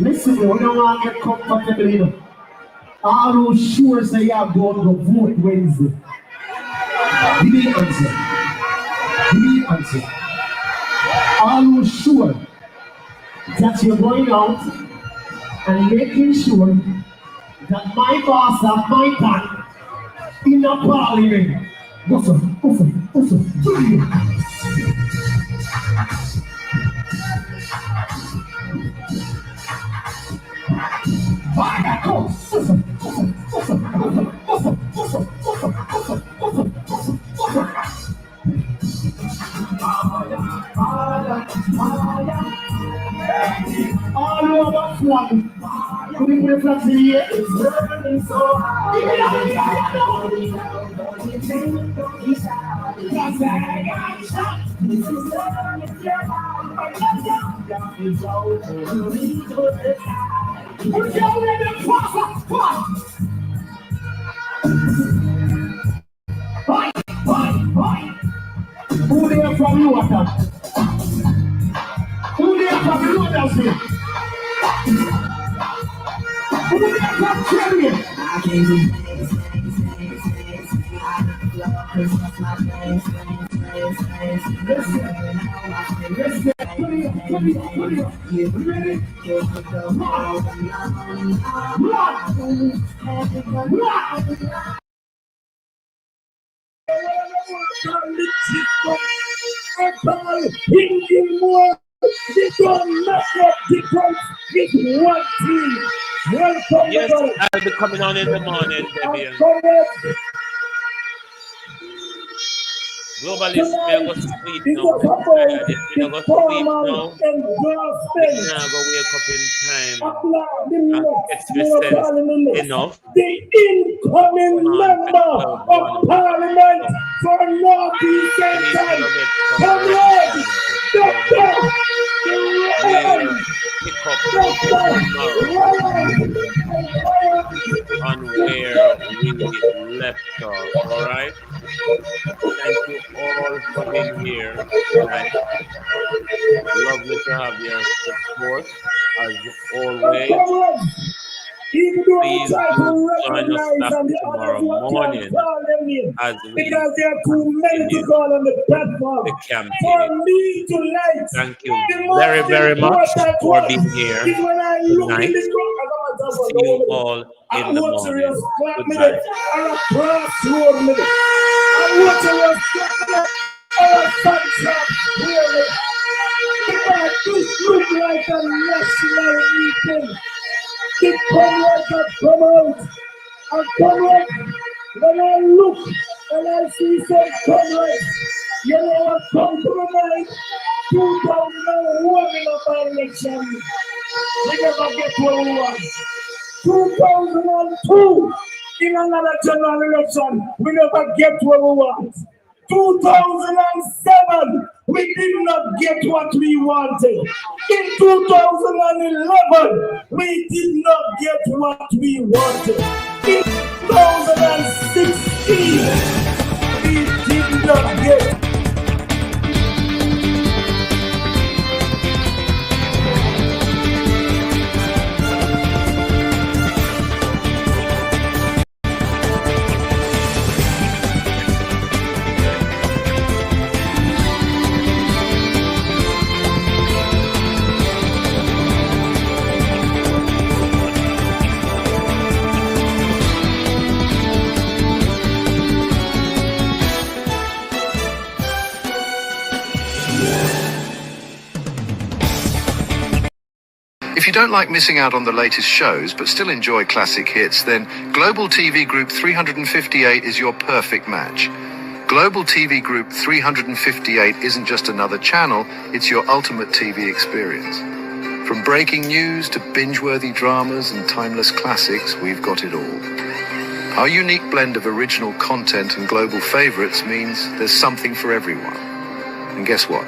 Listen, we don't want to get comfortable, you know. All who sure say you are going to vote Wednesday. Give me an answer. Give me an answer. All who sure that you're going out and making sure that my boss and my dad in the parliament. All over flag. Could you put a flag in here? It's burning so high. Who there from you, Water? Who there from you, Water? Who there from Cherry? Yes, I'll be coming on in the morning, Debbie. Globalist, may I go sleep now? I'm tired. If I go sleep now, I go wake up in time and get your sense enough. The incoming member of Parliament for Northeast Central, Comrade Dr. We'll pick up tomorrow on where we left off, all right? Thank you all for being here tonight. Lovely to have your support as always. Please do join us back tomorrow morning as we because there are too many to call on the platform. The campaign. For me to like, thank you very, very much for being here tonight. See you all in the morning. Goodbye. This look like a national meeting. The comrades that come out and comrades, when I look and I see some comrades, you know what come to my mind? 2001 in a election. We never get what we want. 2002 in another general election, we never get what we want. 2007, we did not get what we wanted. In 2011, we did not get what we wanted. In 2016, we did not get. If you don't like missing out on the latest shows but still enjoy classic hits, then Global TV Group 358 is your perfect match. Global TV Group 358 isn't just another channel, it's your ultimate TV experience. From breaking news to binge-worthy dramas and timeless classics, we've got it all. Our unique blend of original content and global favorites means there's something for everyone. And guess what?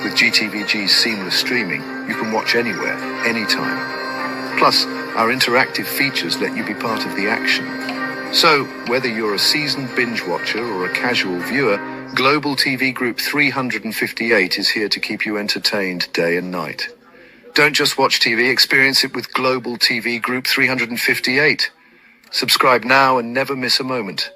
With GTVG's seamless streaming, you can watch anywhere, anytime. Plus, our interactive features let you be part of the action. So, whether you're a seasoned binge watcher or a casual viewer, Global TV Group 358 is here to keep you entertained day and night. Don't just watch TV, experience it with Global TV Group 358. Subscribe now and never miss a moment.